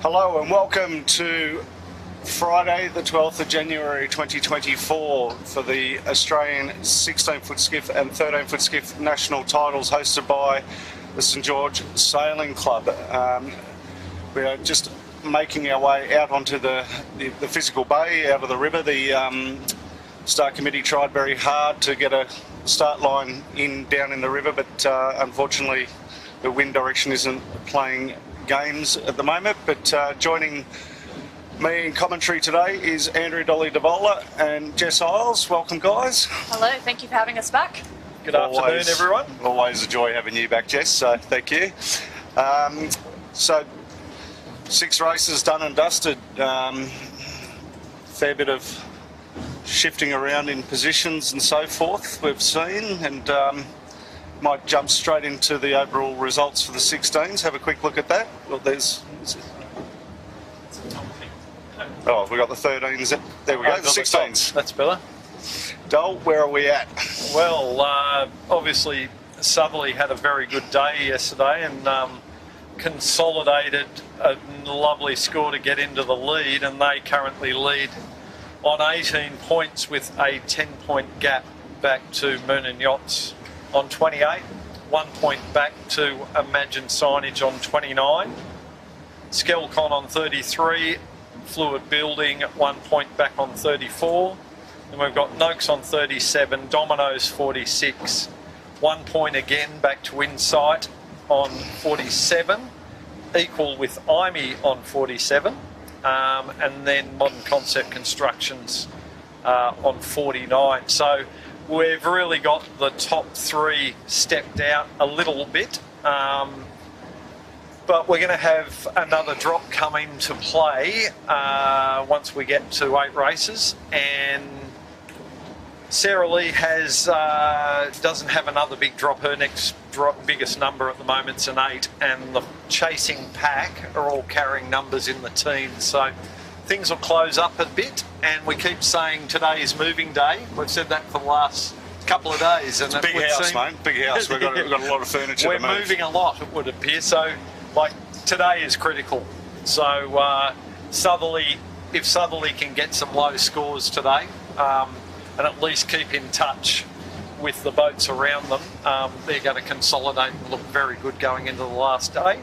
Hello and welcome to Friday the 12th of January 2024 for the Australian 16ft Skiff and 13ft Skiff national titles hosted by the St George Sailing Club. We are just making our way out onto the physical bay, out of the river. The start committee tried very hard to get a start line down in the river, but unfortunately the wind direction isn't playing games at the moment. But joining me in commentary today is Andrew Dolly Davola and Jess Isles. Welcome, guys. Hello, thank you for having us back. Good afternoon, everyone. Always a joy having you back, Jess, so thank you. So 6 races done and dusted. Fair bit of shifting around in positions and so forth we've seen, and might jump straight into the overall results for the 16s. Have a quick look at that. Well, oh, we got the 13s. There we go, the 16s. That's better. Dole, where are we at? Well, obviously Southerly had a very good day yesterday and consolidated a lovely score to get into the lead, and they currently lead on 18 points with a 10-point gap back to Moon and Yachts on 28, 1 point back to Imagine Signage on 29, Skelcon on 33, Fluid Building 1 point back on 34, and we've got Noakes on 37, Domino's 46, 1 point again back to Insight on 47, equal with IME on 47, and then Modern Concept Constructions on 49. So we've really got the top 3 stepped out a little bit. But we're going to have another drop come into play once we get to 8 races, and Sarah Lee doesn't have another big drop. Her next biggest number at the moment's an 8, and the chasing pack are all carrying numbers in the teens. So things will close up a bit, and we keep saying today is moving day. We've said that for the last couple of days. And it's a big house, mate. Big house. We've got a lot of furniture. We're to move. moving a lot, it would appear. So, like, today is critical. So Southerly, if Southerly can get some low scores today, and at least keep in touch with the boats around them, they're going to consolidate and look very good going into the last day.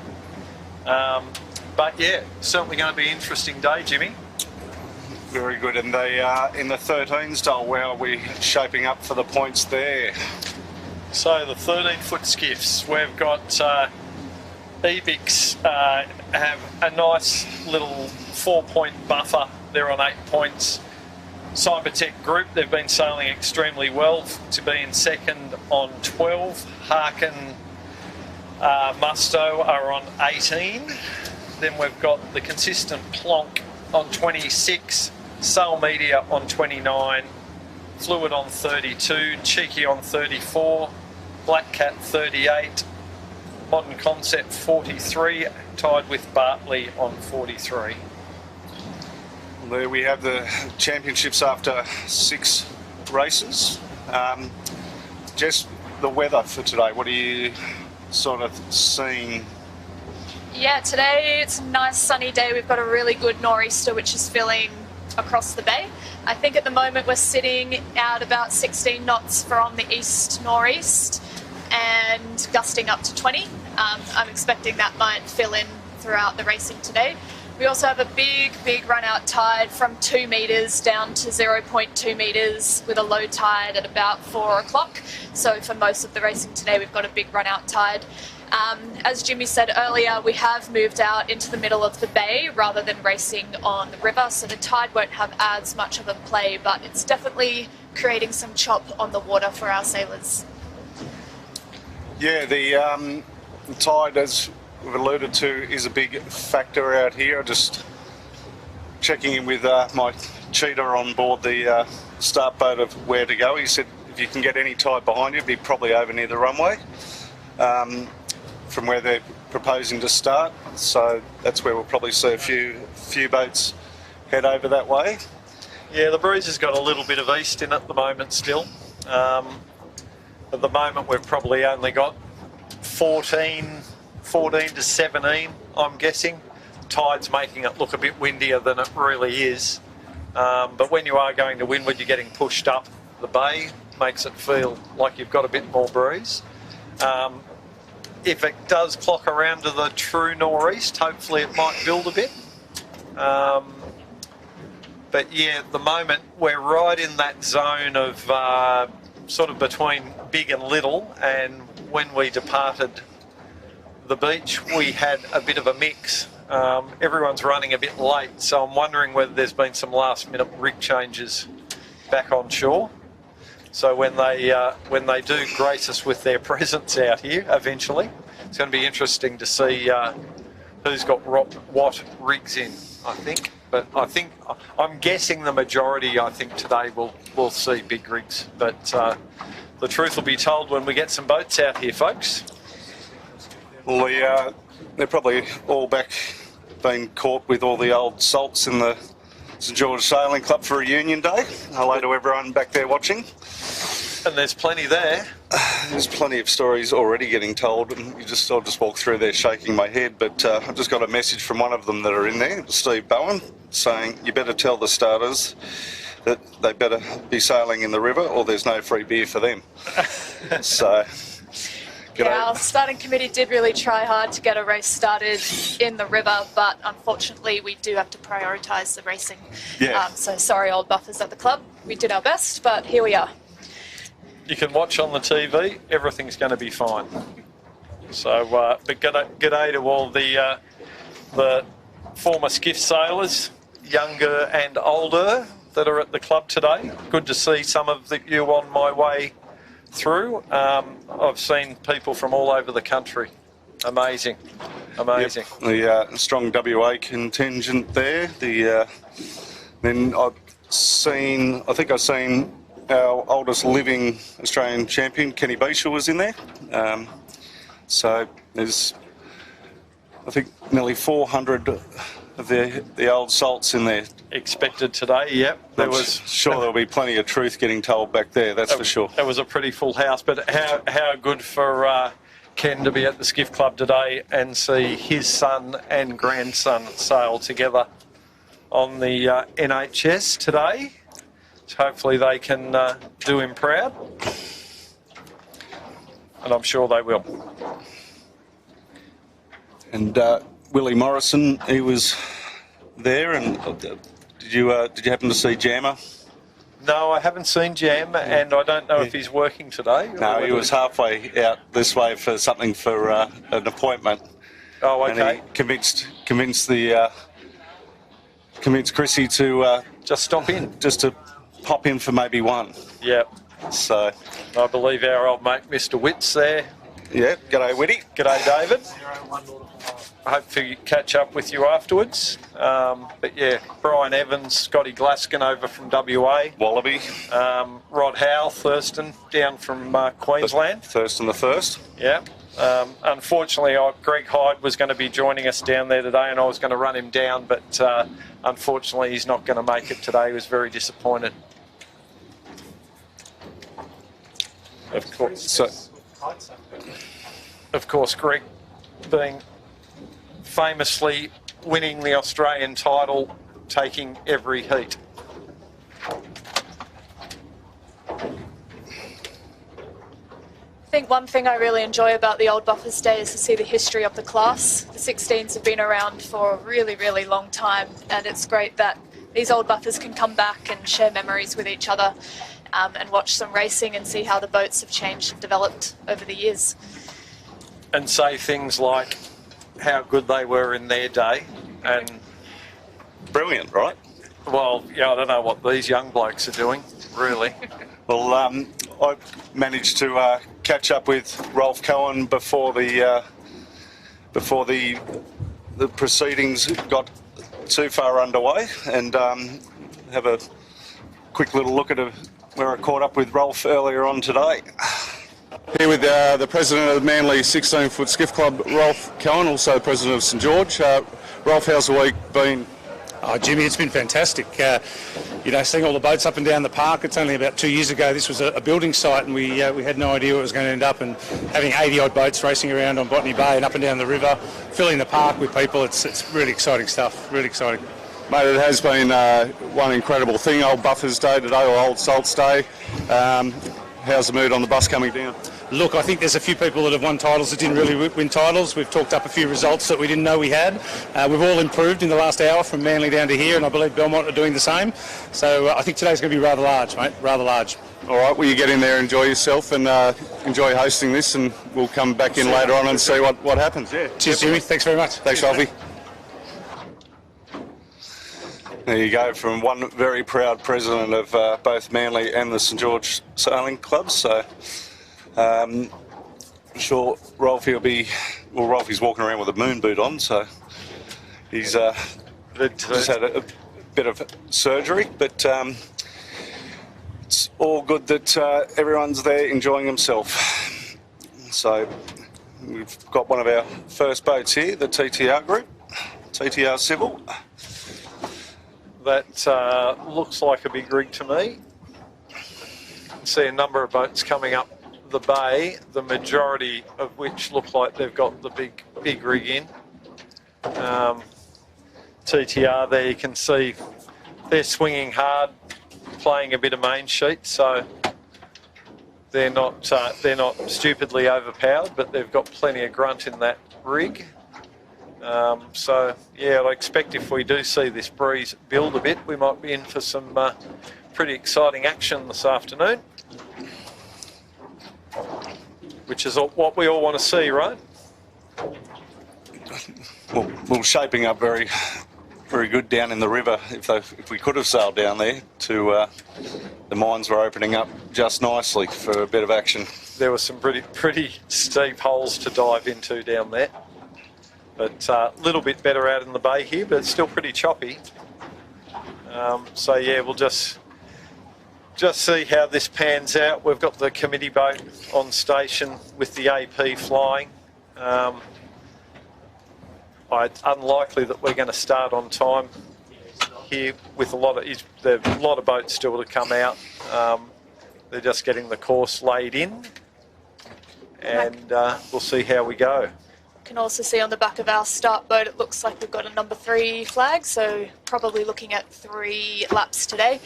But yeah, certainly going to be an interesting day, Jimmy. Very good. And they in the 13s, Dole, where are we shaping up for the points there? So the 13-foot skiffs, we've got Ebix have a nice little 4-point buffer. They're on 8 points. Cybertech Group, they've been sailing extremely well to be in second on 12. Harkin Musto are on 18. Then we've got the Consistent Plonk on 26. Sail Media on 29. Fluid on 32. Cheeky on 34. Black Cat 38. Modern Concept 43. Tied with Bartley on 43. There we have the championships after 6 races. Just the weather for today, what are you sort of seeing? Yeah, today it's a nice sunny day. We've got a really good nor'easter which is filling across the bay. I think at the moment we're sitting at about 16 knots from the east nor'east and gusting up to 20. I'm expecting that might fill in throughout the racing today. We also have a big run out tide from 2 metres down to 0.2 metres with a low tide at about 4 o'clock. So for most of the racing today, we've got a big run out tide. As Jimmy said earlier, we have moved out into the middle of the bay rather than racing on the river. So the tide won't have as much of a play, but it's definitely creating some chop on the water for our sailors. Yeah, the tide, as we've alluded to, is a big factor out here. Just checking in with my cheater on board the start boat of where to go. He said if you can get any tide behind you, it'd be probably over near the runway from where they're proposing to start. So that's where we'll probably see a few boats head over that way. Yeah, the breeze has got a little bit of east in at the moment still. At the moment we've probably only got 14 to 17, I'm guessing. Tide's making it look a bit windier than it really is. But when you are going to windward, you're getting pushed up the bay, makes it feel like you've got a bit more breeze. If it does clock around to the true nor'east, hopefully it might build a bit. But yeah, at the moment we're right in that zone of sort of between big and little, and when we departed the beach we had a bit of a mix. Everyone's running a bit late, so I'm wondering whether there's been some last minute rig changes back on shore. So when they do grace us with their presence out here eventually, it's going to be interesting to see who's got what rigs in, I think. But I'm guessing the majority, I think today will see big rigs. But the truth will be told when we get some boats out here, folks. Well, they're probably all back, being caught with all the old salts in the St George Sailing Club for Reunion Day. Hello to everyone back there watching. And there's plenty there. There's plenty of stories already getting told, and I'll just walk through there shaking my head, but I've just got a message from one of them that are in there, Steve Bowen, saying you better tell the starters that they better be sailing in the river or there's no free beer for them. So... Yeah, our starting committee did really try hard to get a race started in the river, but unfortunately we do have to prioritise the racing. Yeah. So sorry, old buffers at the club. We did our best, but here we are. You can watch on the TV. Everything's going to be fine. So, but g'day to all the former skiff sailors, younger and older, that are at the club today. Good to see some of you on my way through. I've seen people from all over the country Amazing, amazing. Yep. The strong WA contingent there. Then I think I've seen our oldest living Australian champion, Kenny Beechel, was in there. So there's, I think, nearly 400 of the old salts in there. Expected today, yep. Sure there'll be plenty of truth getting told back there, that's for sure. It was a pretty full house, but how good for Ken to be at the Skiff Club today and see his son and grandson sail together on the NHS today. So hopefully they can do him proud, and I'm sure they will. And Willie Morrison, he was there, and did you happen to see Jammer? No, I haven't seen Jam, and I don't know if he's working today. No, he was halfway out this way for something for an appointment. Oh, okay. And he convinced Chrissy to just stop in, just to pop in for maybe one. Yep. So I believe our old mate Mr. Witt's there. Yeah, g'day Witty. G'day David. I hope to catch up with you afterwards. But yeah, Brian Evans, Scotty Glaskin over from WA. Wallaby. Rod Howe, Thurston, down from Queensland. Thurston the first. Yeah. Unfortunately, Greg Hyde was going to be joining us down there today, and I was going to run him down, but unfortunately he's not going to make it today. He was very disappointed. Of course, Greg being famously winning the Australian title, taking every heat. I think one thing I really enjoy about the Old Buffers Day is to see the history of the class. The 16s have been around for a really, really long time, and it's great that these old buffers can come back and share memories with each other and watch some racing and see how the boats have changed and developed over the years. And say things like how good they were in their day. And brilliant, right? Well, yeah, I don't know what these young blokes are doing, really. Well, I managed to catch up with Rolf Cohen before the proceedings got too far underway, and have a quick little look at where I caught up with Rolf earlier on today. Here with the president of the Manly 16-foot Skiff Club, Rolf Cohen, also the president of St George. Rolf, how's the week been? Oh, Jimmy, it's been fantastic. Seeing all the boats up and down the park. It's only about 2 years ago this was a building site, and we had no idea where it was going to end up, and having 80-odd boats racing around on Botany Bay and up and down the river, filling the park with people, it's really exciting stuff, really exciting. Mate, it has been one incredible thing, Old Buffers Day today, or Old Salts Day. How's the mood on the bus coming down? Look, I think there's a few people that have won titles that didn't really win titles. We've talked up a few results that we didn't know we had. We've all improved in the last hour from Manly down to here, and I believe Belmont are doing the same. So I think today's going to be rather large, mate, rather large. All right, well, you get in there, enjoy yourself, and enjoy hosting this, and we'll come back in later on and see what happens. Yeah. Cheers, Jimmy. Thanks very much. Thanks, Rolfie. There you go, from one very proud president of both Manly and the St George Sailing Club. So I'm sure Rolfie will be... Well, Rolfie's walking around with a moon boot on, so he's just had a bit of surgery. But it's all good that everyone's there enjoying themselves. So we've got one of our first boats here, the TTR group, TTR Civil. That looks like a big rig to me. See a number of boats coming up the bay, the majority of which look like they've got the big rig in. TTR there, you can see they're swinging hard, playing a bit of main sheet, so they're not stupidly overpowered, but they've got plenty of grunt in that rig. So yeah, I expect if we do see this breeze build a bit, we might be in for some pretty exciting action this afternoon, which is what we all want to see, right? Well, shaping up very, very good down in the river. If we could have sailed down there to the mines were opening up just nicely for a bit of action. There were some pretty steep holes to dive into down there. But a little bit better out in the bay here, but it's still pretty choppy. So yeah, we'll just see how this pans out. We've got the committee boat on station with the AP flying. It's unlikely that we're going to start on time here with a lot of boats still to come out. They're just getting the course laid in, and we'll see how we go. Can also see on the back of our start boat, it looks like we've got a number 3 flag, so probably looking at 3 laps today.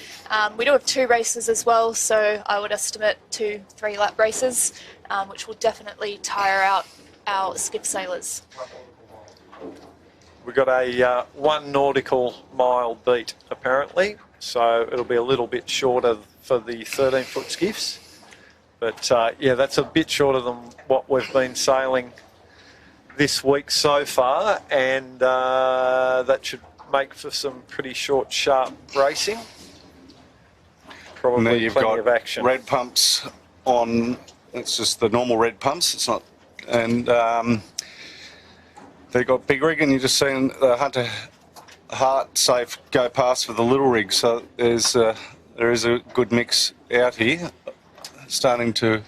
We do have 2 races as well, so I would estimate 2 3-lap races, which will definitely tire out our skiff sailors. We've got a 1 nautical mile beat apparently, so it'll be a little bit shorter for the 13-foot skiffs. But yeah, that's a bit shorter than what we've been sailing this week so far, and that should make for some pretty short, sharp racing. Probably you've plenty got of action. Red pumps on. It's just the normal red pumps. It's not, and they've got big rig, and you're just seeing the Hunter Heart Safe go past with the little rig. So there is a good mix out here, starting to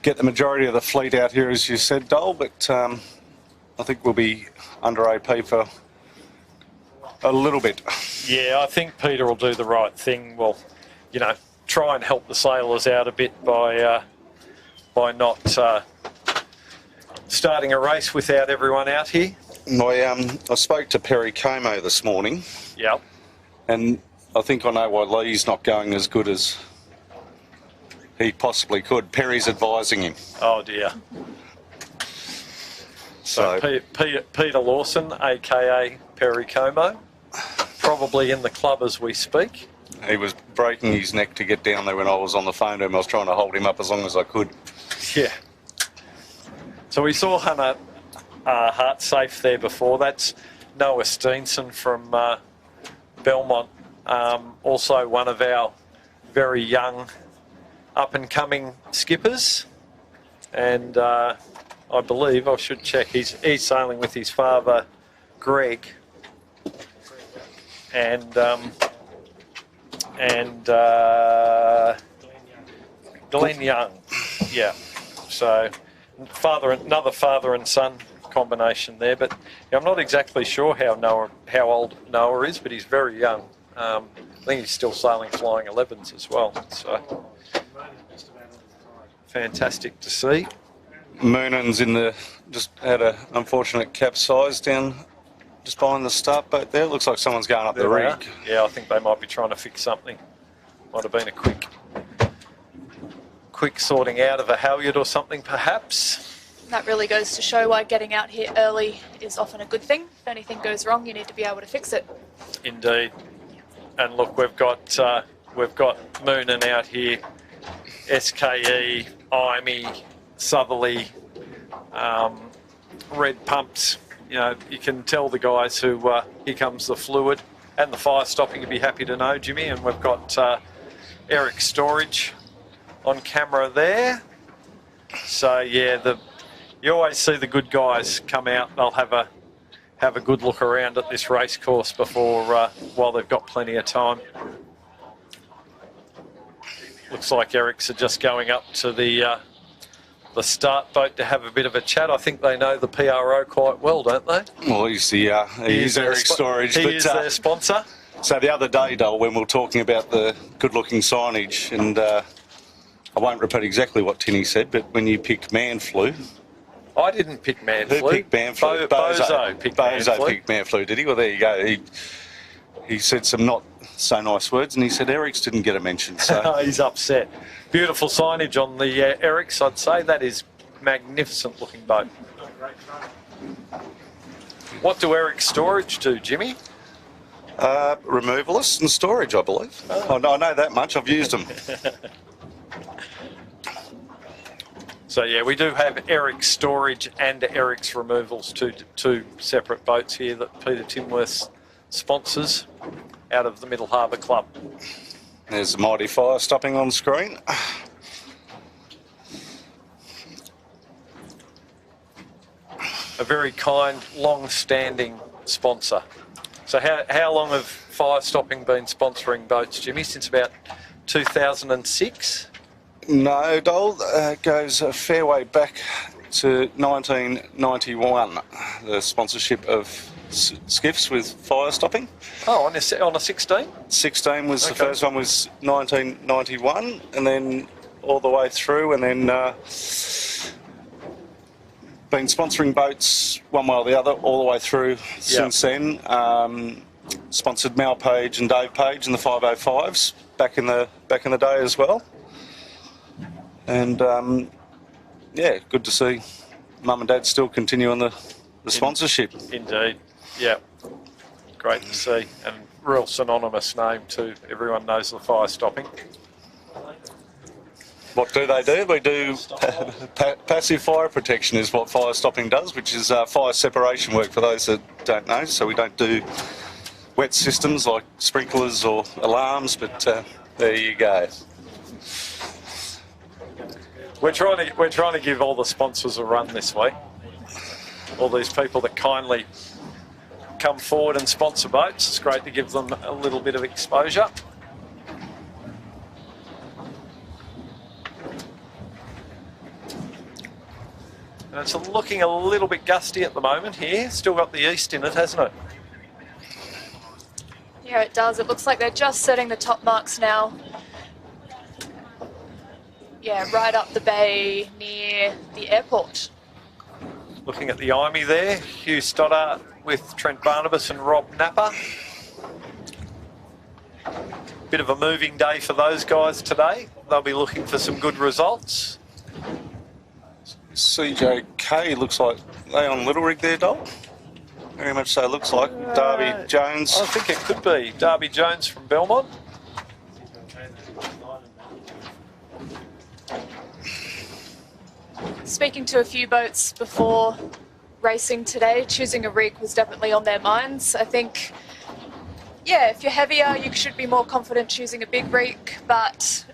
get the majority of the fleet out here, as you said, Dole, but I think we'll be under AP for a little bit. Yeah, I think Peter will do the right thing. Well, you know, try and help the sailors out a bit by not starting a race without everyone out here. I spoke to Perry Como this morning. Yep. And I think I know why Lee's not going as good as he possibly could. Perry's advising him. Oh dear. So Peter Lawson, aka Perry Como, probably in the club as we speak. He was breaking his neck to get down there when I was on the phone to him. I was trying to hold him up as long as I could. Yeah. So we saw Hunter Heart Safe there before. That's Noah Steenson from Belmont. Also one of our very young up-and-coming skippers, and I believe, I should check, he's sailing with his father Greg, and Glenn Young. Yeah, so another father and son combination there, but yeah, I'm not exactly sure how old Noah is, but he's very young. I think he's still sailing flying 11s as well, so fantastic to see. Moonan's just had an unfortunate capsize down just behind the start boat there. Looks like someone's going up the rig. Yeah, I think they might be trying to fix something. Might have been a quick sorting out of a halyard or something perhaps. That really goes to show why getting out here early is often a good thing. If anything goes wrong, you need to be able to fix it. Indeed. And look, we've got Moonan out here, SKE, IME, Southerly, red pumps. You know, you can tell the guys who here comes the fluid and the fire stopping. You'd be happy to know, Jimmy. And we've got Eric Storage on camera there. So yeah, you always see the good guys come out. They'll have a good look around at this race course before while they've got plenty of time. Looks like Eric's are just going up to the start boat to have a bit of a chat. I think they know the PRO quite well, don't they? Well, he's Eric Storage. He is their sponsor. So the other day, Dole, when we were talking about the good-looking signage, and I won't repeat exactly what Tinny said, but when you picked Man-Flu... I didn't pick Man-Flu. Who picked Man-Flu? Bozo picked Man-Flu. Bozo picked Man-Flu, did he? Well, there you go. He said some not so nice words, and he said Eric's didn't get a mention. So he's upset. Beautiful signage on the Eric's, I'd say. That is magnificent looking boat. What do Eric's Storage do, Jimmy? Removalists and storage, I believe. Oh, no, I know that much. I've used them. So yeah, we do have Eric's Storage and Eric's Removals, two separate boats here that Peter Timworth's sponsors out of the Middle Harbour Club. There's the mighty fire stopping on screen. A very kind, long-standing sponsor. So how long have Fire Stopping been sponsoring boats, Jimmy? Since about 2006? No, Dole, it goes a fair way back to 1991, the sponsorship of skiffs with fire stopping. Oh, on a 16? 16 was Okay. the first one, was 1991, and then all the way through, and then been sponsoring boats one way or the other all the way through since then. Sponsored Mal Page and Dave Page in the 505s back in the day as well. And yeah, good to see Mum and Dad still continuing the sponsorship. Indeed, yeah. Great to see, and real synonymous name too. Everyone knows the Fire Stopping. What do they do? We do passive fire protection is what fire stopping does, which is fire separation work for those that don't know. So we don't do wet systems like sprinklers or alarms, but there you go. We're trying to give all the sponsors a run this week. All these people that kindly come forward and sponsor boats. It's great to give them a little bit of exposure. And it's looking a little bit gusty at the moment here. Still got the east in it, hasn't it? Yeah, it does. It looks like they're just setting the top marks now. Yeah, right up the bay near the airport. Looking at the IME there, Hugh Stoddart with Trent Barnabas and Rob Napper. Bit of a moving day for those guys today. They'll be looking for some good results. CJK looks like they on Little Rig there, Dol. Very much so. Looks like Darby Jones. I think it could be Darby Jones from Belmont. Speaking to a few boats before racing today, choosing a rig was definitely on their minds. I think, yeah, if you're heavier, you should be more confident choosing a big rig, but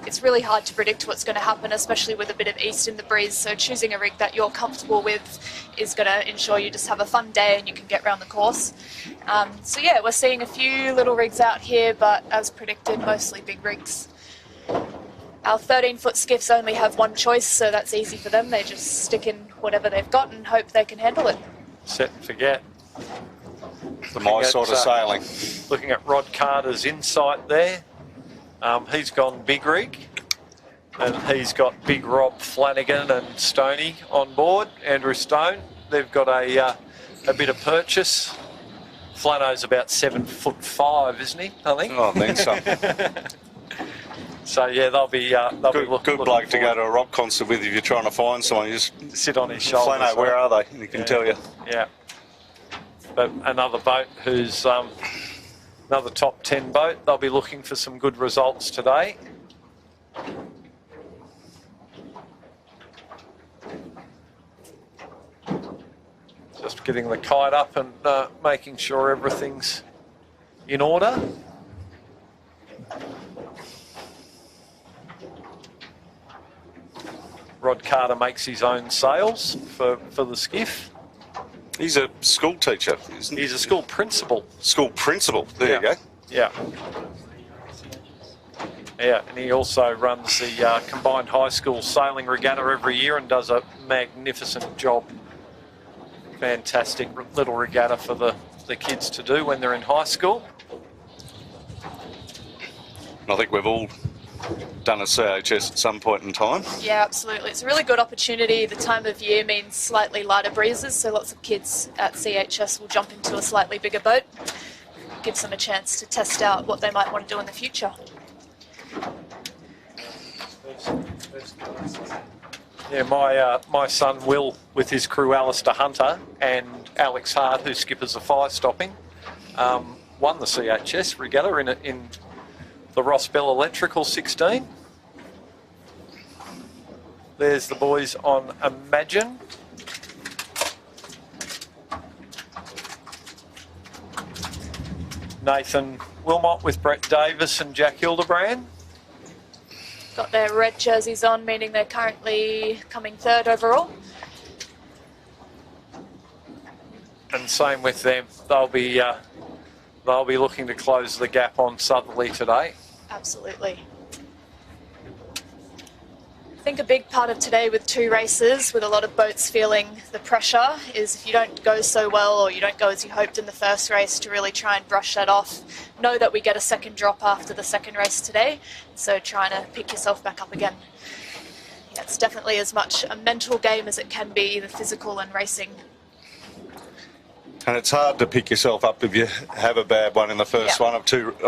it's really hard to predict what's going to happen, especially with a bit of east in the breeze. So choosing a rig that you're comfortable with is going to ensure you just have a fun day and you can get around the course. So yeah, we're seeing a few little rigs out here, but as predicted, mostly big rigs. Our 13-foot skiffs only have one choice, so that's easy for them. They just stick in whatever they've got and hope they can handle it. Set and forget. My sort of sailing. Looking at Rod Carter's insight there. He's gone big rig, and he's got Big Rob Flanagan and Stoney on board. Andrew Stone. They've got a bit of purchase. Flano's about 7'5", isn't he? I think. Oh, I think so. So yeah, they'll be good bloke to go to a rock concert with if you're trying to find someone. You just sit on his shoulder. Flano, where are they? And he can tell you. Yeah. But another boat who's another top 10 boat. They'll be looking for some good results today. Just getting the kite up and making sure everything's in order. Rod Carter makes his own sails for the skiff. He's a school teacher, isn't he? He's a school principal. School principal, there you go. Yeah. Yeah, and he also runs the combined high school sailing regatta every year and does a magnificent job. Fantastic little regatta for the kids to do when they're in high school. I think we've all done a CHS at some point in time. Yeah, absolutely. It's a really good opportunity. The time of year means slightly lighter breezes, so lots of kids at CHS will jump into a slightly bigger boat. Gives them a chance to test out what they might want to do in the future. Yeah, my son Will, with his crew Alistair Hunter and Alex Hart, who skippers the fire stopping, won the CHS regatta in the Ross Bell Electrical 16. There's the boys on Imagine. Nathan Wilmot with Brett Davis and Jack Hildebrand. Got their red jerseys on, meaning they're currently coming third overall. And same with them. They'll be looking to close the gap on Southerly today. Absolutely. I think a big part of today with two races, with a lot of boats feeling the pressure, is if you don't go so well or you don't go as you hoped in the first race, to really try and brush that off. Know that we get a second drop after the second race today, so trying to pick yourself back up again. Yeah, it's definitely as much a mental game as it can be, the physical and racing. And it's hard to pick yourself up if you have a bad one in the first one on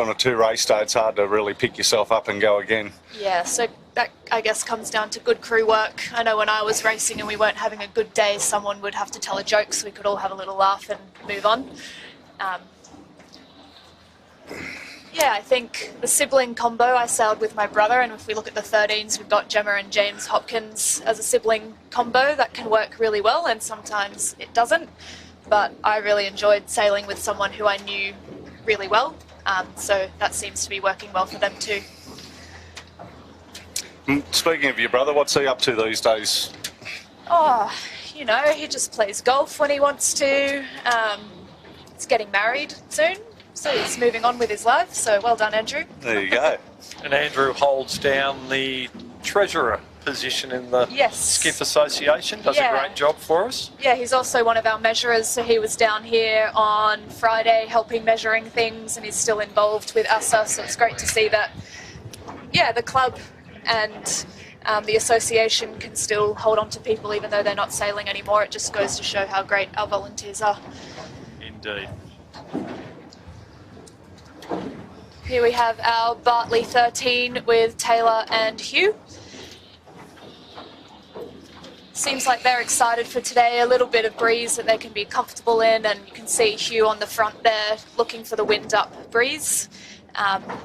a two race day. It's hard to really pick yourself up and go again. Yeah, so that I guess comes down to good crew work. I know when I was racing and we weren't having a good day, someone would have to tell a joke so we could all have a little laugh and move on. Yeah, I think the sibling combo, I sailed with my brother, and if we look at the 13s, we've got Gemma and James Hopkins as a sibling combo. That can work really well, and sometimes it doesn't. But I really enjoyed sailing with someone who I knew really well, so that seems to be working well for them too. Speaking of your brother, what's he up to these days? Oh, you know, he just plays golf when he wants to. He's getting married soon, so he's moving on with his life, so well done, Andrew. There you go. And Andrew holds down the treasurer position in the Skiff Association, does a great job for us. Yeah, he's also one of our measurers, so he was down here on Friday helping measuring things, and he's still involved with USSA, so it's great to see that, yeah, the club and the association can still hold on to people even though they're not sailing anymore. It just goes to show how great our volunteers are. Indeed. Here we have our Bartley 13 with Taylor and Hugh. Seems like they're excited for today, a little bit of breeze that they can be comfortable in, and you can see Hugh on the front there looking for the wind up breeze,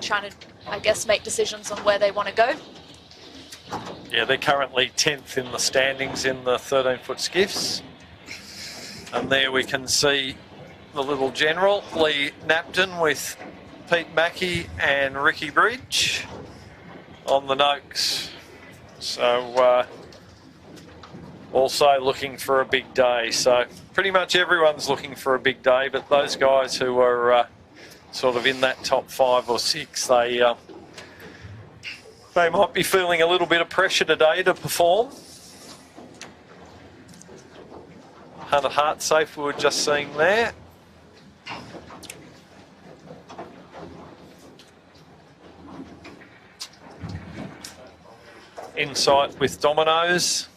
trying to, I guess, make decisions on where they want to go. Yeah, they're currently 10th in the standings in the 13-foot skiffs. And there we can see the little general, Lee Napton, with Pete Mackey and Ricky Bridge on the Noakes. So, also looking for a big day. So pretty much everyone's looking for a big day, but those guys who are sort of in that top 5 or 6, they might be feeling a little bit of pressure today to perform. Hunter Heartsafe we were just seeing there. Insight with Dominoes.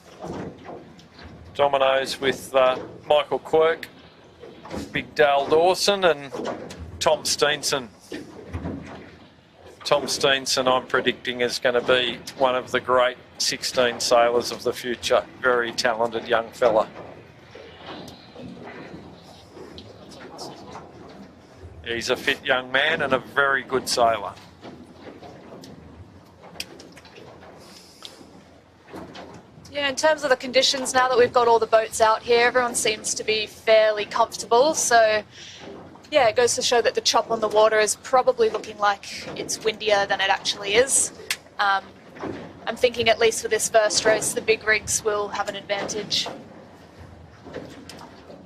Dominoes with Michael Quirk, Big Dale Dawson and Tom Steenson. Tom Steenson, I'm predicting, is going to be one of the great 16 sailors of the future. Very talented young fella. He's a fit young man and a very good sailor. Yeah, in terms of the conditions, now that we've got all the boats out here, everyone seems to be fairly comfortable. So, yeah, it goes to show that the chop on the water is probably looking like it's windier than it actually is. I'm thinking, at least for this first race, the big rigs will have an advantage.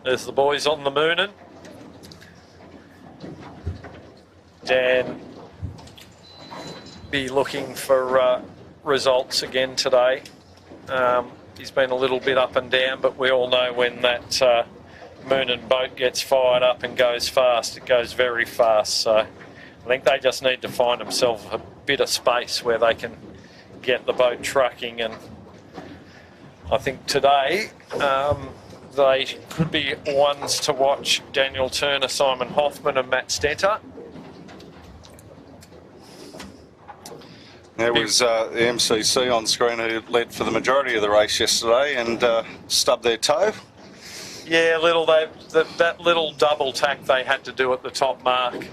There's the boys on the Moonin. Dan be looking for results again today. He's been a little bit up and down, but we all know when that Moonin boat gets fired up and goes fast, it goes very fast. So I think they just need to find themselves a bit of space where they can get the boat trucking. And I think today they could be ones to watch: Daniel Turner, Simon Hoffman and Matt Stetter. There was the MCC on screen who led for the majority of the race yesterday and stubbed their toe. Yeah, that little double tack they had to do at the top mark,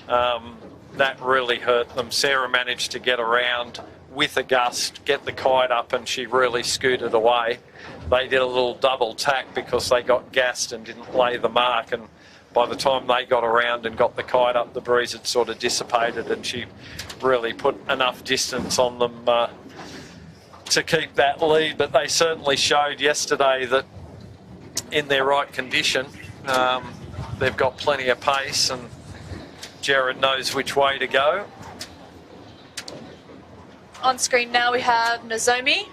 that really hurt them. Sarah managed to get around with a gust, get the kite up, and she really scooted away. They did a little double tack because they got gassed and didn't lay the mark, and by the time they got around and got the kite up, the breeze had sort of dissipated, and she really put enough distance on them to keep that lead. But they certainly showed yesterday that in their right condition, they've got plenty of pace, and Jared knows which way to go. On screen now we have Nozomi.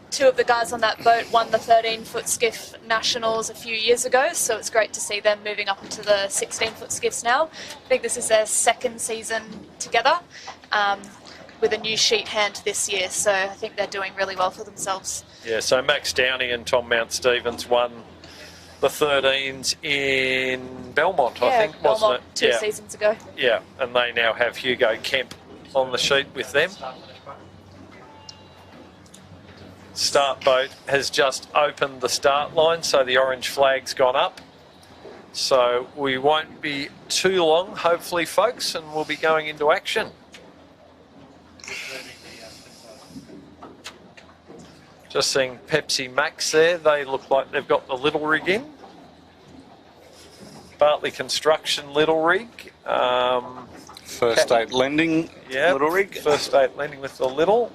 Two of the guys on that boat won the 13-foot skiff nationals a few years ago, so it's great to see them moving up into the 16-foot skiffs now. I think this is their second season together, with a new sheet hand this year, so I think they're doing really well for themselves. Yeah, so Max Downey and Tom Mount-Stevens won the 13s in Belmont, I think, Belmont, wasn't it? two seasons ago. Yeah, and they now have Hugo Kemp on the sheet with them. Start boat has just opened the start line, so the orange flag's gone up. So we won't be too long, hopefully, folks, and we'll be going into action. Just seeing Pepsi Max there. They look like they've got the little rig in. Bartley Construction little rig. First State Lending little rig. First State Lending with the little.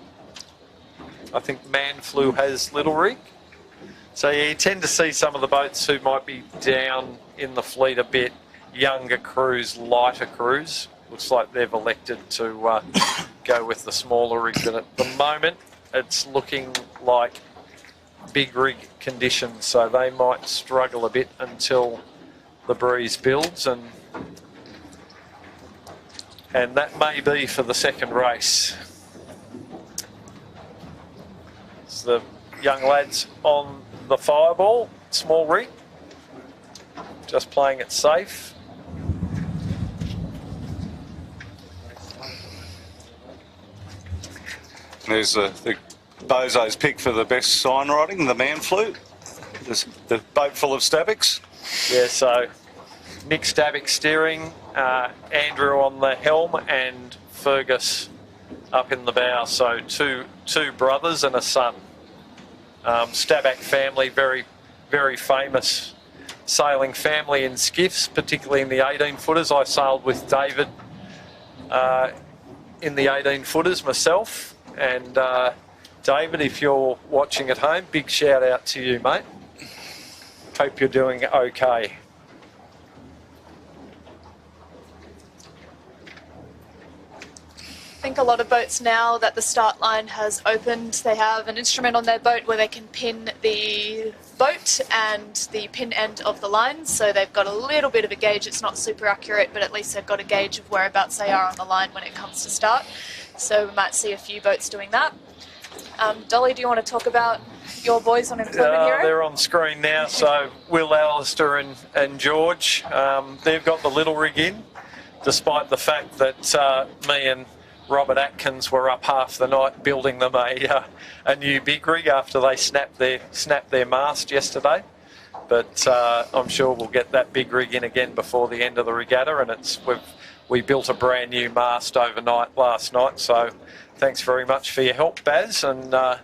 I think Manflu has little rig. So yeah, you tend to see some of the boats who might be down in the fleet a bit, younger crews, lighter crews. Looks like they've elected to go with the smaller rig, but at the moment it's looking like big rig conditions, so they might struggle a bit until the breeze builds, and that may be for the second race. It's the young lads on the Fireball, small rig, just playing it safe. There's the Bozo's pick for the best sign writing, the Manflu. There's the boat full of Stabics. Yeah, so Nick Stabic steering, Andrew on the helm, and Fergus up in the bow. So two brothers and a son. Stabac family, very, very famous sailing family in skiffs, particularly in the 18-footers. I sailed with David in the 18-footers myself. And David, if you're watching at home, big shout out to you, mate. Hope you're doing okay. I think a lot of boats now that the start line has opened, they have an instrument on their boat where they can pin the boat and the pin end of the line, so they've got a little bit of a gauge. It's not super accurate, but at least they've got a gauge of whereabouts they are on the line when it comes to start. So we might see a few boats doing that. Dolly, do you want to talk about your boys on Employment Hero? They're on screen now, so Will, Alistair and George, they've got the little rig in, despite the fact that me and Robert Atkins were up half the night building them a new big rig after they snapped their mast yesterday. But I'm sure we'll get that big rig in again before the end of the regatta, and we built a brand new mast overnight last night. So thanks very much for your help, Baz. And yeah,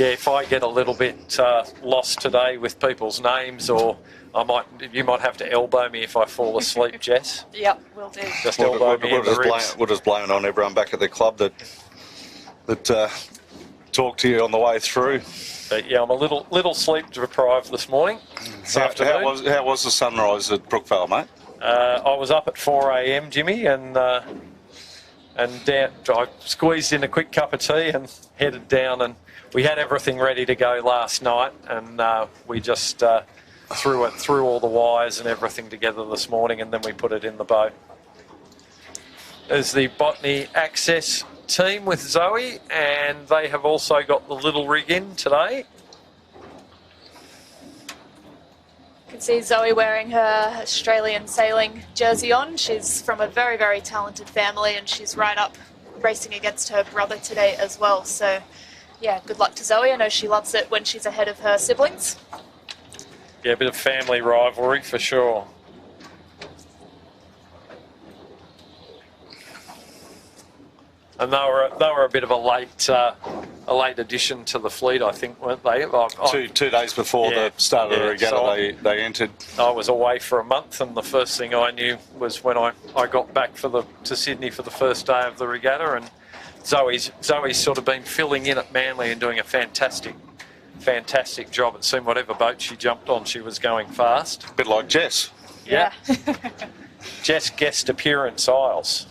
if I get a little bit lost today with people's names, or you might have to elbow me if I fall asleep, Jess. Yep, will do. Just elbow me in the ribs. We'll just blame it on everyone back at the club that talked to you on the way through. But yeah, I'm a little sleep deprived this morning. How was the sunrise at Brookvale, mate? I was up at 4 a.m, Jimmy, and down, I squeezed in a quick cup of tea and headed down, and we had everything ready to go last night, and we just threw all the wires and everything together this morning, and then we put it in the boat. There's the Botany Access team with Zoe, and they have also got the little rig in today. You can see Zoe wearing her Australian sailing jersey on. She's from a very, very talented family, and she's right up racing against her brother today as well. So yeah, good luck to Zoe. I know she loves it when she's ahead of her siblings. Yeah, a bit of family rivalry for sure. And they were a bit of a a late addition to the fleet, I think, weren't they? Two days before the start of the regatta, so they entered. I was away for a month, and the first thing I knew was when I got back to Sydney for the first day of the regatta, and Zoe's sort of been filling in at Manly and doing a fantastic job. It seemed whatever boat she jumped on, she was going fast. A bit like Jess. Yeah. Jess guest appearance Isles.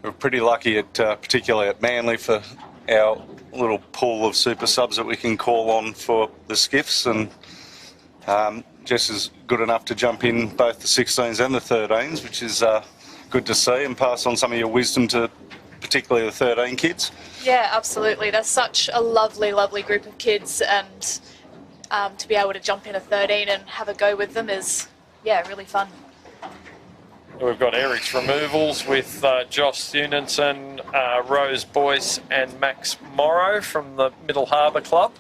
We're pretty lucky, particularly at Manly, for our little pool of super subs that we can call on for the skiffs, and Jess is good enough to jump in both the 16s and the 13s, which is good to see, and pass on some of your wisdom to particularly the 13 kids. Yeah, absolutely. They're such a lovely, lovely group of kids, and to be able to jump in a 13 and have a go with them is, really fun. We've got Eric's removals with Josh Thunenson, Rose Boyce and Max Morrow from the Middle Harbour Club.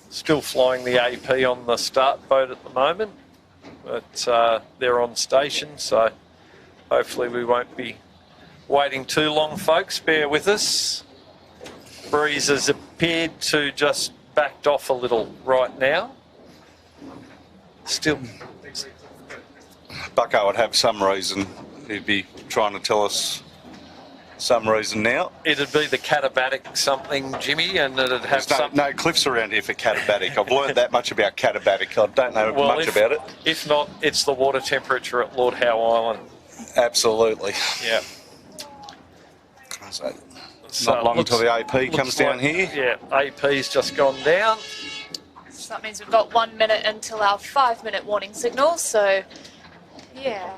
Still flying the AP on the start boat at the moment, but they're on station, so hopefully we won't be waiting too long, folks. Bear with us. Breeze has appeared to just backed off a little right now. Still. Bucko would have some reason. He'd be trying to tell us some reason now. It'd be the catabatic something, Jimmy, and it'd have no cliffs around here for catabatic. I've learned that much about catabatic. I don't know much about it. If not, it's the water temperature at Lord Howe Island. Absolutely. Yeah. So not long until the AP comes down here. Yeah, AP's just gone down. So that means we've got 1 minute until our 5-minute warning signal, so yeah.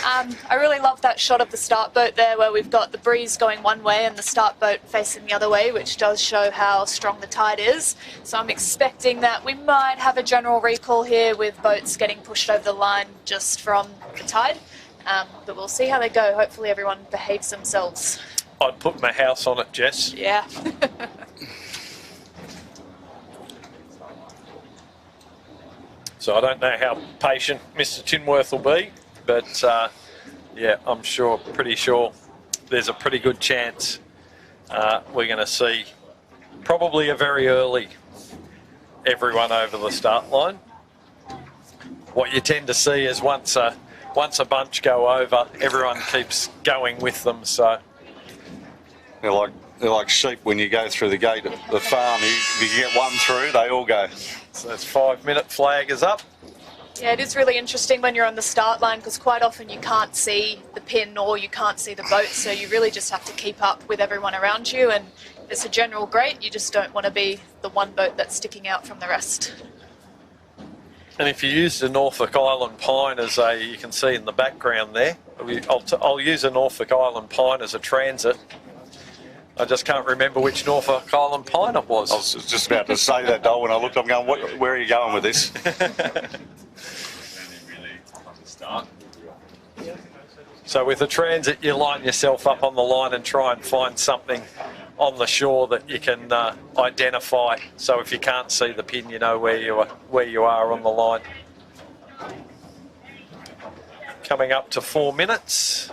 I really love that shot of the start boat there where we've got the breeze going one way and the start boat facing the other way, which does show how strong the tide is. So I'm expecting that we might have a general recall here with boats getting pushed over the line just from the tide. But we'll see how they go. Hopefully everyone behaves themselves. I'd put my house on it, Jess. Yeah. So I don't know how patient Mr. Chinworth will be, but yeah, I'm pretty sure there's a pretty good chance we're going to see probably a very early everyone over the start line. What you tend to see is once a bunch go over, everyone keeps going with them. So they're like sheep when you go through the gate at the farm. If you get one through, they all go. So that's 5-minute flag is up. Yeah, it is really interesting when you're on the start line because quite often you can't see the pin or you can't see the boat, so you really just have to keep up with everyone around you, and it's a general great. You just don't want to be the one boat that's sticking out from the rest. And if you use the Norfolk Island pine as you can see in the background there, I'll use a Norfolk Island pine as a transit. I just can't remember which Norfolk Island pine it was. I was just about to say that, Dole, when I looked, I'm going, where are you going with this? So with a transit, you line yourself up on the line and try and find something on the shore that you can identify. So if you can't see the pin, you know where you are on the line. Coming up to 4 minutes.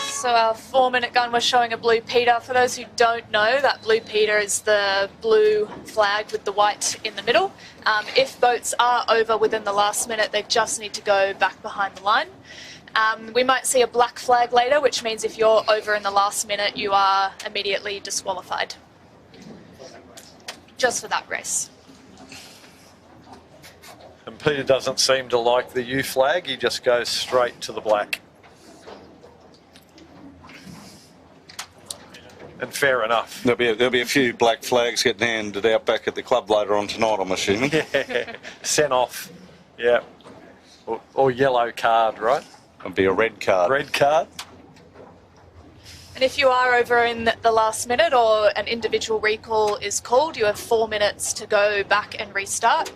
So our 4-minute gun was showing a blue Peter. For those who don't know, that blue Peter is the blue flag with the white in the middle. If boats are over within the last minute, they just need to go back behind the line. We might see a black flag later, which means if you're over in the last minute, you are immediately disqualified. Just for that race. And Peter doesn't seem to like the U flag, he just goes straight to the black. And fair enough. There'll be a few black flags getting handed out back at the club later on tonight, I'm assuming. Yeah, sent off. Yeah. Or yellow card, right? It'll be a red card. Red card. And if you are over in the last minute or an individual recall is called, you have 4 minutes to go back and restart,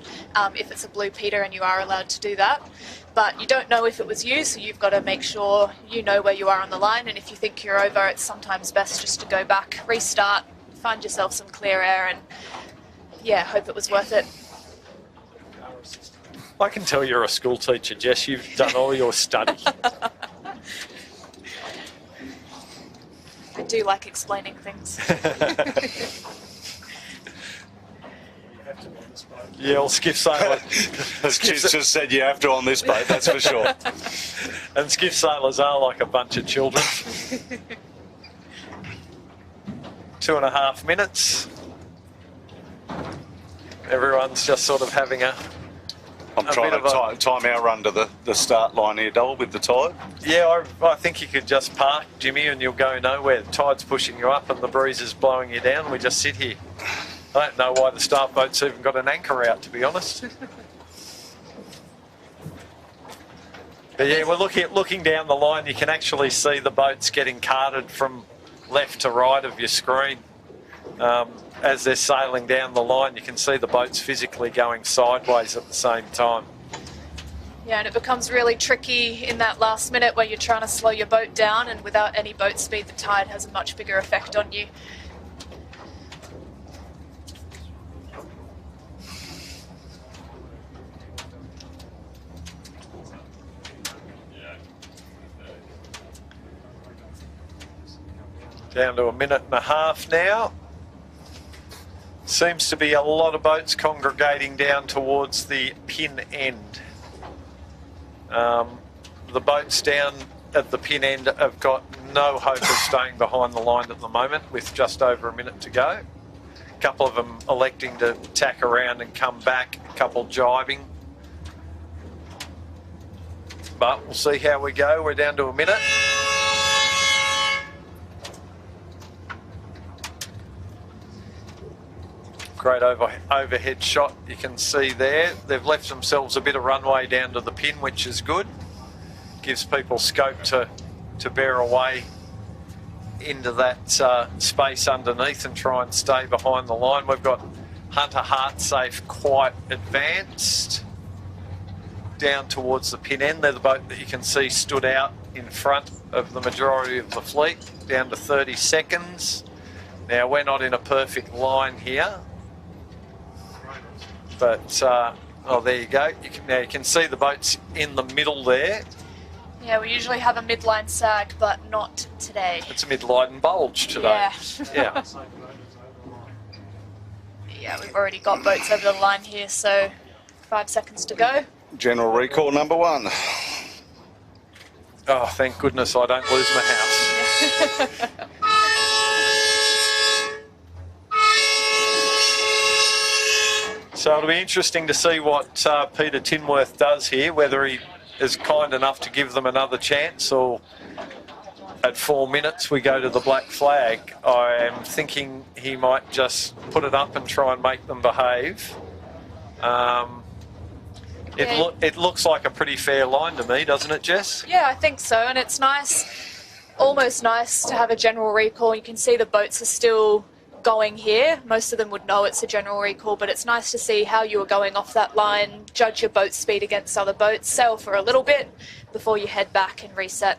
if it's a blue Peter, and you are allowed to do that. But you don't know if it was you, so you've got to make sure you know where you are on the line, and if you think you're over, it's sometimes best just to go back, restart, find yourself some clear air, and yeah, hope it was worth it. I can tell you're a school teacher, Jess. You've done all your study. I do like explaining things. Yeah, well, skiff sailors. As Chiz just said, you have to on this boat, that's for sure. And skiff sailors are like a bunch of children. 2.5 minutes. Everyone's just sort of having I'm trying to time our run to the start line here, Dole, with the tide. Yeah, I think you could just park, Jimmy, and you'll go nowhere. The tide's pushing you up and the breeze is blowing you down. We just sit here. I don't know why the staff boat's even got an anchor out, to be honest. But yeah, we're looking down the line. You can actually see the boats getting carted from left to right of your screen. As they're sailing down the line, you can see the boats physically going sideways at the same time. Yeah, and it becomes really tricky in that last minute where you're trying to slow your boat down, and without any boat speed, the tide has a much bigger effect on you. Down to 1.5 minutes now. Seems to be a lot of boats congregating down towards the pin end. The boats down at the pin end have got no hope of staying behind the line at the moment with just over 1 minute to go. A couple of them electing to tack around and come back, a couple jibing. But we'll see how we go. We're down to 1 minute. Great overhead shot you can see there. They've left themselves a bit of runway down to the pin, which is good. Gives people scope to bear away into that space underneath and try and stay behind the line. We've got Hunter Heartsafe quite advanced down towards the pin end. They're the boat that you can see stood out in front of the majority of the fleet, down to 30 seconds. Now, we're not in a perfect line here. But, oh, there you go. Now you can see the boats in the middle there. Yeah, we usually have a midline sag, but not today. It's a midline bulge today. Yeah. Yeah. Yeah, we've already got boats over the line here, so 5 seconds to go. General recall number 1. Oh, thank goodness I don't lose my house. So it'll be interesting to see what Peter Tinworth does here, whether he is kind enough to give them another chance, or at 4 minutes we go to the black flag. I am thinking he might just put it up and try and make them behave. It looks like a pretty fair line to me, doesn't it, Jess? Yeah, I think so, and it's nice, almost nice to have a general recall. You can see the boats are still going here. Most of them would know it's a general recall, but it's nice to see how you were going off that line, judge your boat speed against other boats, sail for a little bit before you head back and reset.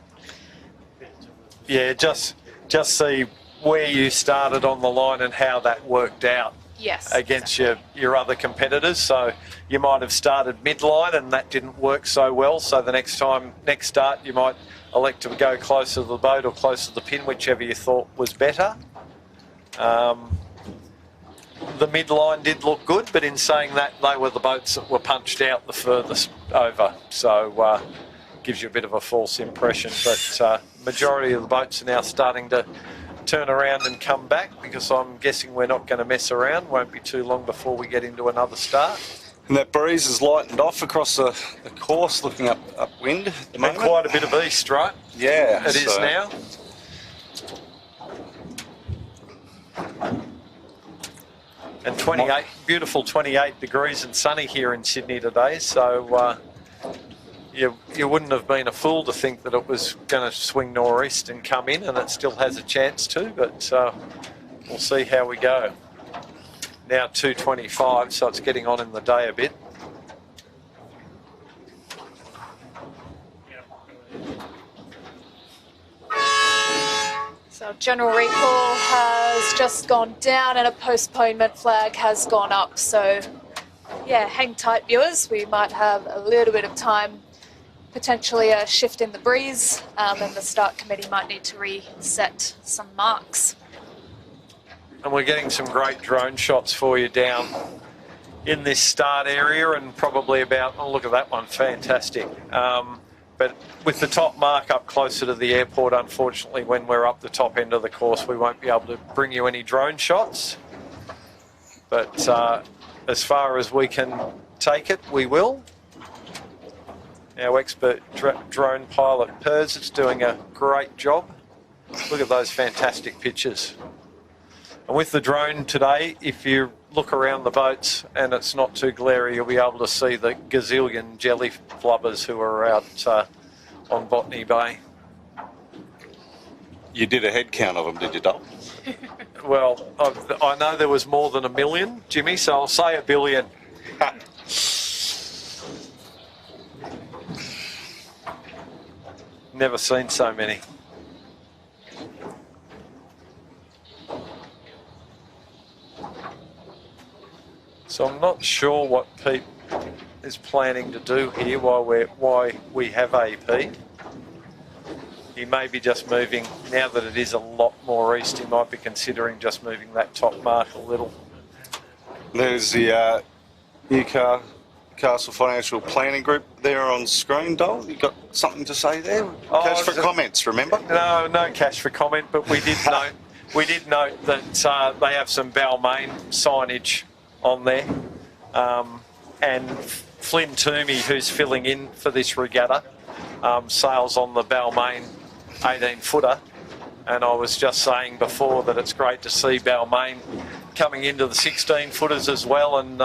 Yeah, just see where you started on the line and how that worked out. Yes, against exactly. your other competitors. So you might have started midline and that didn't work so well, so the next start you might elect to go closer to the boat or closer to the pin, whichever you thought was better. The midline did look good, but in saying that, they were the boats that were punched out the furthest over, so gives you a bit of a false impression. But majority of the boats are now starting to turn around and come back, because I'm guessing we're not going to mess around. Won't be too long before we get into another start. And that breeze has lightened off across the course, looking upwind at the moment. Quite a bit of east, right? Yeah. It is now. And 28, beautiful 28 degrees and sunny here in Sydney today, so you wouldn't have been a fool to think that it was going to swing northeast and come in, and it still has a chance to, but we'll see how we go. Now 2:25, so it's getting on in the day a bit. So general recall has just gone down and a postponement flag has gone up. So yeah, hang tight, viewers. We might have a little bit of time, potentially a shift in the breeze, and the start committee might need to reset some marks. And we're getting some great drone shots for you down in this start area, and probably about, oh, look at that one, fantastic. But with the top mark up closer to the airport, unfortunately, when we're up the top end of the course, we won't be able to bring you any drone shots. But as far as we can take it, we will. Our expert drone pilot, Pers, is doing a great job. Look at those fantastic pictures. And with the drone today, if you look around the boats and it's not too glary, you'll be able to see the gazillion jelly flubbers who are out on Botany Bay. You did a head count of them, did you, Dol? Well, I know there was more than 1 million, Jimmy, so I'll say 1 billion. Never seen so many. So I'm not sure what Pete is planning to do here why we have AP. He may be just moving, now that it is a lot more east, he might be considering just moving that top mark a little. There's the Newcastle Financial Planning Group there on screen, Dol. You got something to say there? Cash for comments, remember? No cash for comment, but we did note that they have some Balmain signage on there, and Flynn Toomey, who's filling in for this regatta, sails on the Balmain 18-footer, and I was just saying before that it's great to see Balmain coming into the 16-footers as well, and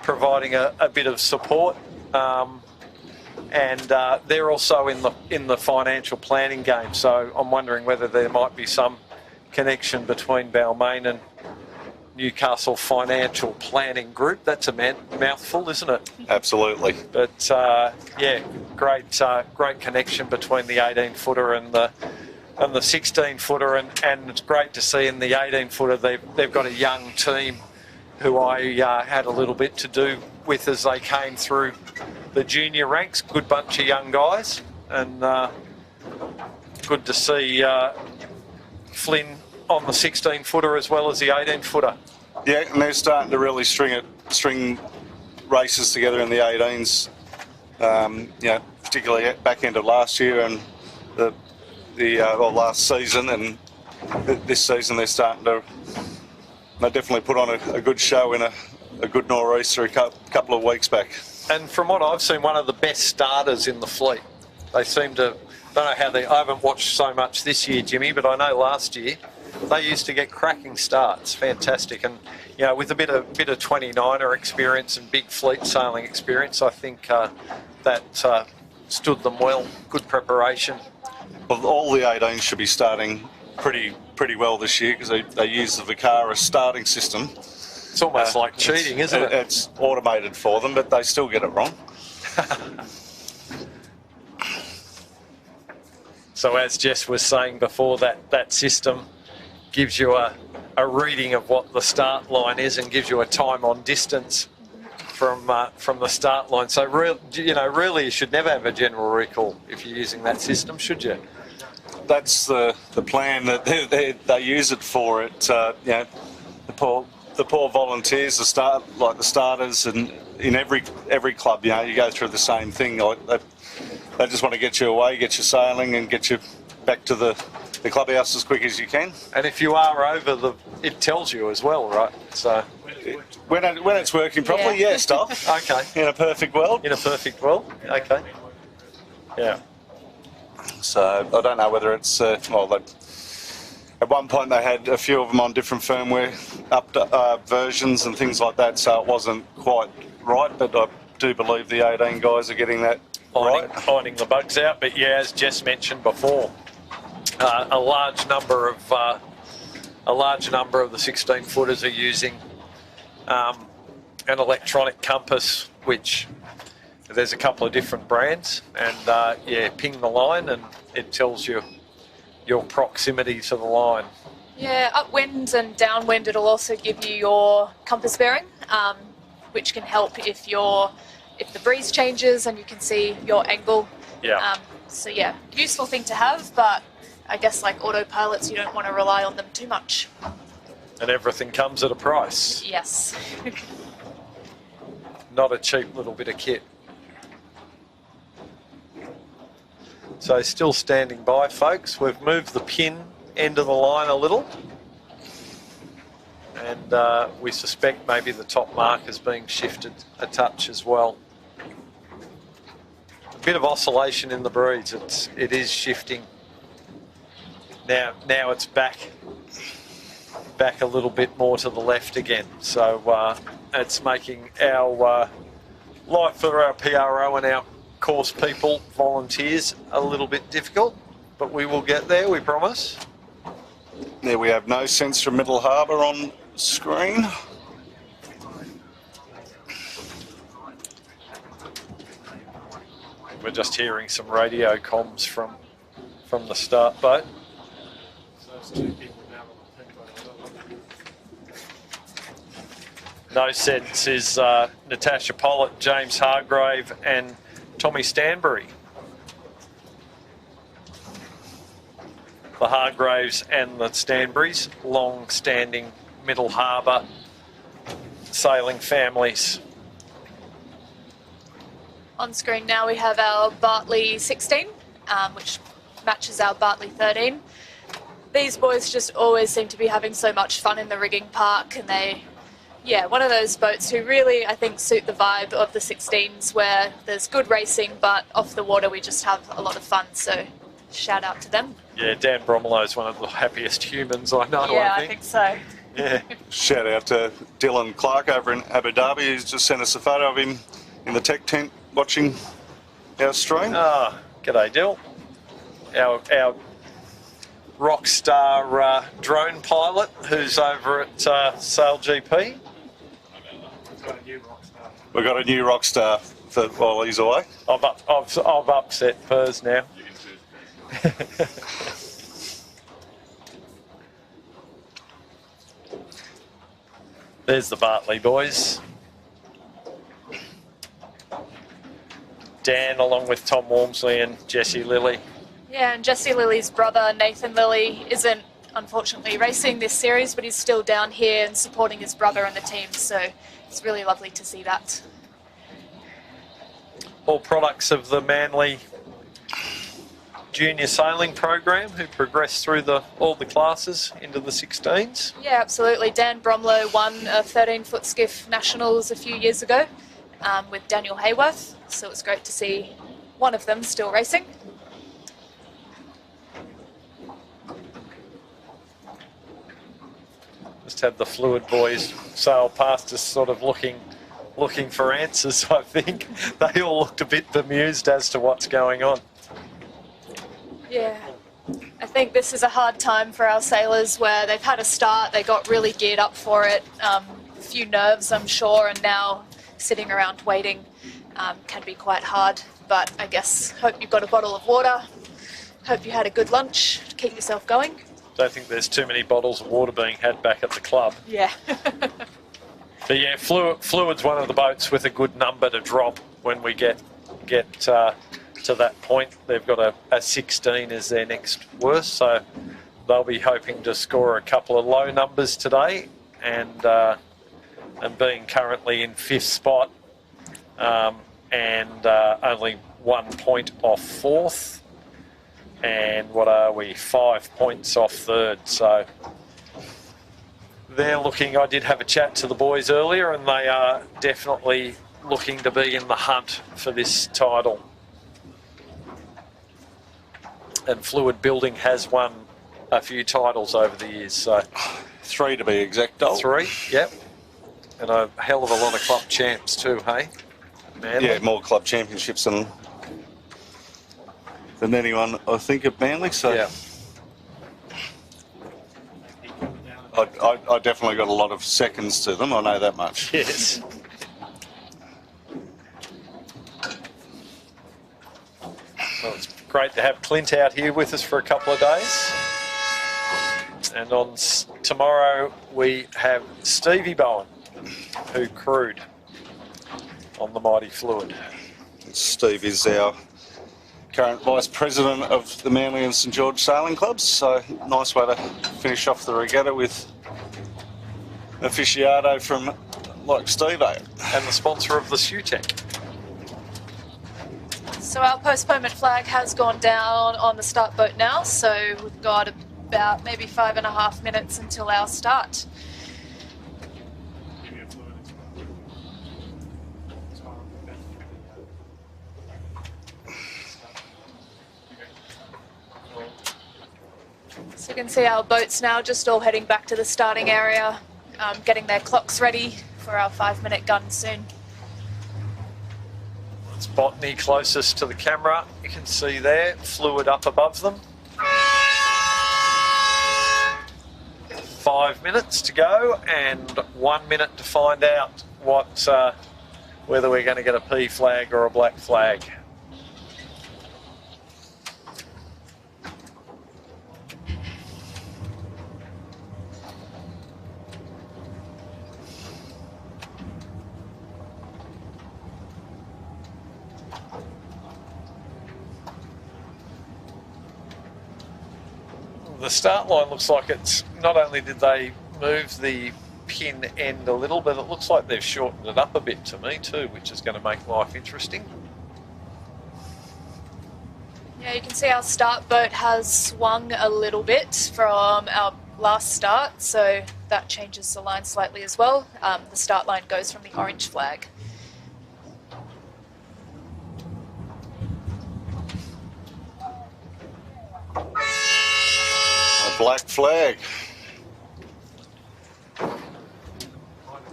providing a bit of support, and they're also in the financial planning game, so I'm wondering whether there might be some connection between Balmain and Newcastle Financial Planning Group. That's a mouthful, isn't it? Absolutely. But yeah, great connection between the 18-footer and the 16-footer, and it's great to see in the 18-footer they've got a young team who I had a little bit to do with as they came through the junior ranks. Good bunch of young guys, and good to see Flynn on the 16-footer as well as the 18-footer. Yeah, and they're starting to really string races together in the 18s. Particularly at back end of last year and last season, and this season they're starting to. They definitely put on a good show in a good nor'easter a couple of weeks back. And from what I've seen, one of the best starters in the fleet. They seem to. Don't know how I haven't watched so much this year, Jimmy, but I know last year they used to get cracking starts. Fantastic. And with a bit of 29er experience and big fleet sailing experience, I think that stood them well. Good preparation. Well, all the 18s should be starting pretty well this year, because they use the Vicara starting system. It's almost like cheating, isn't it? It's automated for them, but they still get it wrong. So as Jess was saying before, that system gives you a reading of what the start line is and gives you a time on distance from the start line. So really you should never have a general recall if you're using that system, should you? That's the plan that they use it for. The poor volunteers, the starters, and in every club, you go through the same thing. They just want to get you away, get you sailing, and get you back to the clubhouse as quick as you can. And if you are over it tells you as well, right? So when it's working properly, yeah, stop. Okay. In a perfect world. In a perfect world. Okay. Yeah. So I don't know whether it's at one point they had a few of them on different firmware versions and things like that, so it wasn't quite right. But I do believe the 18 guys are getting that ironing the bugs out. But yeah, as Jess mentioned before, a large number of the 16-footers are using an electronic compass, which there's a couple of different brands, and yeah, ping the line and it tells you your proximity to the line. Yeah, upwind and downwind, it'll also give you your compass bearing, which can help if the breeze changes and you can see your angle. Yeah. So yeah, useful thing to have, but I guess like autopilots, you don't want to rely on them too much. And everything comes at a price. Yes. Not a cheap little bit of kit. So still standing by, folks. We've moved the pin end of the line a little, and we suspect maybe the top mark is being shifted a touch as well. A bit of oscillation in the breeze. It is shifting. Now it's back a little bit more to the left again. So it's making our life for our PRO and our course people, volunteers, a little bit difficult, but we will get there, we promise. There we have no sense from Middle Harbour on screen. We're just hearing some radio comms from the start boat. No sense is Natasha Pollitt, James Hargrave and Tommy Stanbury. The Hargraves and the Stanburys, long-standing Middle Harbour sailing families. On screen now we have our Bartley 16, which matches our Bartley 13. These boys just always seem to be having so much fun in the rigging park, and one of those boats who really, I think, suit the vibe of the 16s, where there's good racing, but off the water we just have a lot of fun, so shout out to them. Yeah, Dan Bromelo's one of the happiest humans I know, Yeah, I I think. think so. Yeah. Shout out to Dylan Clark over in Abu Dhabi, who's just sent us a photo of him in the tech tent watching our stream. Ah, g'day, Dill. Our rock star drone pilot who's over at Sail GP. We've got a new rock star for while he's away. I've upset Pers now. There's the Bartley boys. Dan, along with Tom Walmsley and Jesse Lilly. Yeah, and Jesse Lilly's brother, Nathan Lilly, isn't unfortunately racing this series, but he's still down here and supporting his brother and the team, so it's really lovely to see that. All products of the Manly junior sailing program, who progressed through all the classes into the 16s. Yeah, absolutely. Dan Bromlow won a 13-foot skiff nationals a few years ago with Daniel Hayworth, so it's great to see one of them still racing. Just had the Fluid boys sail past us, sort of looking for answers, I think. They all looked a bit bemused as to what's going on. Yeah, I think this is a hard time for our sailors, where they've had a start, they got really geared up for it, a few nerves I'm sure, and now sitting around waiting can be quite hard. But I guess hope you've got a bottle of water, hope you had a good lunch to keep yourself going. Don't think there's too many bottles of water being had back at the club. Yeah. But yeah, Fluid's one of the boats with a good number to drop when we get to that point. They've got a 16 as their next worst, so they'll be hoping to score a couple of low numbers today, and being currently in 5th spot and only 1 point off 4th, and what are we, 5 points off 3rd. So they're looking, I did have a chat to the boys earlier, and they are definitely looking to be in the hunt for this title. And Fluid Building has won a few titles over the years, so 3 to be exact, Dole. 3, yep. And a hell of a lot of club champs too, hey? Manly. Yeah, more club championships than than anyone, I think, at Manly. So Yeah. I definitely got a lot of seconds to them. I know that much. Yes. Well, it's great to have Clint out here with us for a couple of days. And on tomorrow we have Stevie Bowen, who crewed on the Mighty Fluid. Steve is our current Vice President of the Manly and St George Sailing Clubs, so nice way to finish off the regatta with aficionado from like Steve. And the sponsor of the SUTEC. So our postponement flag has gone down on the start boat now, so we've got about maybe 5.5 minutes until our start. So you can see our boats now just all heading back to the starting area, getting their clocks ready for our 5-minute gun soon. It's Botany closest to the camera. You can see there, fluid up above them. 5 minutes to go and 1 minute to find out whether we're going to get a P flag or a black flag. The start line looks like it's, not only did they move the pin end a little, but it looks like they've shortened it up a bit to me too, which is going to make life interesting. Yeah, you can see our start boat has swung a little bit from our last start, so that changes the line slightly as well. The start line goes from the orange flag. A black flag.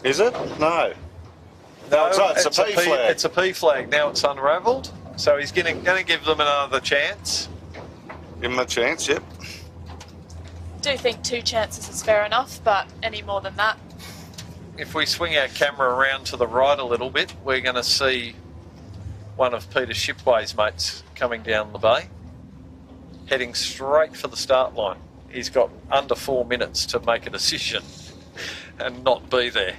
Is it? No. No, it's a P flag. It's a P flag. Now it's unravelled, so he's going to give them another chance. Give him a chance, yep. Do think 2 chances is fair enough, but any more than that. If we swing our camera around to the right a little bit, we're going to see one of Peter Shipway's mates coming down the bay, heading straight for the start line. He's got under 4 minutes to make a decision and not be there.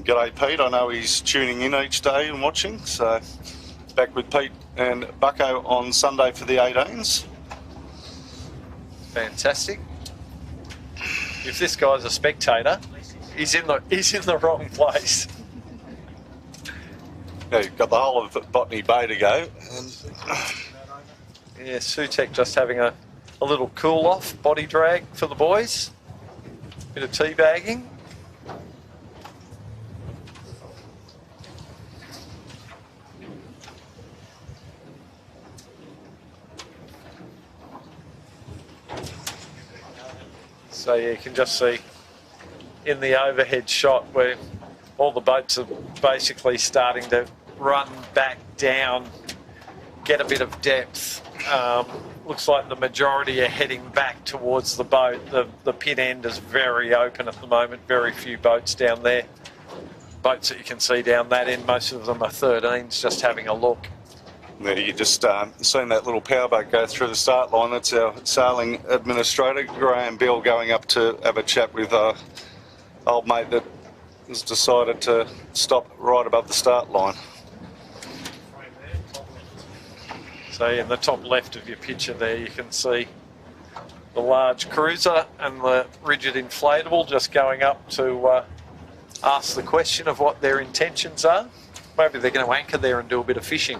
G'day Pete, I know he's tuning in each day and watching, so back with Pete and Bucko on Sunday for the 18s. Fantastic. If this guy's a spectator, he's in the wrong place. Yeah, you've got the whole of Botany Bay to go. And Yeah, SUTEC just having a little cool off, body drag for the boys. Bit of teabagging. So yeah, you can just see in the overhead shot where all the boats are basically starting to run back down, get a bit of depth. Looks like the majority are heading back towards the boat. The pin end is very open at the moment, very few boats down there. Boats that you can see down that end, most of them are 13s, just having a look. there you just seen that little powerboat go through the start line. That's our sailing administrator, Graham Bill, going up to have a chat with old mate that has decided to stop right above the start line. So in the top left of your picture there, you can see the large cruiser and the rigid inflatable just going up to ask the question of what their intentions are. Maybe they're going to anchor there and do a bit of fishing.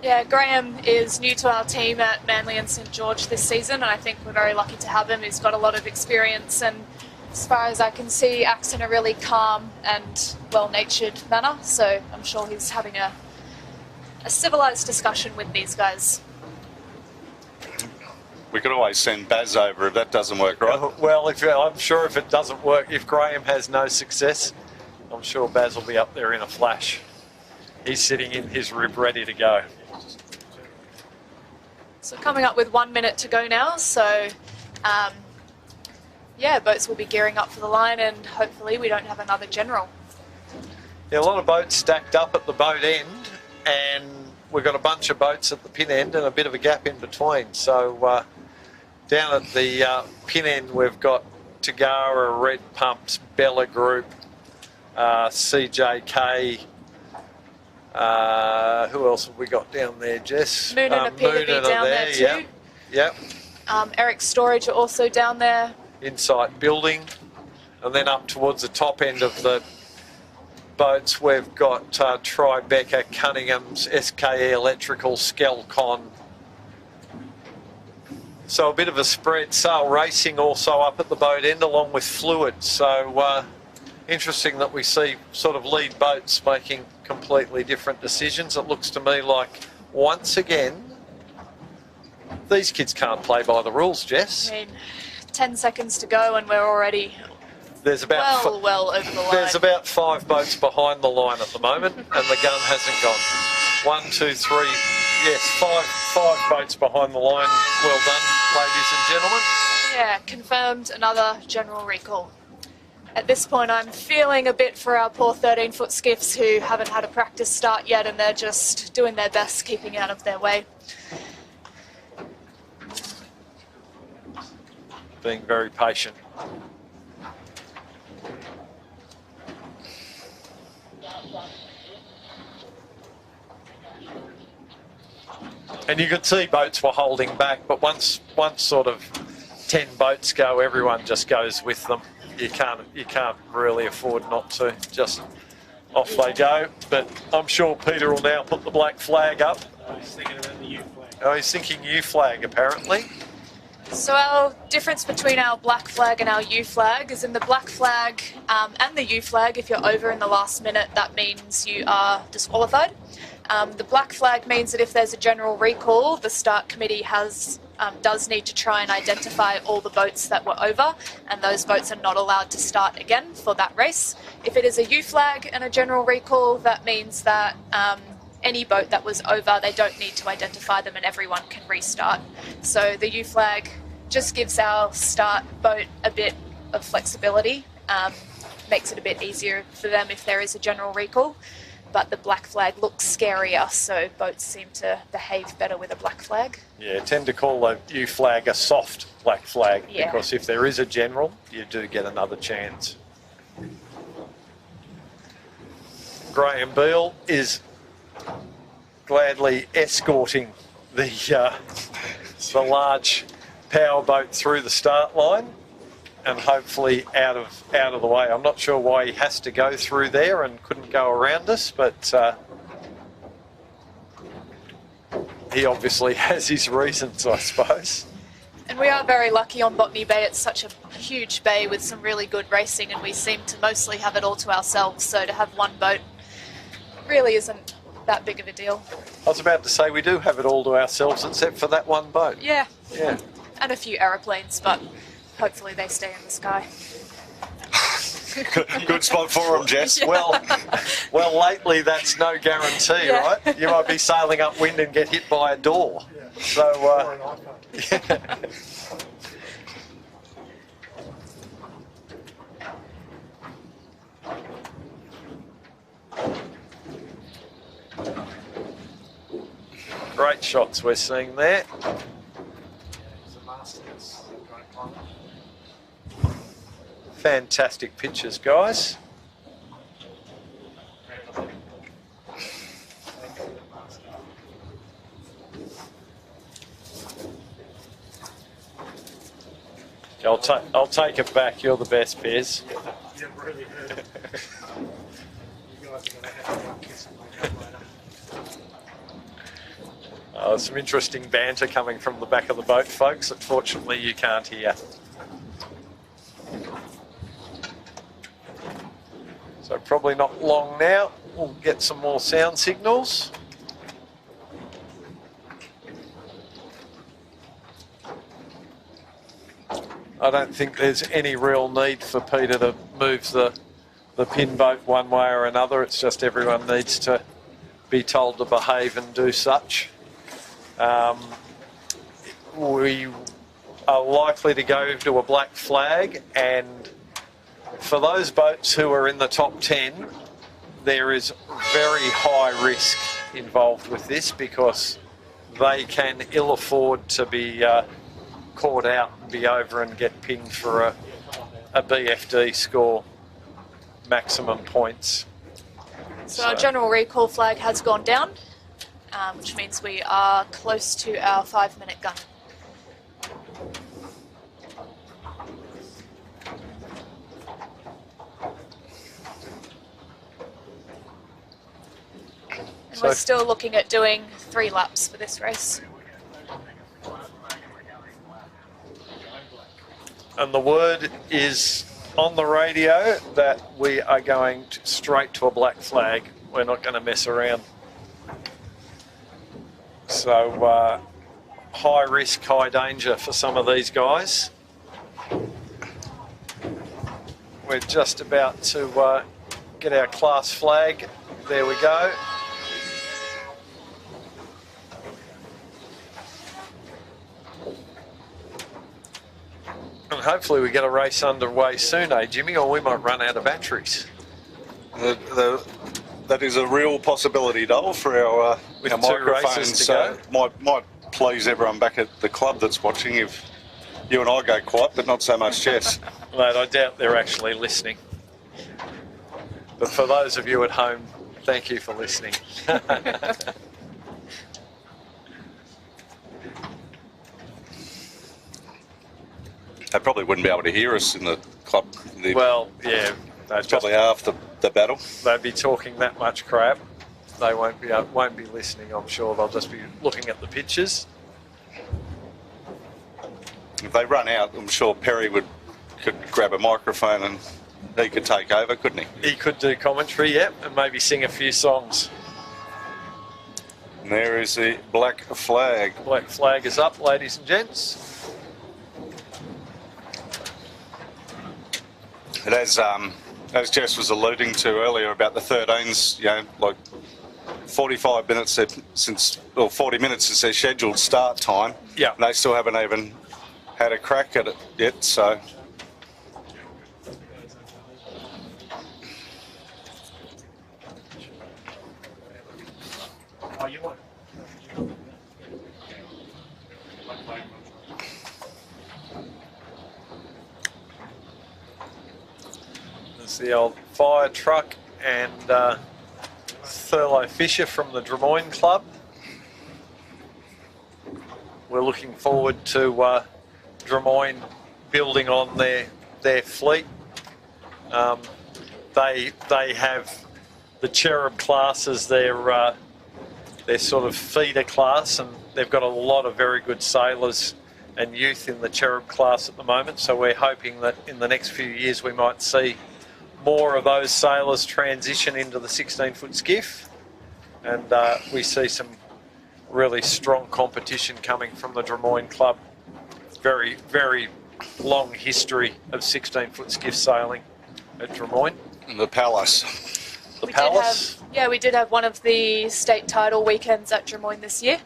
Yeah, Graham is new to our team at Manly and St George this season, and I think we're very lucky to have him. He's got a lot of experience, and as far as I can see, acts in a really calm and well-natured manner, so I'm sure he's having a civilised discussion with these guys. We could always send Baz over if that doesn't work, right? Well, I'm sure if it doesn't work, if Graham has no success, I'm sure Baz will be up there in a flash. He's sitting in his rib ready to go. So coming up with 1 minute to go now, so yeah, boats will be gearing up for the line and hopefully we don't have another general. Yeah, a lot of boats stacked up at the boat end, and we've got a bunch of boats at the pin end and a bit of a gap in between. So down at the pin end we've got Tagara, Red Pumps, Bella Group, CJK. Who else have we got down there, Jess? Moon and appear to be down there too. Yep. Eric's Storage are also down there. Insight Building. And then up towards the top end of the boats we've got Tribeca, Cunningham's, SKE Electrical, Skelcon. So a bit of a spread. Sail Racing also up at the boat end along with Fluid. So interesting that we see sort of lead boats making completely different decisions. It looks to me like once again these kids can't play by the rules, Jess. I mean, 10 seconds to go and we're already there's about well over the line. There's about 5 boats behind the line at the moment and the gun hasn't gone. 1, 2, 3, yes, five boats behind the line. Well done, ladies and gentlemen. Yeah, confirmed another general recall. At this point, I'm feeling a bit for our poor 13-foot skiffs who haven't had a practice start yet and they're just doing their best keeping out of their way. Being very patient. And you could see boats were holding back, but once sort of 10 boats go, everyone just goes with them. You can't really afford not to. Just off they go. But I'm sure Peter will now put the black flag up. He's thinking about the U flag. Oh, he's thinking U flag apparently. So our difference between our black flag and our U flag is in the black flag and the U flag, if you're over in the last minute, that means you are disqualified. The black flag means that if there's a general recall, the start committee does need to try and identify all the boats that were over, and those boats are not allowed to start again for that race. If it is a U flag and a general recall, that means that any boat that was over, they don't need to identify them and everyone can restart. So the U flag just gives our start boat a bit of flexibility, makes it a bit easier for them if there is a general recall. But the black flag looks scarier, so boats seem to behave better with a black flag. Yeah, tend to call a U flag a soft black flag, because if there is a general, you do get another chance. Graham Beale is gladly escorting the large power boat through the start line and hopefully out of the way. I'm not sure why he has to go through there and couldn't go around us, but he obviously has his reasons, I suppose. And we are very lucky on Botany Bay. It's such a huge bay with some really good racing, and we seem to mostly have it all to ourselves, so to have one boat really isn't that big of a deal. I was about to say we do have it all to ourselves except for that one boat. Yeah. Yeah. And a few aeroplanes, but hopefully they stay in the sky. Good spot for them, Jess. Yeah. Well, lately that's no guarantee, right? You might be sailing upwind and get hit by a door. Yeah. So, yeah. Great shots we're seeing there. Fantastic pictures, guys. I'll take it back. You're the best, Bez. Yeah, really good. You guys are going to have one kiss on my head later. Some interesting banter coming from the back of the boat, folks. Unfortunately, you can't hear. So probably not long now. We'll get some more sound signals. I don't think there's any real need for Peter to move the the pin boat one way or another. It's just everyone needs to be told to behave and do such. We are likely to go to a black flag, and for those boats who are in the top 10, there is very high risk involved with this because they can ill afford to be caught out and be over and get pinged for a BFD score maximum points. So our general recall flag has gone down, which means we are close to our 5-minute gun. And we're still looking at doing 3 laps for this race. And the word is on the radio that we are going straight to a black flag. We're not going to mess around. So high risk, high danger for some of these guys. We're just about to get our class flag. There we go. And hopefully we get a race underway soon, eh, Jimmy, or we might run out of batteries. That is a real possibility, Dole, for our With 2 microphones. races to go. Might please everyone back at the club that's watching if you and I go quiet, but not so much Jess. Mate, I doubt they're actually listening. But for those of you at home, thank you for listening. They probably wouldn't be able to hear us in the club. Well, yeah. It's probably half the battle. They'd be talking that much crap. They won't be listening, I'm sure. They'll just be looking at the pictures. If they run out, I'm sure Perry could grab a microphone and he could take over, couldn't he? He could do commentary, yep, and maybe sing a few songs. And there is the black flag. Black flag is up, ladies and gents. It has, as Jess was alluding to earlier about the 13s, like 45 minutes since 40 minutes since their scheduled start time. Yeah. And they still haven't even had a crack at it yet, so. There's the old fire truck and Thurlow Fisher from the Drummoyne Club. We're looking forward to Drummoyne building on their fleet. They have the Cherub class as their sort of feeder class, and they've got a lot of very good sailors and youth in the Cherub class at the moment. So we're hoping that in the next few years we might see more of those sailors transition into the 16-foot skiff, and we see some really strong competition coming from the Drummoyne Club. Very, very long history of 16-foot skiff sailing at Drummoyne. The Palace. We did have one of the state title weekends at Drummoyne this year.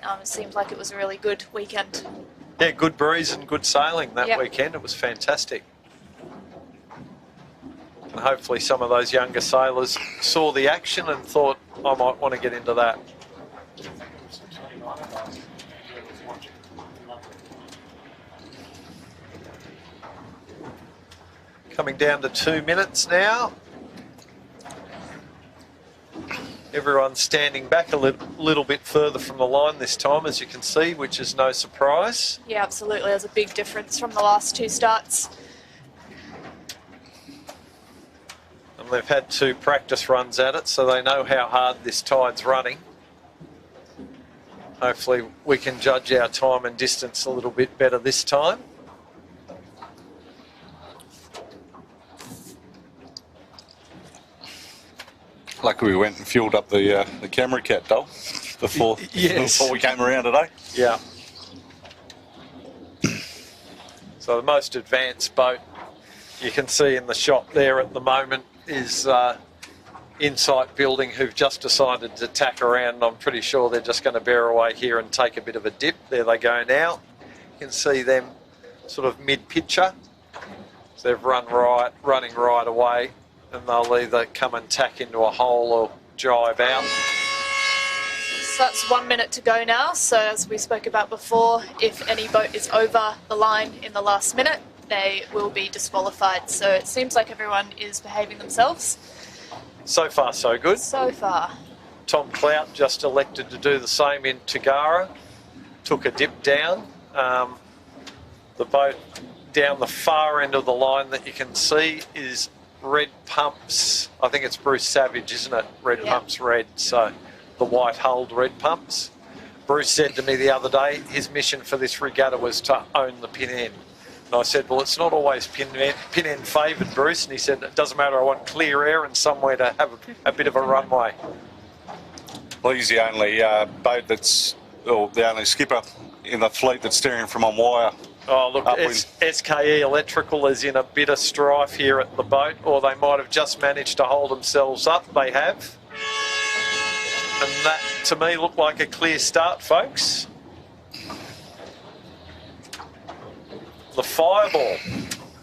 It seemed like it was a really good weekend. Yeah, good breeze and good sailing that weekend. It was fantastic. And hopefully some of those younger sailors saw the action and thought, I might want to get into that. Coming down to 2 minutes now. Everyone's standing back a little bit further from the line this time, as you can see, which is no surprise. Yeah, absolutely. There's a big difference from the last 2 starts. And they've had 2 practice runs at it, so they know how hard this tide's running. Hopefully we can judge our time and distance a little bit better this time. Lucky we went and fueled up the camera cat, Dole, before we came around today. Yeah. So the most advanced boat you can see in the shot there at the moment is Insight Building, who've just decided to tack around. I'm pretty sure they're just going to bear away here and take a bit of a dip. There they go now. You can see them sort of mid-pitcher. So they've running right away, and they'll either come and tack into a hole or jibe out. So that's 1 minute to go now. So as we spoke about before, if any boat is over the line in the last minute, they will be disqualified. So it seems like everyone is behaving themselves. So far, so good. So far. Tom Clout just elected to do the same in Tagara. Took a dip down. The boat down the far end of the line that you can see is Red Pumps. I think it's Bruce Savage, isn't it? Red Pumps Red. So the white-hulled Red Pumps. Bruce said to me the other day his mission for this regatta was to own the pin end. And I said, well, it's not always pin end favoured, Bruce. And he said, it doesn't matter, I want clear air and somewhere to have a bit of a runway. Well, he's the only boat that's, or the only skipper in the fleet that's steering from on wire. Oh, look, SKE Electrical is in a bit of strife here at the boat, or they might have just managed to hold themselves up. They have. And that, to me, looked like a clear start, folks. The Fireball.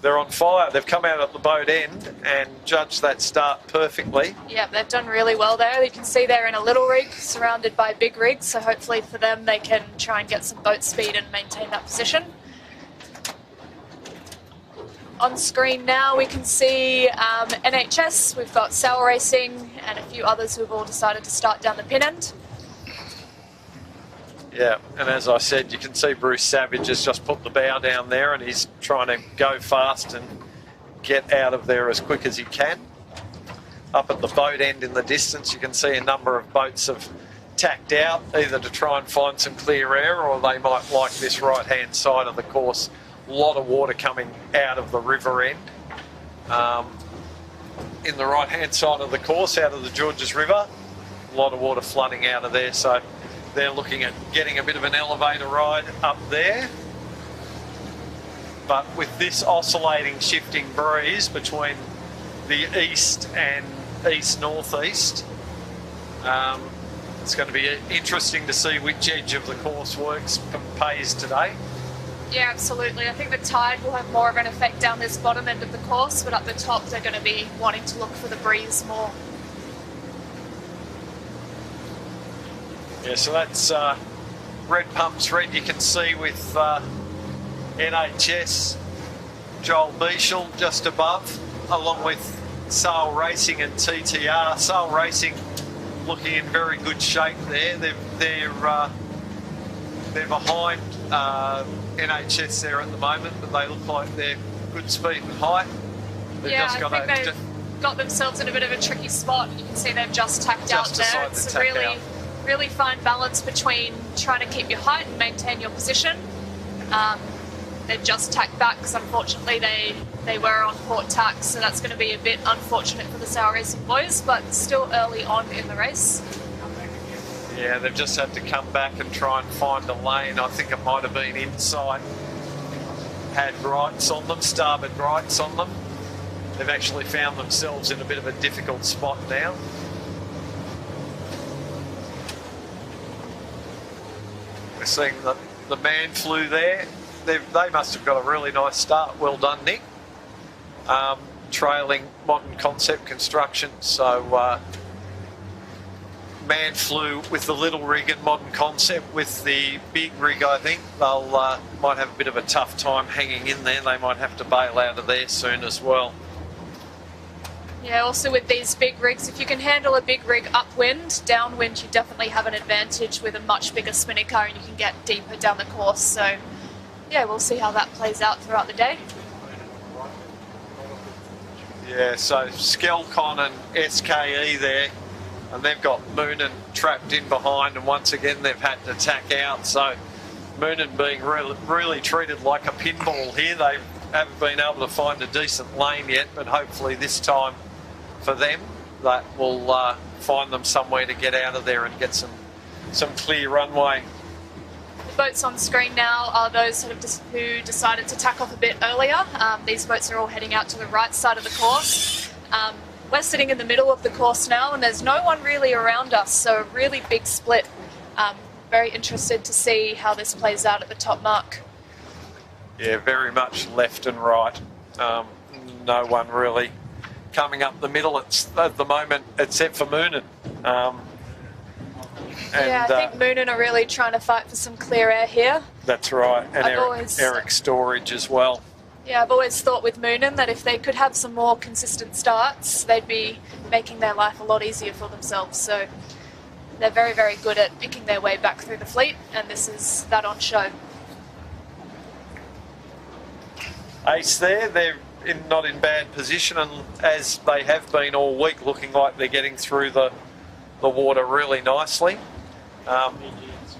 They're on fire. They've come out at the boat end and judged that start perfectly. Yeah, they've done really well there. You can see they're in a little rig surrounded by big rigs, so hopefully for them they can try and get some boat speed and maintain that position. On screen now we can see NHS, we've got Sail Racing and a few others who've all decided to start down the pin end. Yeah, and as I said, you can see Bruce Savage has just put the bow down there and he's trying to go fast and get out of there as quick as he can. Up at the boat end in the distance, you can see a number of boats have tacked out, either to try and find some clear air or they might like this right-hand side of the course. A lot of water coming out of the river end. In the right-hand side of the course, out of the Georges River, a lot of water flooding out of there, so they're looking at getting a bit of an elevator ride up there. But with this oscillating, shifting breeze between the east and east-northeast, it's going to be interesting to see which edge of the course works and pays today. Yeah, absolutely. I think the tide will have more of an effect down this bottom end of the course, but up the top they're going to be wanting to look for the breeze more. Yeah, so that's Red Pumps Red, you can see with NHS, Joel Beechel just above, along with Sail Racing and TTR. Sail Racing looking in very good shape there. They're behind NHS there at the moment, but they look like they're good speed and height. Yeah, I think they've got themselves in a bit of a tricky spot. You can see they've just tacked out there. It's a really fine balance between trying to keep your height and maintain your position. They've just tacked back because unfortunately they were on port tack, so that's going to be a bit unfortunate for the Sail Racing boys, but still early on in the race. Yeah, they've just had to come back and try and find a lane. I think it might have been Insight had rights on them, starboard rights on them. They've actually found themselves in a bit of a difficult spot now. We're seeing the man flew there. They must have got a really nice start. Well done, Nick. Trailing Modern Concept Construction. So man flew with the little rig and Modern Concept. With the big rig, I think they'll might have a bit of a tough time hanging in there. They might have to bail out of there soon as well. Yeah, also with these big rigs, if you can handle a big rig upwind, downwind you definitely have an advantage with a much bigger spinnaker and you can get deeper down the course. So yeah, we'll see how that plays out throughout the day. Yeah, so Skelcon and SKE there, and they've got Moonan trapped in behind, and once again they've had to tack out. So Moonan being really treated like a pinball here. They haven't been able to find a decent lane yet, but hopefully this time for them that will find them somewhere to get out of there and get some clear runway. The boats on screen now are those who decided to tack off a bit earlier. These boats are all heading out to the right side of the course. we're sitting in the middle of the course now and there's no one really around us, so a really big split. Very interested to see how this plays out at the top mark. Yeah, very much left and right. No one really coming up the middle at the moment, except for Moonen. Yeah, I think Moonen are really trying to fight for some clear air here. That's right, and Eric Storage as well. Yeah, I've always thought with Moonen that if they could have some more consistent starts, they'd be making their life a lot easier for themselves. So they're very, very good at picking their way back through the fleet, and this is that on show. Ace there, they're not in bad position, and as they have been all week, looking like they're getting through the water really nicely.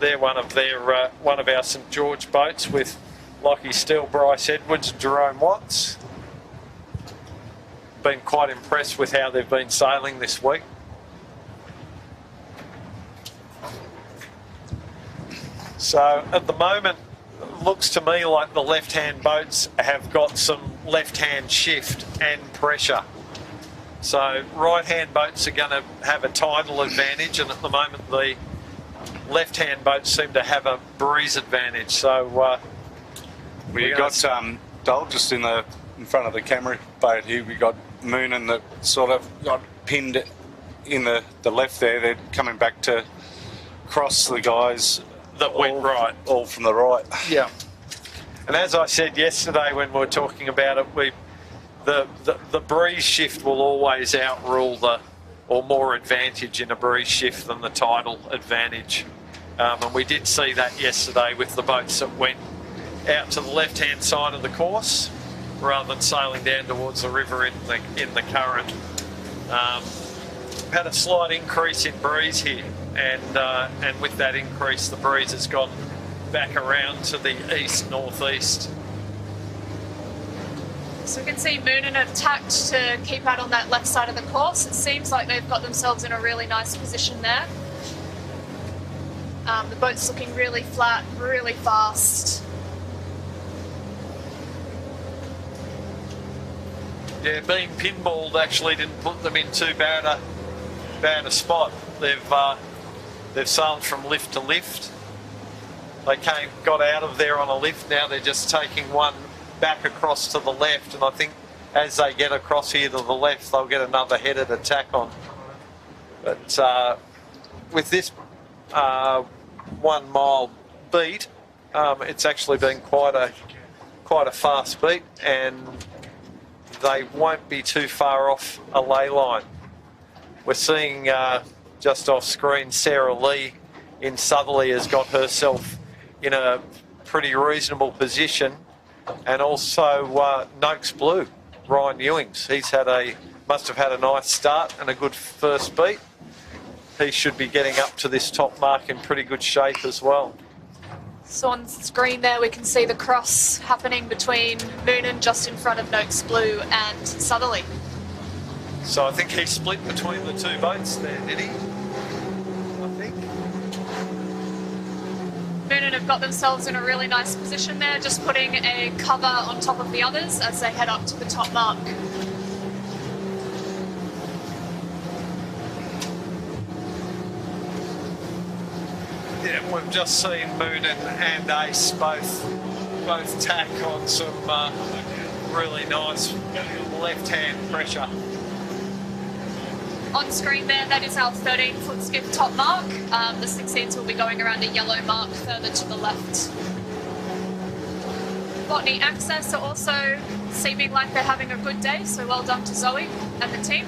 They're one of our St George boats with Lockie Steele, Bryce Edwards, Jerome Watts. Been quite impressed with how they've been sailing this week. So at the moment, it looks to me like the left-hand boats have got some left-hand shift and pressure. So right-hand boats are going to have a tidal advantage, and at the moment the left-hand boats seem to have a breeze advantage. So we got Dole just in front of the camera boat here. We got Moonen that sort of got pinned in the left there. They're coming back to cross the guys that went right, all from the right. Yeah. And as I said yesterday when we were talking about it, the breeze shift will always outrule or more advantage in a breeze shift than the tidal advantage. And we did see that yesterday with the boats that went out to the left-hand side of the course rather than sailing down towards the river in the current. Had a slight increase in breeze here, and with that increase, the breeze has gone back around to the east-northeast. So we can see Moonen have tacked to keep out on that left side of the course. It seems like they've got themselves in a really nice position there. The boat's looking really flat, really fast. Yeah, being pinballed actually didn't put them in too bad a spot. They've sailed from lift to lift. They got out of there on a lift. Now they're just taking one back across to the left, and I think as they get across here to the left, they'll get another headed attack on. But with this 1 mile beat, it's actually been quite a fast beat, and they won't be too far off a ley line. We're seeing just off screen Sarah Lee in Southerly has got herself in a pretty reasonable position, and also Noakes Blue, Ryan Ewings. Must have had a nice start and a good first beat. He should be getting up to this top mark in pretty good shape as well. So on screen there we can see the cross happening between Moonen just in front of Noakes Blue and Southerly. So I think he split between the two boats there, did he? I think. Moonen have got themselves in a really nice position there, just putting a cover on top of the others as they head up to the top mark. Yeah, we've just seen Moonen and Ace both tack on some really nice left-hand pressure. On screen there, that is our 13-foot skiff top mark. The 16s will be going around a yellow mark further to the left. Botany Access are also seeming like they're having a good day, so well done to Zoe and the team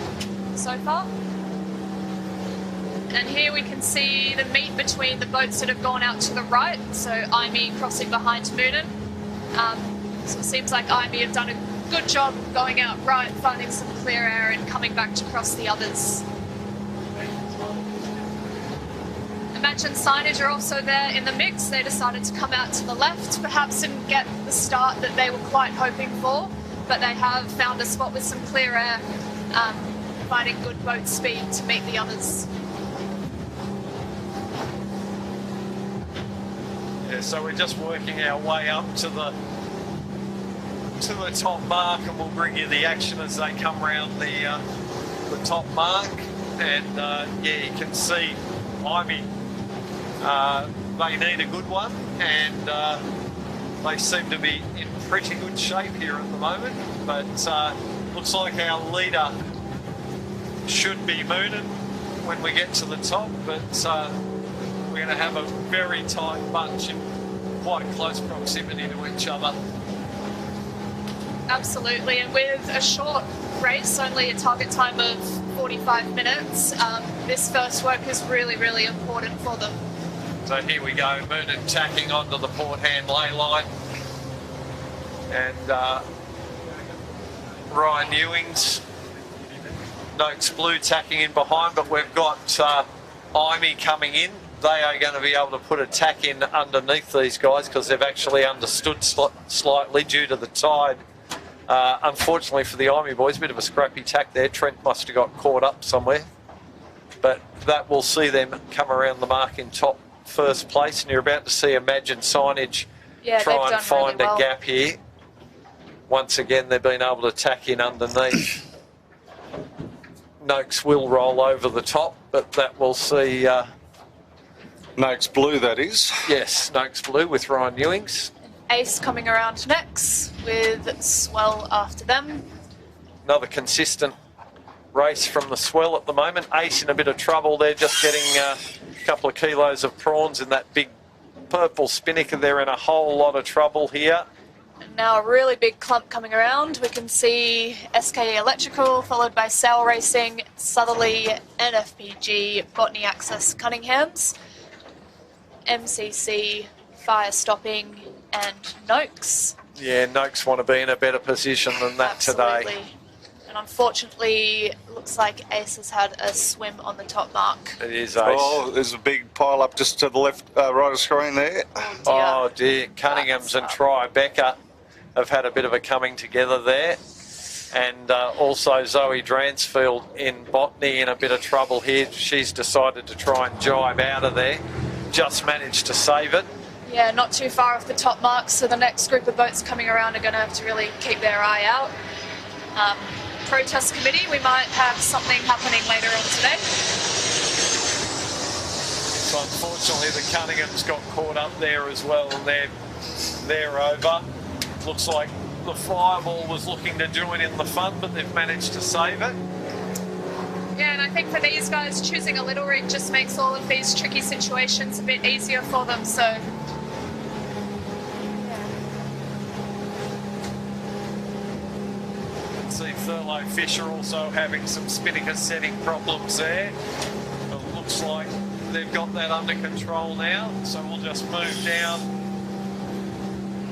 so far. And here we can see the meet between the boats that have gone out to the right, so IME crossing behind Moonen. So it seems like IME have done a good job going out right, finding some clear air and coming back to cross the others. Imagine Signage are also there in the mix. They decided to come out to the left, perhaps didn't get the start that they were quite hoping for, but they have found a spot with some clear air, finding good boat speed to meet the others. Yeah, so we're just working our way up to the top mark, and we'll bring you the action as they come round the the top mark, and yeah, you can see Ivy, they need a good one, and they seem to be in pretty good shape here at the moment, but looks like our leader should be Moonin when we get to the top, but we're going to have a very tight bunch in quite close proximity to each other. Absolutely, and with a short race, only a target time of 45 minutes, this first work is really, really important for them. So here we go, Moonin tacking onto the port hand lay line, and Ryan Ewings, Noakes Blue tacking in behind, but we've got Imy coming in. They are going to be able to put a tack in underneath these guys because they've actually understood slightly due to the tide. Unfortunately for the Imy boys, a bit of a scrappy tack there. Trent must have got caught up somewhere, but that will see them come around the mark in top first place, and you're about to see Imagine Signage try and find a gap here. Once again, they've been able to tack in underneath. Noakes will roll over the top, but that will see... Noakes Blue, that is. Yes, Noakes Blue with Ryan Ewings. Ace coming around next with Swell after them. Another consistent race from the Swell at the moment. Ace in a bit of trouble. They're just getting a couple of kilos of prawns in that big purple spinnaker. They're in a whole lot of trouble here. And now a really big clump coming around. We can see SKE Electrical, followed by Sail Racing, Southerly, NFPG, Botany Access, Cunningham's, MCC, Fire Stopping, and Noakes. Yeah, Noakes want to be in a better position than that Absolutely. today. And unfortunately, looks like Ace has had a swim on the top mark. It is Ace. Oh, there's a big pile up just to the left, right of screen there. Oh dear, Cunningham's and Tribeca have had a bit of a coming together there. And also Zoe Dransfield in Botany in a bit of trouble here. She's decided to try and jibe out of there. Just managed to save it. Yeah, not too far off the top mark, so the next group of boats coming around are going to have to really keep their eye out. Protest committee, we might have something happening later on today. So unfortunately the Cunninghams got caught up there as well, and they're over. Looks like the Fireball was looking to join in the fun, but they've managed to save it. Yeah, and I think for these guys, choosing a little rig just makes all of these tricky situations a bit easier for them, so... See Thurlow Fisher also having some spinnaker setting problems there. It looks like they've got that under control now, so we'll just move down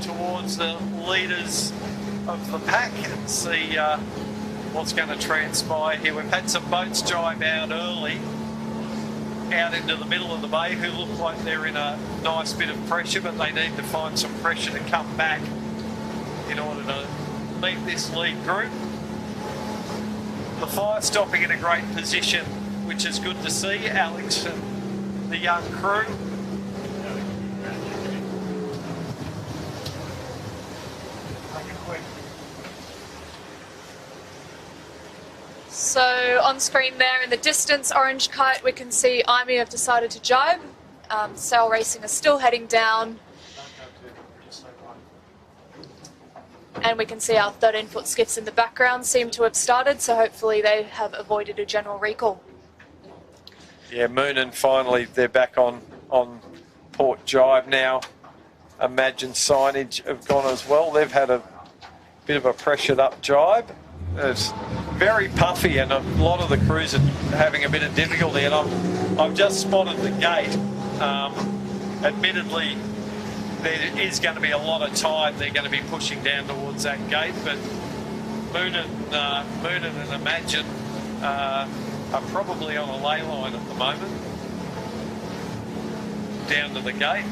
towards the leaders of the pack and see what's going to transpire here. We've had some boats jibe out early out into the middle of the bay who look like they're in a nice bit of pressure, but they need to find some pressure to come back in order to meet this lead group. The Fire Stopping in a great position, which is good to see. Alex and the young crew. So on screen there in the distance, Orange Kite, we can see Imy have decided to jibe. Sail Racing is still heading down. And we can see our 13-foot skiffs in the background seem to have started, so hopefully they have avoided a general recall. Yeah, Moonin finally, they're back on port jibe now. Imagine Signage have gone as well. They've had a bit of a pressured up jibe. It's very puffy, and a lot of the crews are having a bit of difficulty, and I've just spotted the gate. Admittedly, there is going to be a lot of tide. They're going to be pushing down towards that gate, but Moonin and Imagine are probably on a ley line at the moment. Down to the gate.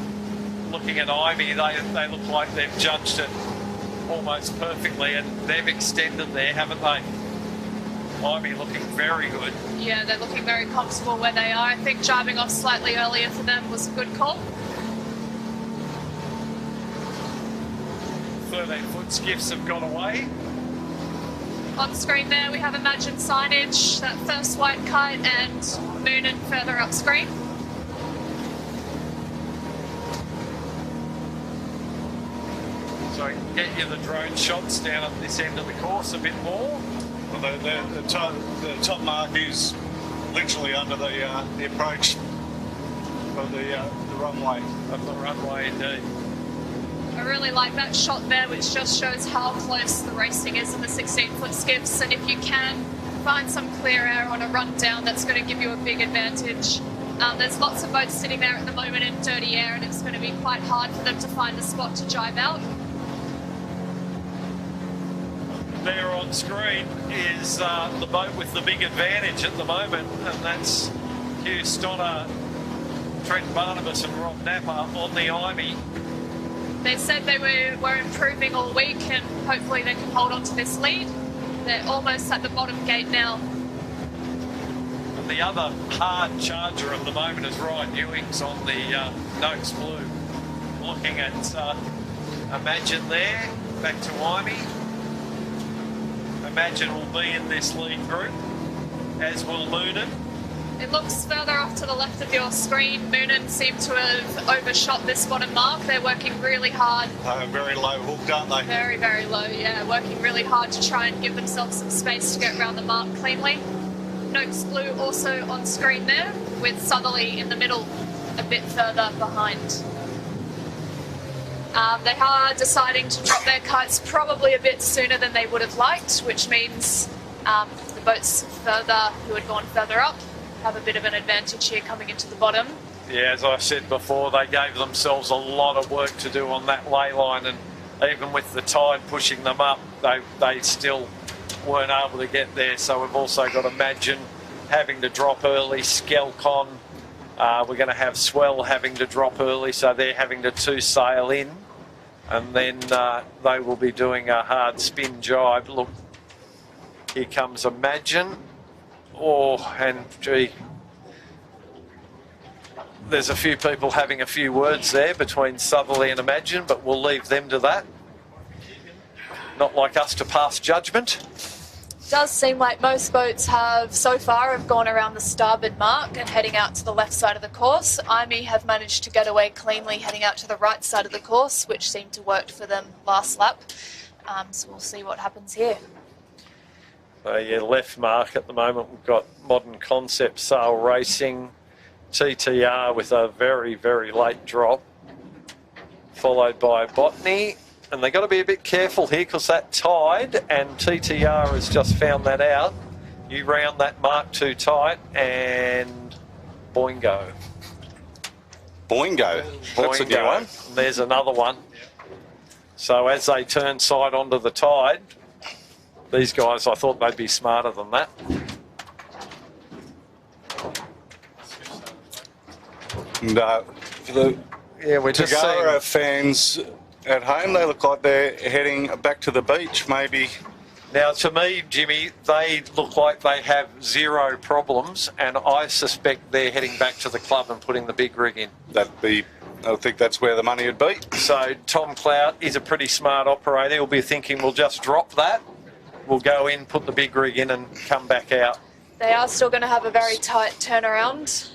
Looking at Ivy, they look like they've judged it almost perfectly, and they've extended there, haven't they? Ivy looking very good. Yeah, they're looking very comfortable where they are. I think jibing off slightly earlier for them was a good call. 13-foot skiffs have got away. On screen there we have Imagine signage, that first white kite, and Moonin further up screen. So I can get you the drone shots down at this end of the course a bit more. Well, the top mark is literally under the approach of the runway. Of the runway indeed. I really like that shot there, which just shows how close the racing is in the 16-foot skiffs, and if you can find some clear air on a rundown, that's going to give you a big advantage. There's lots of boats sitting there at the moment in dirty air, and it's going to be quite hard for them to find a spot to jibe out. There on screen is the boat with the big advantage at the moment, and that's Hugh Stoddart, Trent Barnabas and Rob Napper on the Imey. They said they were improving all week, and hopefully they can hold on to this lead. They're almost at the bottom gate now. And the other hard charger at the moment is Ryan Ewings on the Noakes Blue. Looking at Imagine there, back to Imey. Imagine will be in this lead group, as will Moonin. It looks further off to the left of your screen. Moonin seem to have overshot this bottom mark. They're working really hard. Very low hooked, aren't they? Very, very low, yeah. Working really hard to try and give themselves some space to get around the mark cleanly. Noakes Blue also on screen there, with Southerly in the middle, a bit further behind. They are deciding to drop their kites probably a bit sooner than they would have liked, which means the boats further, who had gone further up, have a bit of an advantage here coming into the bottom. Yeah, as I said before, they gave themselves a lot of work to do on that lay line, and even with the tide pushing them up, they still weren't able to get there. So we've also got Imagine having to drop early, Skelcon. We're going to have Swell having to drop early, so they're having to two sail in, and then they will be doing a hard spin jibe. Look, here comes Imagine. Oh, and gee, there's a few people having a few words there between Southerly and Imagine, but we'll leave them to that. Not like us to pass judgment. It does seem like most boats so far have gone around the starboard mark and heading out to the left side of the course. Imey have managed to get away cleanly heading out to the right side of the course, which seemed to work for them last lap. So we'll see what happens here. Yeah, left mark at the moment, we've got Modern Concept Sail Racing, TTR with a very, very late drop, followed by Botany. And they've got to be a bit careful here because that tide, and TTR has just found that out. You round that mark too tight, and boingo. Boingo. That's a new one. There's another one. So as they turn side onto the tide, these guys, I thought they'd be smarter than that. No, for the we're just Tagara fans at home, they look like they're heading back to the beach, maybe. Now, to me, Jimmy, they look like they have zero problems, and I suspect they're heading back to the club and putting the big rig in. I think that's where the money would be. So Tom Clout is a pretty smart operator. He'll be thinking, we'll just drop that. We'll go in, put the big rig in and come back out. They are still going to have a very tight turnaround.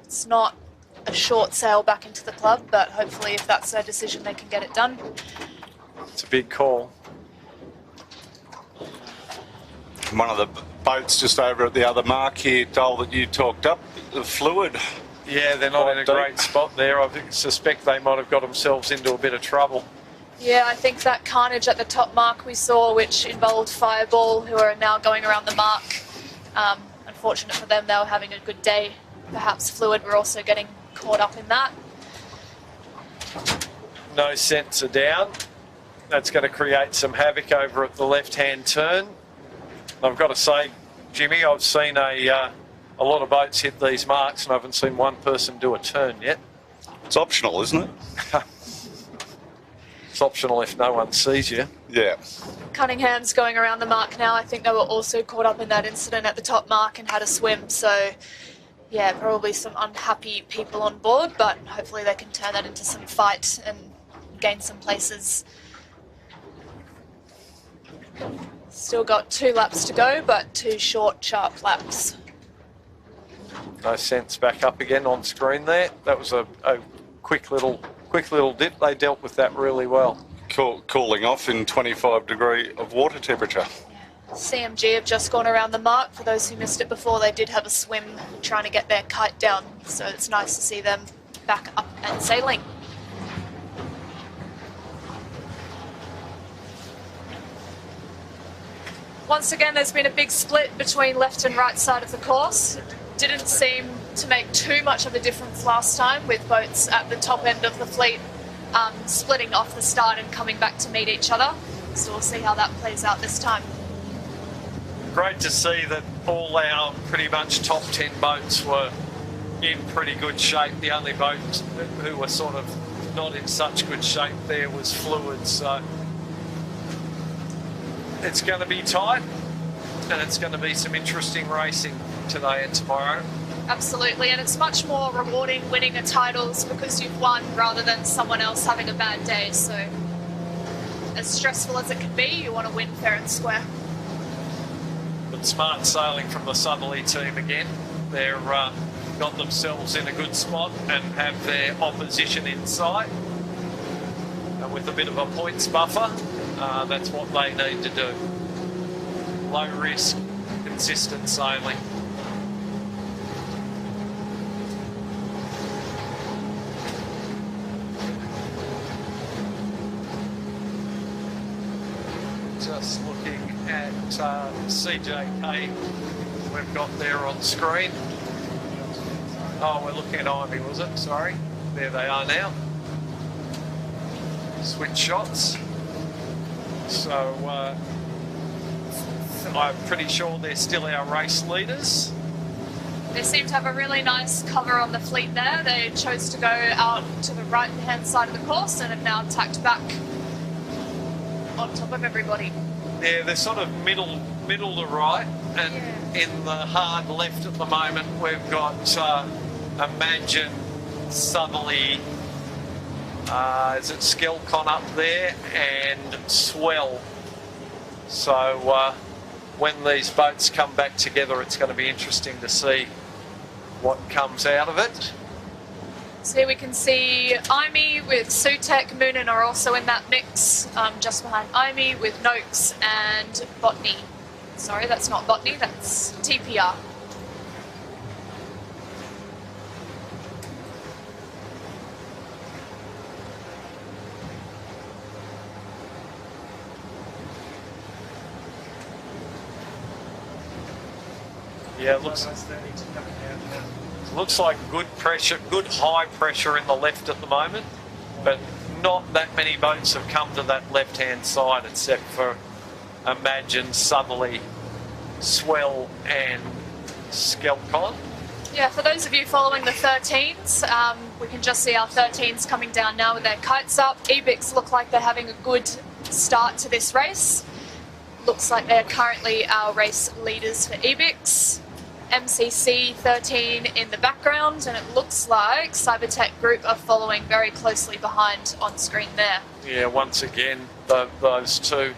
It's not a short sail back into the club, but hopefully if that's their decision, they can get it done. It's a big call. One of the boats just over at the other mark here told that you talked up the fluid. Yeah, they're not in a great spot there. I suspect they might have got themselves into a bit of trouble. Yeah, I think that carnage at the top mark we saw, which involved Fireball, who are now going around the mark. Unfortunate for them, they were having a good day. Perhaps Fluid were also getting caught up in that. No sensor down. That's going to create some havoc over at the left-hand turn. I've got to say, Jimmy, I've seen a lot of boats hit these marks, and I haven't seen one person do a turn yet. It's optional, isn't it? It's optional if no one sees you. Yeah. Cunningham's going around the mark now. I think they were also caught up in that incident at the top mark and had a swim. So, yeah, probably some unhappy people on board, but hopefully they can turn that into some fight and gain some places. Still got 2 laps to go, but 2 short, sharp laps. No sense back up again on screen there. That was a quick little dip. They dealt with that really well. Cooling off in 25 degree of water temperature. CMG have just gone around the mark. For those who missed it before, they did have a swim trying to get their kite down, so it's nice to see them back up and sailing. Once again, there's been a big split between left and right side of the course. It didn't seem to make too much of a difference last time, with boats at the top end of the fleet splitting off the start and coming back to meet each other. So we'll see how that plays out this time. Great to see that all our pretty much top 10 boats were in pretty good shape. The only boat who were sort of not in such good shape there was Fluid, so it's going to be tight and it's going to be some interesting racing today and tomorrow. Absolutely, and it's much more rewarding winning a titles because you've won rather than someone else having a bad day. So as stressful as it can be, you want to win fair and square. But smart sailing from the southerly team again. They've got themselves in a good spot and have their opposition in sight. And with a bit of a points buffer, that's what they need to do. Low risk, consistent sailing. Just looking at CJK we've got there on screen. Oh, we're looking at Ivy, was it? Sorry. There they are now. Switch shots. So I'm pretty sure they're still our race leaders. They seem to have a really nice cover on the fleet there. They chose to go out to the right-hand side of the course and have now tacked back on top of everybody. Yeah, they're sort of middle to right, and in the hard left at the moment we've got Imagine, Southerly, is it Skelcon up there, and Swell. So when these boats come back together, it's going to be interesting to see what comes out of it. So here we can see Imi with Sutek. Moonin are also in that mix, just behind Imi with Noakes and Botany. Sorry, that's not Botany, that's TPR. Yeah, it looks like good pressure, good high pressure in the left at the moment, but not that many boats have come to that left-hand side except for Imagine, Southerly, Swell and Skelcon. Yeah, for those of you following the 13s, we can just see our 13s coming down now with their kites up. Ebix look like they're having a good start to this race. Looks like they're currently our race leaders for Ebix. MCC 13 in the background, and it looks like Cybertech Group are following very closely behind on screen there. Yeah, once again, those two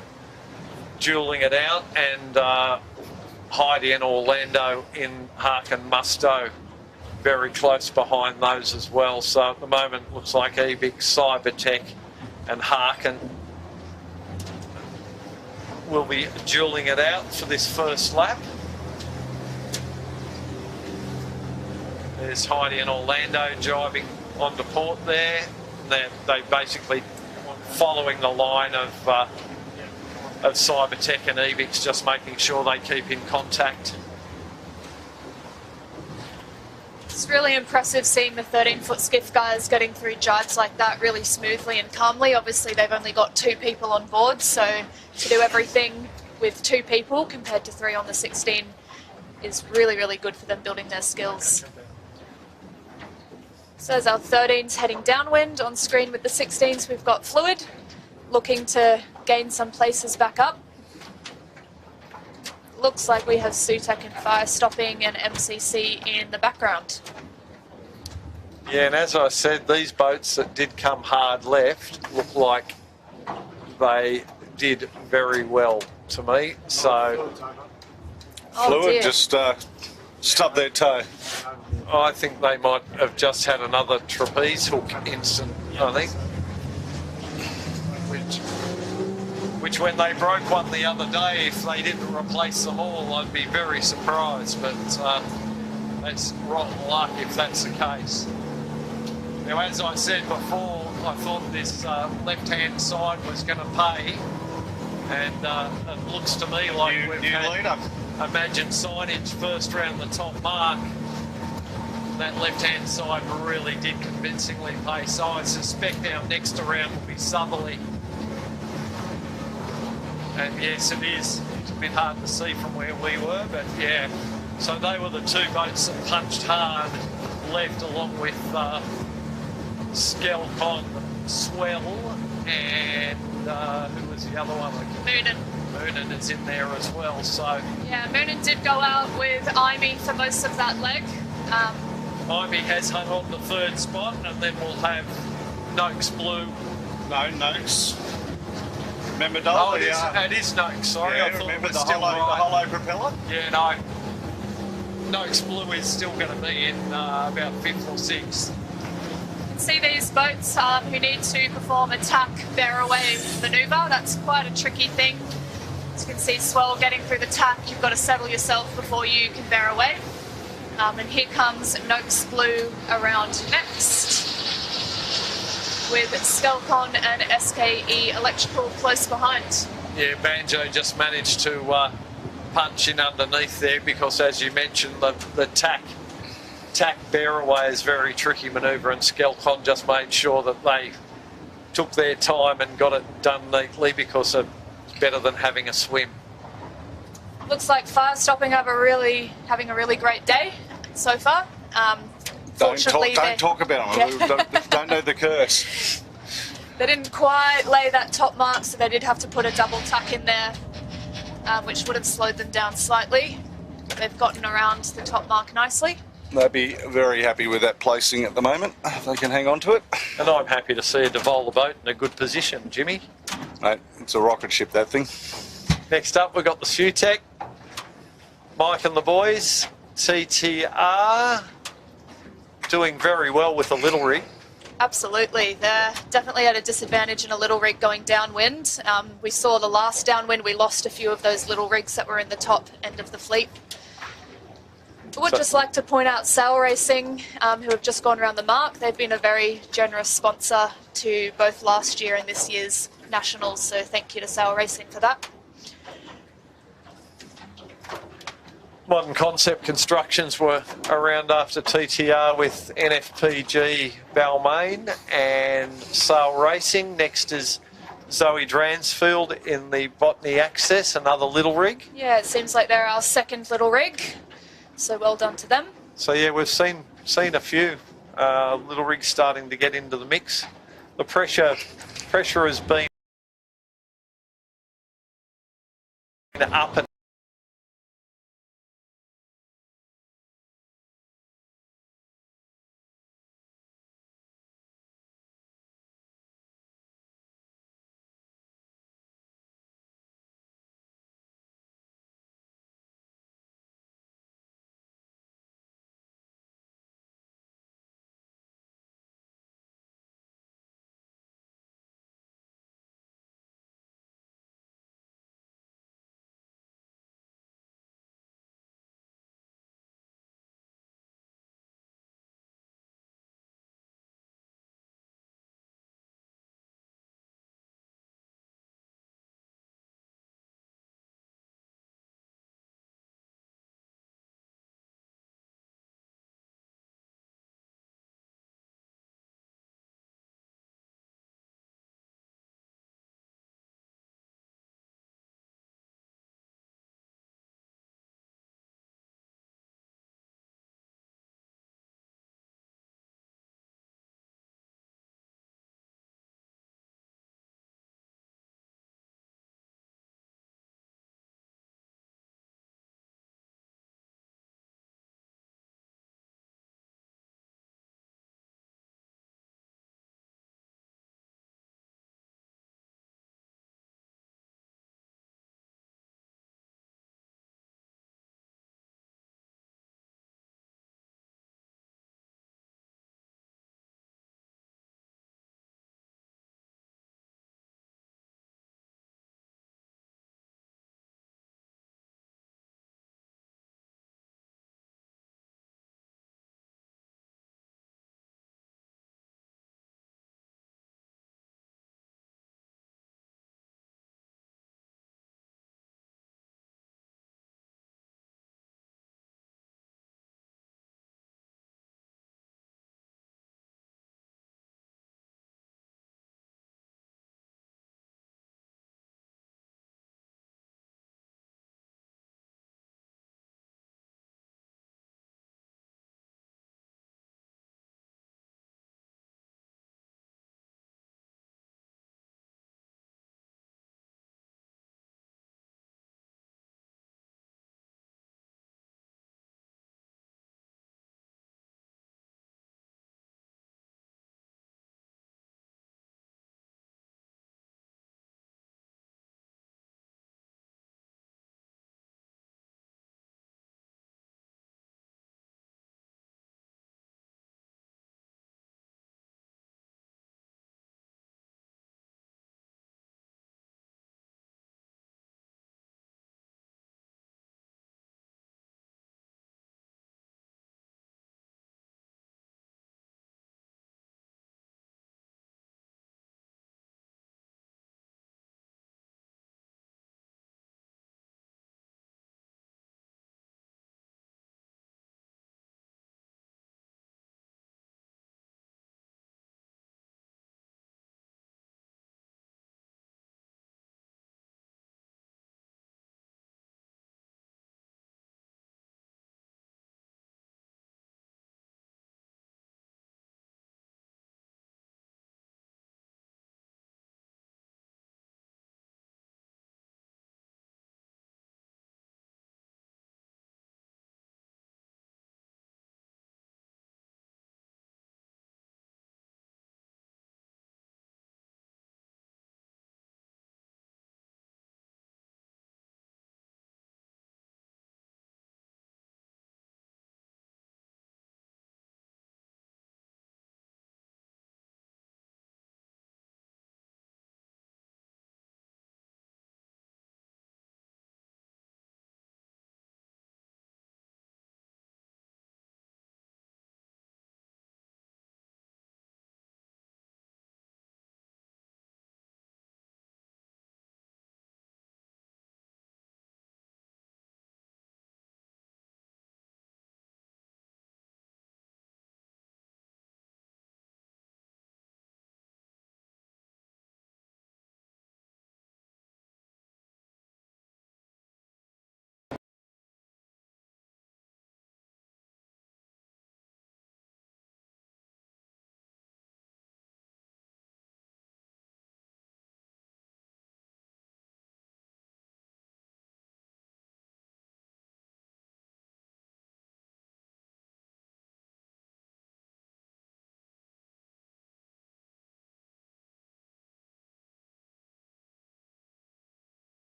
dueling it out, and Heidi and Orlando in Harkin Musto very close behind those as well. So at the moment, looks like Ebix, Cybertech and Harkin will be dueling it out for this first lap. There's Heidi and Orlando driving onto port there. They basically following the line of Cybertech and Ebix, just making sure they keep in contact. It's really impressive seeing the 13-foot skiff guys getting through jives like that really smoothly and calmly. Obviously, they've only got 2 people on board, so to do everything with 2 people compared to 3 on the 16 is really, really good for them building their skills. So as our 13's heading downwind, on screen with the 16s we've got Fluid, looking to gain some places back up. Looks like we have Sutek and Fire stopping and MCC in the background. Yeah, and as I said, these boats that did come hard left look like they did very well to me. So Oh, Fluid dear. just stubbed their toe. I think they might have just had another trapeze hook incident, I think. Which when they broke one the other day, if they didn't replace them all, I'd be very surprised. But that's rotten luck if that's the case. Now, as I said before, I thought this left-hand side was going to pay, and it looks to me like New we've leader. had Imagine signage first round the top mark. That left-hand side really did convincingly pay, so I suspect our next round will be southerly. And yes, it is. It's a bit hard to see from where we were, but yeah. So they were the two boats that punched hard left, along with Skelcon, Swell, and who was the other one? Moonen is in there as well. So Yeah, Moonen did go out with Imey for most of that leg. Imey has hung on the third spot, and then we'll have Noakes Blue. No, Noakes. Remember, Oh, Dole? it is Noakes, sorry. Yeah, I thought remember it the was still hollow, right. the hollow propeller? Yeah, no. Noakes Blue is still going to be in about 5th or 6th. See these boats who need to perform a tack bear away manoeuvre. That's quite a tricky thing. As you can see, swell getting through the tack. You've got to settle yourself before you can bear away. And here comes Noakes Blue around next, with Skelcon and SKE Electrical close behind. Yeah, Banjo just managed to punch in underneath there because, as you mentioned, the tack bear away is a very tricky manoeuvre, and Skelcon just made sure that they took their time and got it done neatly because it's better than having a swim. Looks like Fire Stopping having a really great day so far. Don't Fortunately, talk about them. Yeah. Don't know the curse. They didn't quite lay that top mark, so they did have to put a double tack in there, which would have slowed them down slightly. They've gotten around the top mark nicely. They'll be very happy with that placing at the moment. They can hang on to it. And I'm happy to see a Devola boat in a good position, Jimmy. Mate, it's a rocket ship, that thing. Next up, we've got the Sutec. Mike and the boys, TTR, doing very well with the little rig. Absolutely. They're definitely at a disadvantage in a little rig going downwind. We saw the last downwind, we lost a few of those little rigs that were in the top end of the fleet. I would just like to point out Sail Racing, who have just gone around the mark. They've been a very generous sponsor to both last year and this year's Nationals, so thank you to Sail Racing for that. Modern Concept Constructions were around after TTR with NFPG Balmain and Sail Racing. Next is Zoe Dransfield in the Botany Access, another little rig. Yeah, it seems like they're our second little rig, so well done to them. So yeah, we've seen a few little rigs starting to get into the mix. The pressure has been up and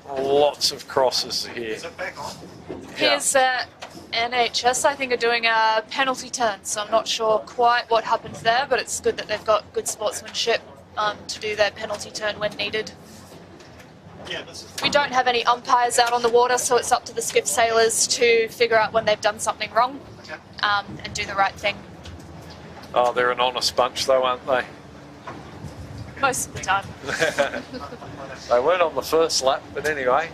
lots of crosses here. Here's NHS, I think, are doing a penalty turn, so I'm not sure quite what happened there, but it's good that they've got good sportsmanship to do their penalty turn when needed. We don't have any umpires out on the water, so it's up to the skiff sailors to figure out when they've done something wrong and do the right thing. Oh, they're an honest bunch though, aren't they? Most of the time. They weren't on the first lap, but anyway.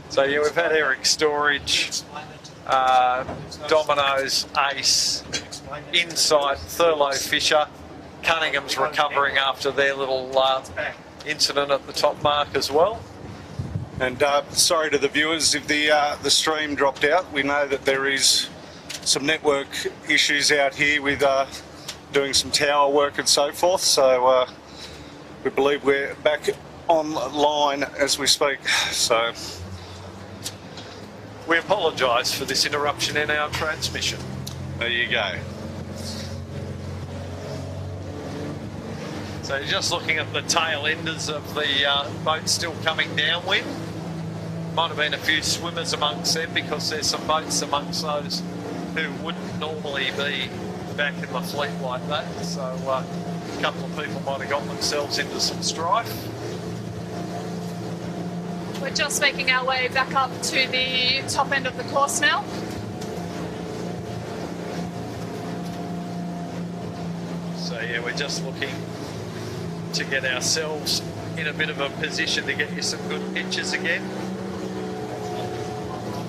So yeah, we've had Eric Storage, Domino's, Ace, Insight, Thurlow, Fisher. Cunningham's recovering after their little incident at the top mark as well. And sorry to the viewers if the stream dropped out. We know that there is some network issues out here with doing some tower work and so forth. So we believe we're back online as we speak. So we apologise for this interruption in our transmission. There you go. So you're just looking at the tail enders of the boat still coming downwind. Might have been a few swimmers amongst them because there's some boats amongst those who wouldn't normally be back in the fleet like that. So a couple of people might have got themselves into some strife. We're just making our way back up to the top end of the course now. So yeah, we're just looking to get ourselves in a bit of a position to get you some good pictures again.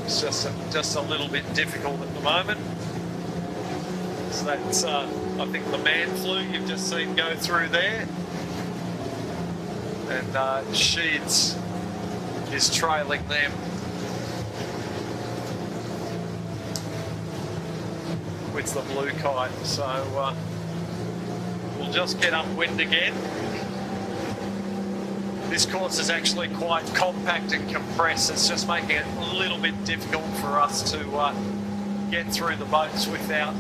It's just a little bit difficult at the moment. So that's, I think, the man flu you've just seen go through there. And Sheeds is trailing them. With the blue kite. So we'll just get upwind again. This course is actually quite compact and compressed. It's just making it a little bit difficult for us to get through the boats without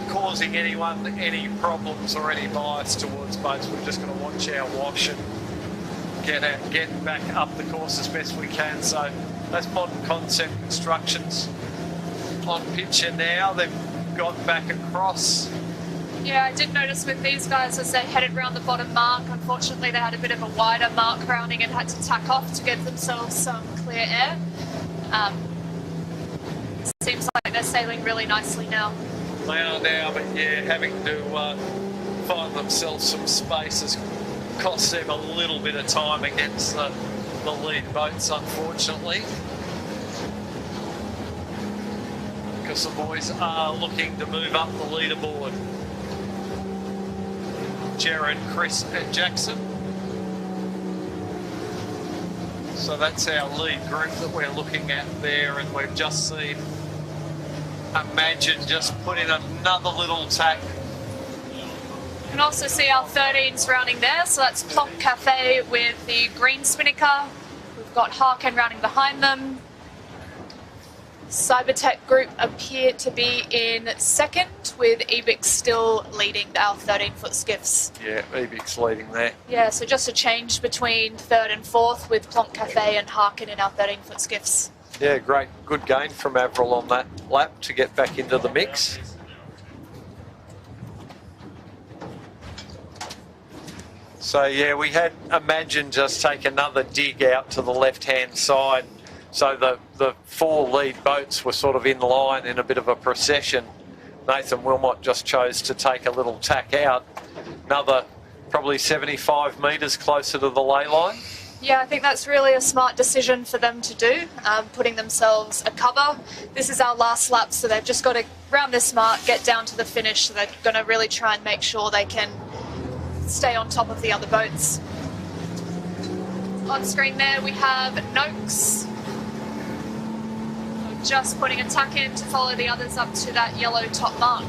causing anyone any problems or any bias towards boats. We're just going to watch our wash and get back up the course as best we can. So that's Modern Concept Constructions on picture now. They've got back across. Yeah, I did notice with these guys as they headed round the bottom mark, unfortunately they had a bit of a wider mark rounding and had to tack off to get themselves some clear air. Seems like they're sailing really nicely now. They are now, but yeah, having to find themselves some space has cost them a little bit of time against the lead boats, unfortunately. Because the boys are looking to move up the leaderboard. Jared, Chris and Jackson. So that's our lead group that we're looking at there, and we've just seen Imagine just put in another little tack. You can also see our 13s rounding there, so that's Plonk Cafe with the green spinnaker. We've got Harkin rounding behind them. Cybertech Group appear to be in second, with Ebix still leading our 13-foot skiffs. Yeah, Ebix leading there. Yeah, so just a change between third and fourth with Plonk Cafe and Harkin in our 13-foot skiffs. Yeah, great. Good gain from Avril on that lap to get back into the mix. So, yeah, we had Imagine just take another dig out to the left-hand side. So the four lead boats were sort of in line in a bit of a procession. Nathan Wilmot just chose to take a little tack out, another probably 75 metres closer to the ley line. Yeah, I think that's really a smart decision for them to do, putting themselves a cover. This is our last lap, so they've just got to round this mark, get down to the finish, so they're going to really try and make sure they can stay on top of the other boats. On screen there we have Noakes. Just putting a tack in to follow the others up to that yellow top mark.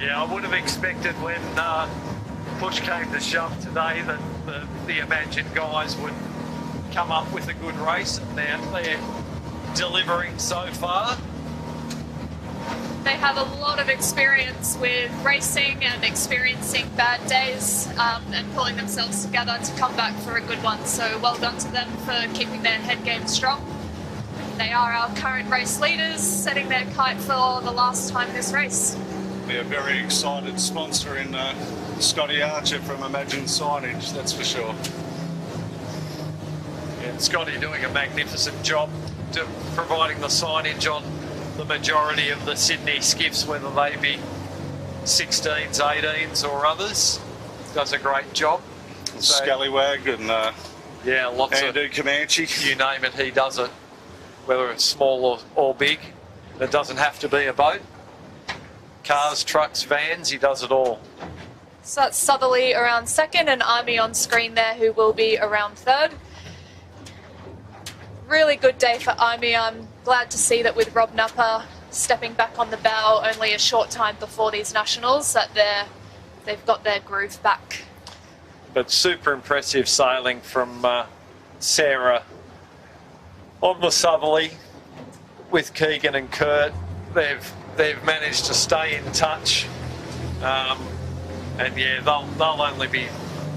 Yeah, I would have expected when push came to shove today that the Imagine guys would come up with a good race, and they're delivering so far. They have a lot of experience with racing and experiencing bad days and pulling themselves together to come back for a good one. So well done to them for keeping their head game strong. They are our current race leaders, setting their kite for the last time this race. We're a very excited sponsor in Scotty Archer from Imagine Signage, that's for sure. And Scotty doing a magnificent job providing the signage on the majority of the Sydney skiffs, whether they be 16s, 18s or others. Does a great job. So, Scallywag and yeah, lots Andu Comanche. You name it, he does it. Whether it's small or big. It doesn't have to be a boat. Cars, trucks, vans, he does it all. So that's Southerly around second and Army on screen there, who will be around third. Really good day for Army. I'm glad to see that with Rob Napper stepping back on the bow only a short time before these nationals, that they've got their groove back. But super impressive sailing from Sarah on the Southerly with Keegan and Kurt. They've managed to stay in touch, and yeah, they'll only be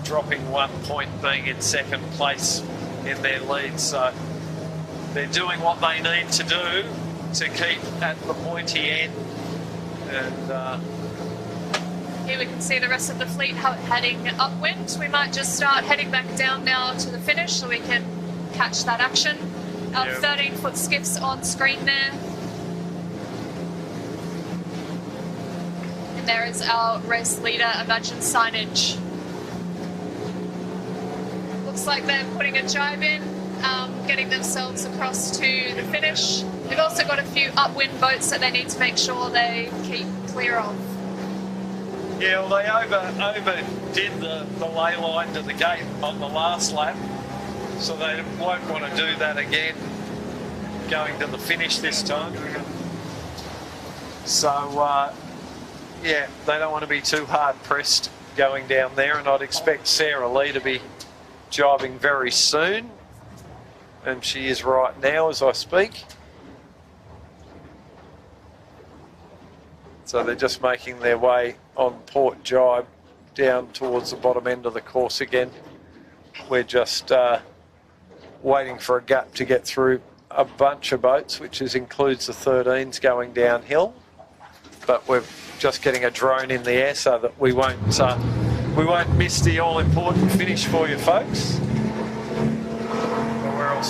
dropping 1 point, being in second place in their lead. So they're doing what they need to do to keep at the pointy end. And here we can see the rest of the fleet heading upwind. We might just start heading back down now to the finish so we can catch that action. Our 13-foot skiffs on screen there. And there is our race leader, Imagine Signage. Looks like they're putting a jibe in, getting themselves across to the finish. They've also got a few upwind boats that they need to make sure they keep clear of. yeah, well, they overdid the ley line to the gate on the last lap, so they won't want to do that again going to the finish this time. So yeah, they don't want to be too hard pressed going down there, and I'd expect Sarah Lee to be jibing very soon, and she is right now as I speak. So they're just making their way on port jibe down towards the bottom end of the course again. We're just waiting for a gap to get through a bunch of boats, which includes the 13s going downhill. But we're just getting a drone in the air so that we won't miss the all-important finish for you folks.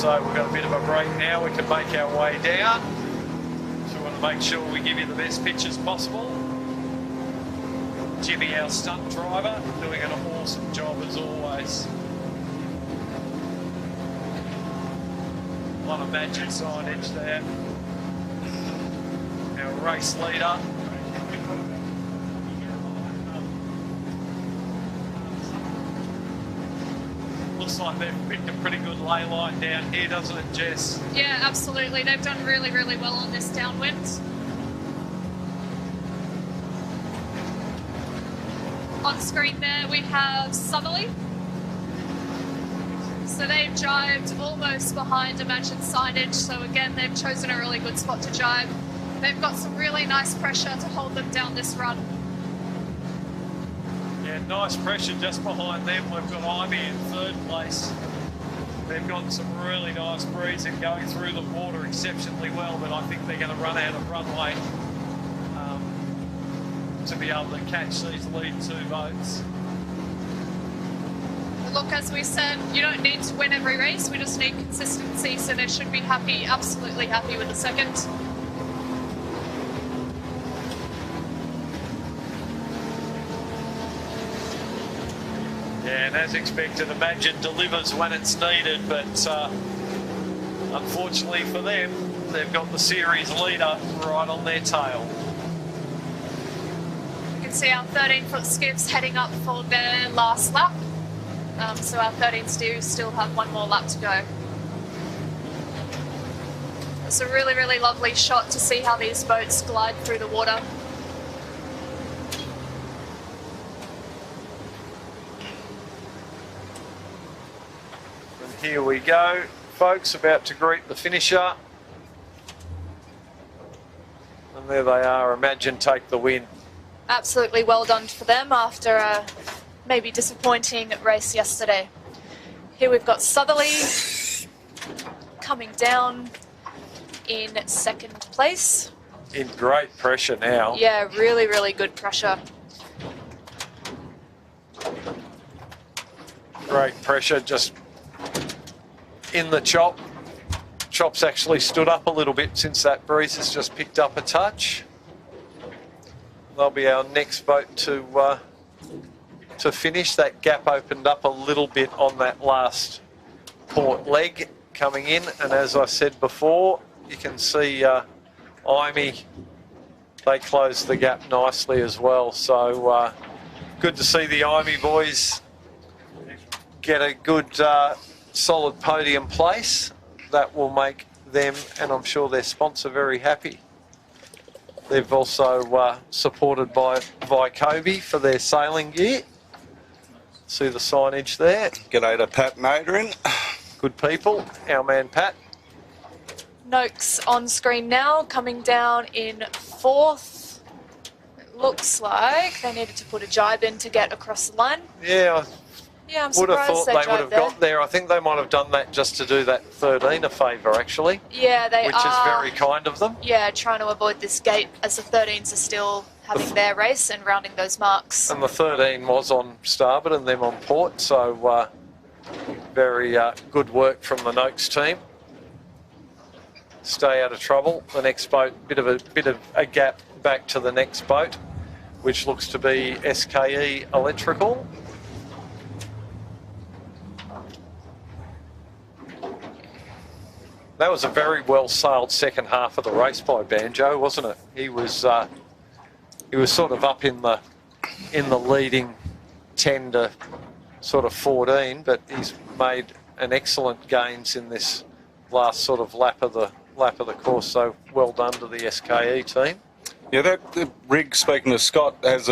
But we've got a bit of a break now. We can make our way down. So we want to make sure we give you the best pictures possible. Jimmy, our stunt driver, doing an awesome job as always. A lot of magic signage there. Our race leader. Looks like they've picked a pretty good ley line down here, doesn't it, Jess? Yeah, absolutely. They've done really, really well on this downwind. On screen there we have Southerly. So they've jibed almost behind Imagine Signage, so again they've chosen a really good spot to jibe. They've got some really nice pressure to hold them down this run. Yeah, nice pressure just behind them. We've got Ivy in third place. They've got some really nice breeze and going through the water exceptionally well, but I think they're going to run out of runway to be able to catch these lead two boats. Look, as we said, you don't need to win every race, we just need consistency, so they should be happy, absolutely happy with the second. Yeah, and as expected, Imagine delivers when it's needed, but unfortunately for them, they've got the series leader right on their tail. You can see our 13-foot skiffs heading up for their last lap. So our 13s do still have one more lap to go. It's a really, really lovely shot to see how these boats glide through the water. And here we go, folks, about to greet the finisher. And There they are. Imagine take the win. Absolutely well done for them after a maybe disappointing race yesterday. Here we've got Southerly coming down in second place. In great pressure now. Yeah, really, really good pressure. Great pressure, just in the chop. Chop's actually stood up a little bit since that breeze has just picked up a touch. They'll be our next boat to finish. That gap opened up a little bit on that last port leg coming in, and as I said before, you can see Imey, they closed the gap nicely as well. So good to see the Imey boys get a good solid podium place. That will make them, and I'm sure their sponsor, very happy. They've also supported by Vycobi for their sailing gear. See the signage there. G'day to Pat and Adrian. Good people. Our man Pat. Noakes on screen now, coming down in fourth. It looks like they needed to put a jibe in to get across the line. Yeah, Yeah, I'm I would have surprised thought they would have there. got there. I think they might have done that just to do that 13 a favour, actually, Yeah, they which are. is very kind of them. Yeah, trying to avoid this gate as the 13s are still having their race and rounding those marks. And the 13 was on starboard and them on port, so very good work from the Noakes team. Stay out of trouble. The next boat, bit of a gap back to the next boat, which looks to be SKE Electrical. That was a very well sailed second half of the race by Banjo, wasn't it? He was sort of up in the leading 10 to sort of 14, but he's made an excellent gains in this last sort of lap of the course. So well done to the SKE team. Yeah, that rig, speaking to Scott, has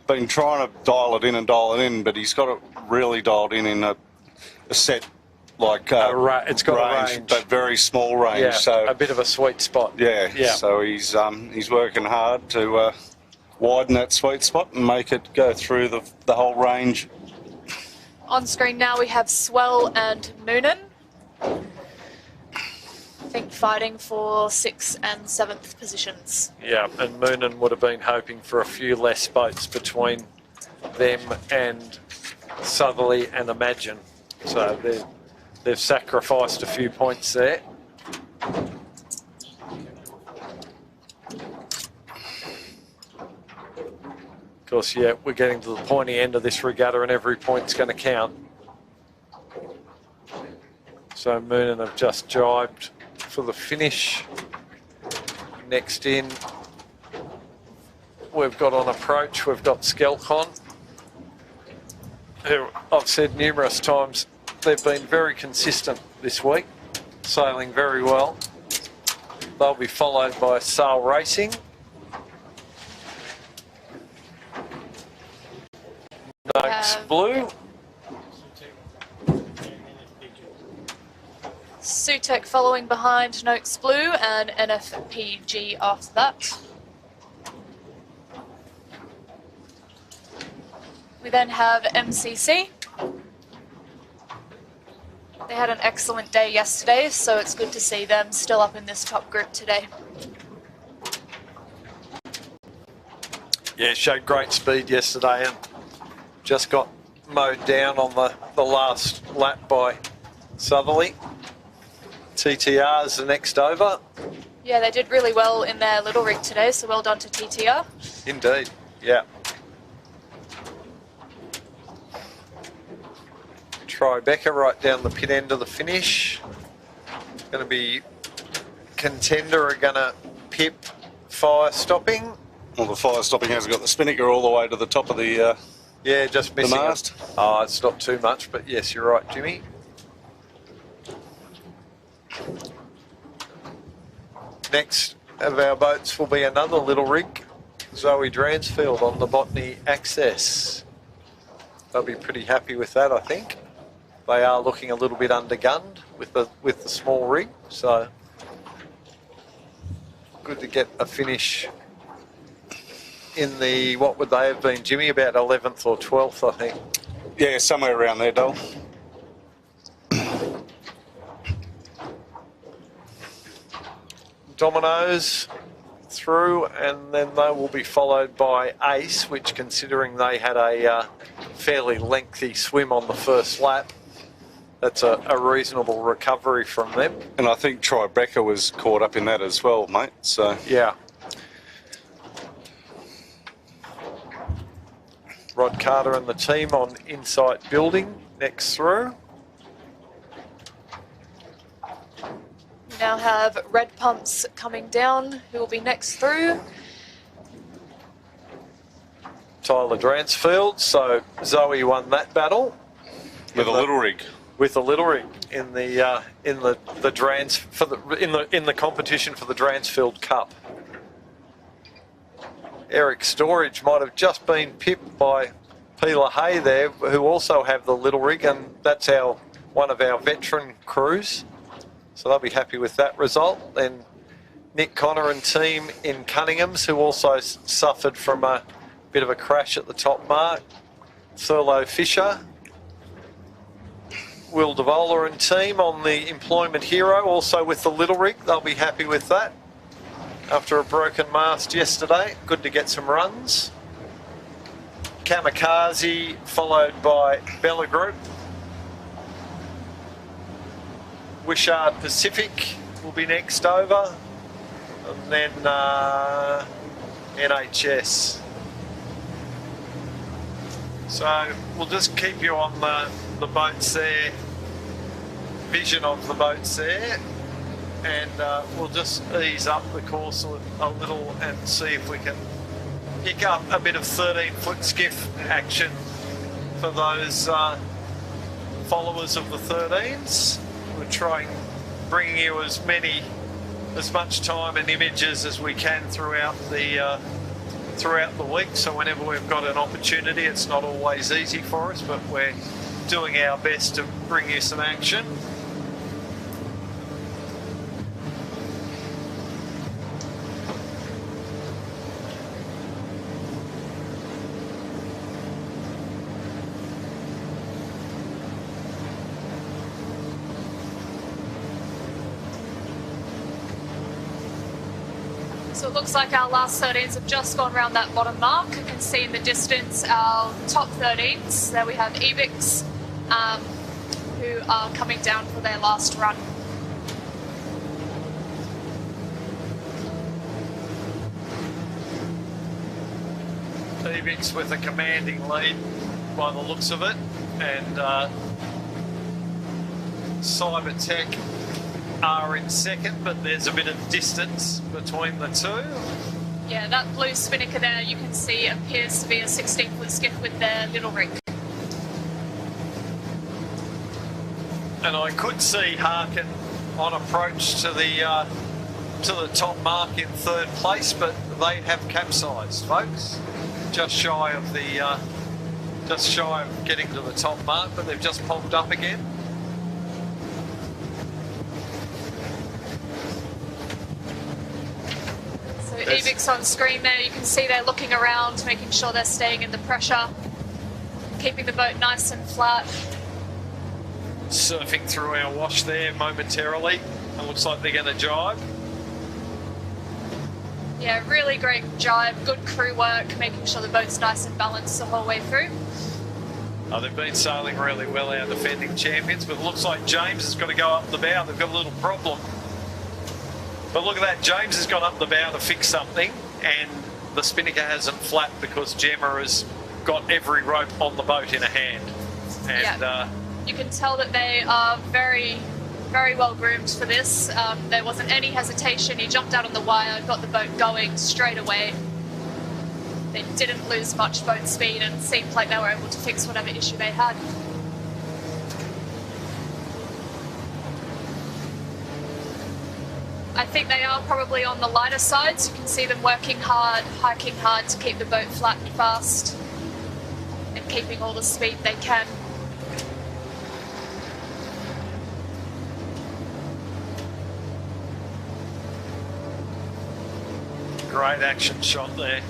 been trying to dial it in, but he's got it really dialed in a set like it's got a range, but very small range. Yeah, so a bit of a sweet spot. Yeah. So he's working hard to widen that sweet spot and make it go through the whole range. On screen now we have Swell and Moonen. I think fighting for 6th and 7th positions. Yeah, and Moonen would have been hoping for a few less boats between them and Southerly and Imagine. So they've sacrificed a few points there. Of course, yeah, we're getting to the pointy end of this regatta and every point's going to count. So Moonen have just jibed for the finish. Next in, we've got on approach, we've got Skelcon, who I've said numerous times, they've been very consistent this week, sailing very well. They'll be followed by Sail Racing. Noakes Blue. Sutek following behind Noakes Blue and NFPG after that. We then have MCC. They had an excellent day yesterday, so it's good to see them still up in this top group today. Yeah, showed great speed yesterday and just got mowed down on the last lap by Southerly. TTR is the next over. Yeah, they did really well in their little rig today, so well done to TTR. Indeed, yeah. Tribeca right down the pit end of the finish. Going to be Contender are going to pip Fire Stopping. Well, the fire stopping hasn't got the spinnaker all the way to the top of the yeah, just missing the mast. Oh, it's not too much, but yes, you're right, Jimmy. Next of our boats will be another little rig, Zoe Dransfield on the Botany Access. They'll be pretty happy with that, I think. They are looking a little bit undergunned with the small rig, so Good to get a finish in the, what would they have been, Jimmy? About 11th or 12th, I think. Yeah, somewhere around there, Dole. Dominoes through, and then they will be followed by Ace, which, considering they had a fairly lengthy swim on the first lap, that's a reasonable recovery from them. And I think Tribeca was caught up in that as well, mate. So Yeah. Rod Carter and the team on Insight Building next through. We now have Red Pumps coming down, who will be next through. Tyler Dransfield, so Zoe won that battle with a little rig. With a little rig in the competition for the Dransfield Cup. Eric Storage might have just been pipped by Peeler Hay there, who also have the little rig, and that's one of our veteran crews. So they'll be happy with that result. Then Nick Connor and team in Cunningham's, who also suffered from a bit of a crash at the top mark. Thurlow Fisher. Will Devola and team on the Employment Hero, also with the little rig. They'll be happy with that. After a broken mast yesterday, good to get some runs. Kamikaze, followed by Bella Group. Wishart Pacific will be next over. And then NHS. So we'll just keep you on the boats there, vision of the boats there, and we'll just ease up the course a little and see if we can pick up a bit of 13-foot skiff action for those followers of the 13s. We're trying bringing you as much time and images as we can throughout the week, so whenever we've got an opportunity, it's not always easy for us, but we're doing our best to bring you some action. So it looks like our last 13s have just gone around that bottom mark. You can see in the distance our top 13s. There we have Evix, who are coming down for their last run. Evix with a commanding lead by the looks of it, and Cybertech are in second, but there's a bit of distance between the two. Yeah, that blue spinnaker there you can see appears to be a 16-foot skiff with their little rig. And I could see Harkin on approach to the top mark in third place, but they have capsized, folks. Just shy of getting to the top mark, but they've just popped up again. So Evix on screen there, you can see they're looking around, making sure they're staying in the pressure, keeping the boat nice and flat. Surfing through our wash there momentarily. It looks like they're going to jibe. Yeah, really great jibe, good crew work, making sure the boat's nice and balanced the whole way through. They've been sailing really well, our defending champions, but it looks like James has got to go up the bow. They've got a little problem. But look at that, James has gone up the bow to fix something, and the spinnaker hasn't flapped because Gemma has got every rope on the boat in a hand. And you can tell that they are very, very well groomed for this. There wasn't any hesitation. He jumped out on the wire, got the boat going straight away. They didn't lose much boat speed and seemed like they were able to fix whatever issue they had. I think they are probably on the lighter side, so you can see them working hard, hiking hard to keep the boat flat and fast and keeping all the speed they can. great action shot there.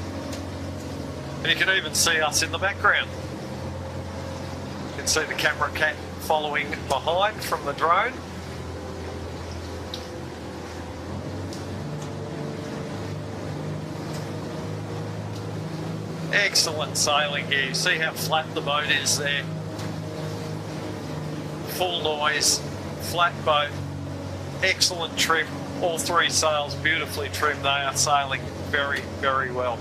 And you can even see us in the background. You can see the camera cat following behind from the drone. Excellent sailing here. You see how flat the boat is there. Full noise, flat boat, excellent trim. All three sails beautifully trimmed. They are sailing very, very well.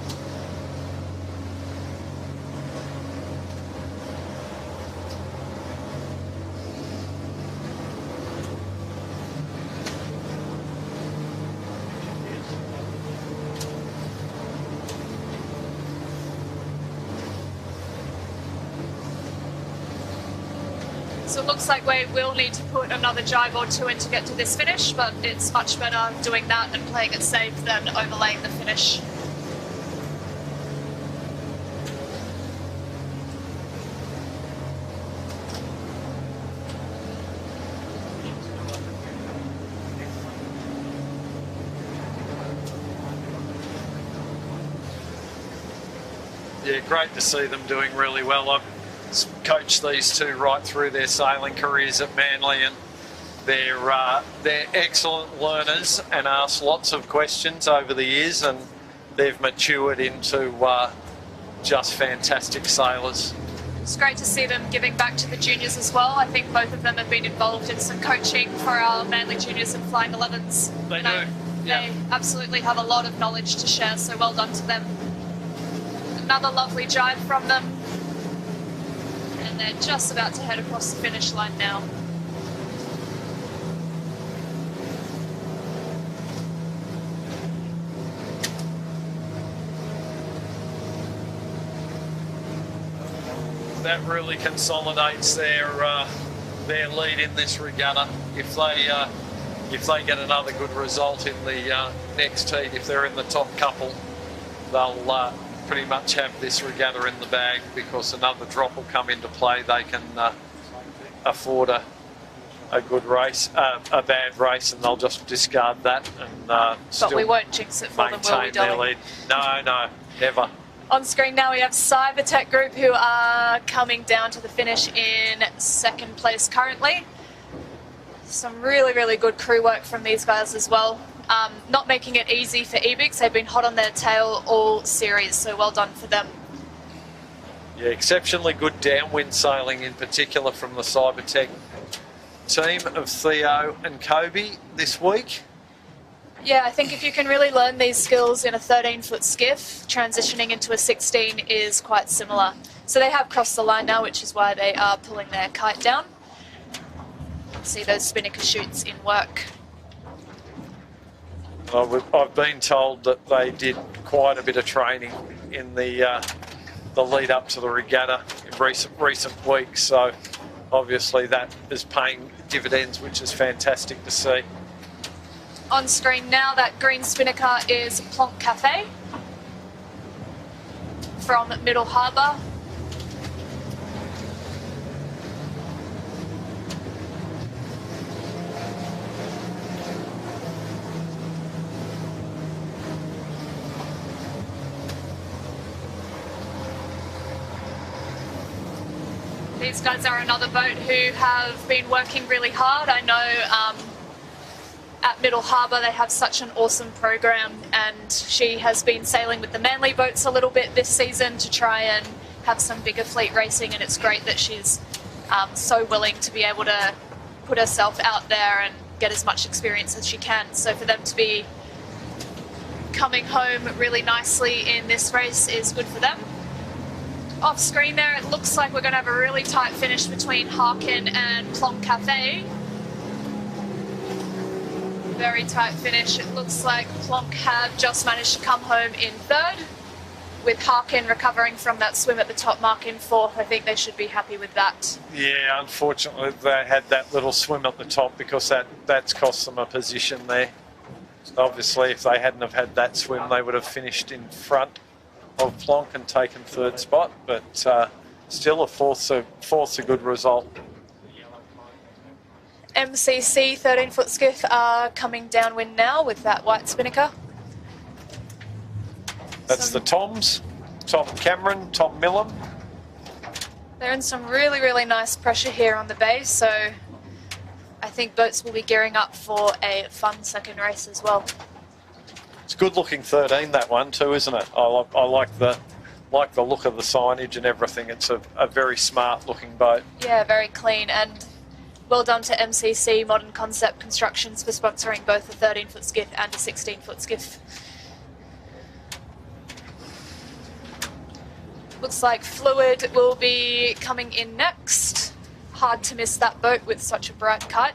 So it looks like we will need to put another jibe or two in to get to this finish, but it's much better doing that and playing it safe than overlaying the finish. Yeah, great to see them doing really well. I've coached these two right through their sailing careers at Manly, and they're excellent learners and ask lots of questions over the years, and they've matured into just fantastic sailors. It's great to see them giving back to the juniors as well. I think both of them have been involved in some coaching for our Manly juniors and Flying 11s. They do. They absolutely have a lot of knowledge to share, so well done to them. Another lovely jibe from them. And they're just about to head across the finish line now. That really consolidates their lead in this regatta. If they get another good result in the next heat, if they're in the top couple, they'll pretty much have this regatta in the bag, because another drop will come into play. They can afford a good race, a bad race, and they'll just discard that and but we won't jinx it for them, will we, maintain their darling? lead. No, never. On screen now we have Cybertech Group, who are coming down to the finish in second place currently. Some really, really good crew work from these guys as well. Not making it easy for EBIX. They've been hot on their tail all series, so well done for them. Yeah, exceptionally good downwind sailing, in particular from the Cybertech team of Theo and Kobe this week. Yeah, I think if you can really learn these skills in a 13-foot skiff, transitioning into a 16 is quite similar. So they have crossed the line now, which is why they are pulling their kite down. See those spinnaker chutes in work. I've been told that they did quite a bit of training in the lead up to the regatta in recent weeks, so obviously that is paying dividends, which is fantastic to see. On screen now, that green spinnaker is Plonk Cafe from Middle Harbour. These guys are another boat who have been working really hard. I know at Middle Harbour they have such an awesome program, and she has been sailing with the Manly boats a little bit this season to try and have some bigger fleet racing, and it's great that she's so willing to be able to put herself out there and get as much experience as she can. So for them to be coming home really nicely in this race is good for them. Off screen there, it looks like we're going to have a really tight finish between Harkin and Plonk Cafe. Very tight finish. It looks like Plonk have just managed to come home in third, with Harkin recovering from that swim at the top mark in fourth. I think they should be happy with that. Yeah, unfortunately they had that little swim at the top, because that's cost them a position there. Obviously, if they hadn't have had that swim, they would have finished in front of Plonk and taken third spot, but still a fourth's a good result. MCC 13-foot skiff are coming downwind now with that white spinnaker. That's the Toms, Tom Cameron, Tom Millam. They're in some really, really nice pressure here on the bay, so I think boats will be gearing up for a fun second race as well. It's a good looking 13, that one too, isn't it? I like the look of the signage and everything. It's a very smart looking boat. Yeah, very clean, and well done to MCC Modern Concept Constructions for sponsoring both a 13-foot skiff and a 16-foot skiff. Looks like Fluid will be coming in next. Hard to miss that boat with such a bright kite.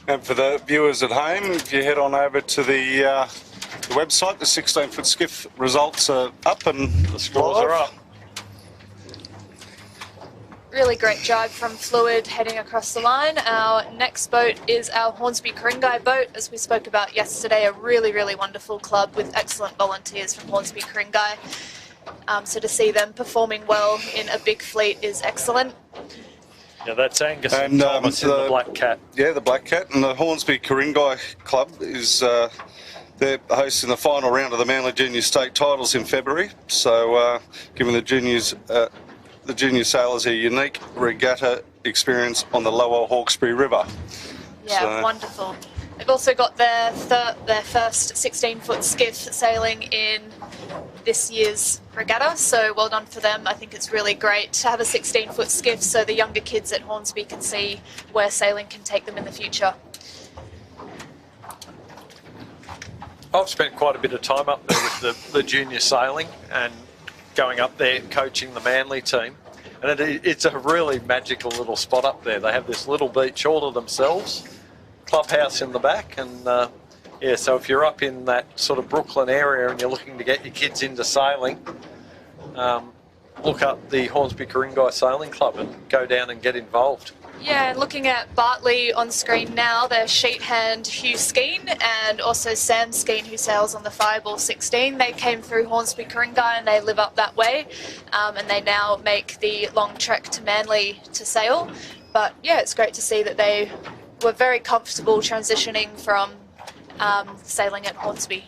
And for the viewers at home, if you head on over to the website, the 16-foot skiff results are up and The scores are up. Really great drive from Fluid heading across the line. Our next boat is our Hornsby Ku-ring-gai boat, as we spoke about yesterday, a really, really wonderful club with excellent volunteers from Hornsby Ku-ring-gai. So to see them performing well in a big fleet is excellent. Yeah, that's Angus and Thomas in the Black Cat. Yeah, the Black Cat, and the Hornsby Ku-ring-gai Club is they're hosting the final round of the Manly Junior State titles in February. So giving the junior sailors a unique regatta experience on the Lower Hawkesbury River. Yeah, So- wonderful. They've also got their first 16-foot skiff sailing in this year's regatta, so well done for them. I think it's really great to have a 16-foot skiff so the younger kids at Hornsby can see where sailing can take them in the future. I've spent quite a bit of time up there with the junior sailing and going up there coaching the Manly team. And it's a really magical little spot up there. They have this little beach all to themselves, clubhouse in the back, and yeah, so if you're up in that sort of Brooklyn area and you're looking to get your kids into sailing, look up the Hornsby Ku-ring-gai Sailing Club and go down and get involved. Yeah, and looking at Bartley on screen now, their sheet hand Hugh Skeen and also Sam Skeen, who sails on the Fireball 16. They came through Hornsby Ku-ring-gai and they live up that way, and they now make the long trek to Manly to sail. But yeah, it's great to see that they were very comfortable transitioning from sailing at Hornsby.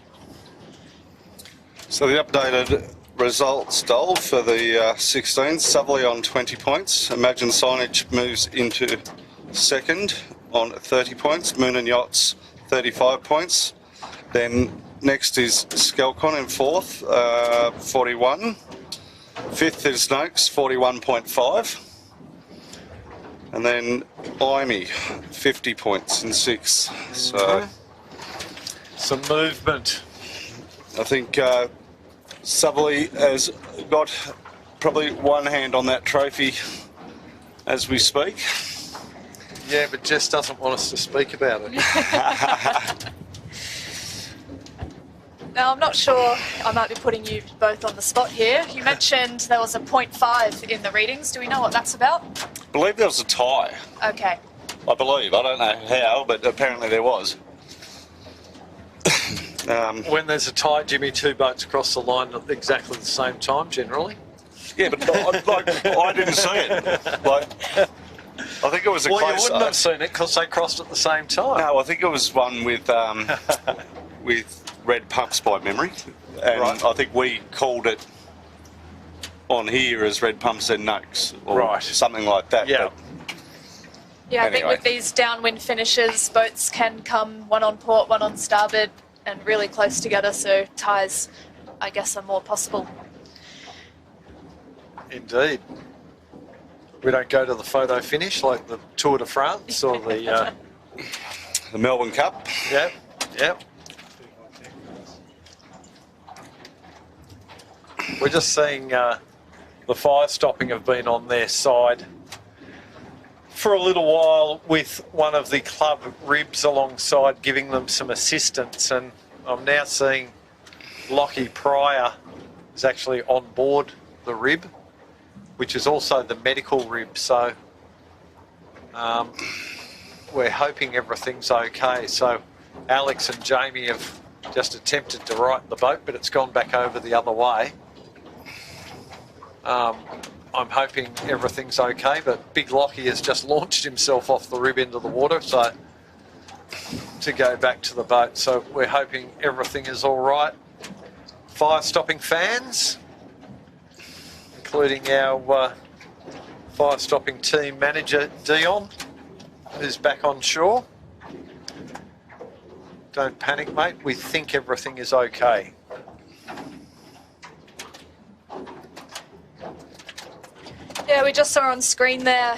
So the updated results, Dole, for the 16s, Southerly on 20 points. Imagine Signage moves into second on 30 points. Moon and Yachts, 35 points. Then next is Skelcon in fourth, 41. Fifth is Snokes, 41.5. And then Imey, 50 points in sixth. So Some movement. I think Southerly has got probably one hand on that trophy as we speak. Yeah, but Jess doesn't want us to speak about it. Now, I'm not sure, I might be putting you both on the spot here. You mentioned there was a 0.5 in the readings. Do we know what that's about? I believe there was a tie. Okay. I believe. I don't know how, but apparently there was. When there's a tie, Jimmy, two boats across the line at exactly the same time, generally. Yeah, but I didn't see it. Like, I think it was a Well, close. you wouldn't have seen it because they crossed at the same time. No, I think it was one with red pumps by memory, and Right. I think we called it on here as red pumps and nokes, or Right. something like that. Yeah. But Yeah, I think Anyway. with these downwind finishes, boats can come one on port, one on starboard, and really close together, so ties, I guess, are more possible. Indeed. We don't go to the photo finish like the Tour de France or the... the Melbourne Cup. Yep, yep. We're just seeing the fire stopping have been on their side for a little while with one of the club ribs alongside giving them some assistance, and I'm now seeing Lockie Pryor is actually on board the rib, which is also the medical rib, so we're hoping everything's okay. So Alex and Jamie have just attempted to right the boat, but it's gone back over the other way. I'm hoping everything's okay, but Big Lockie has just launched himself off the rib into the water, so to go back to the boat. So we're hoping everything is all right. Fire stopping fans, including our fire stopping team manager, Dion, who's back on shore. Don't panic, mate. We think everything is okay. Yeah, we just saw on screen there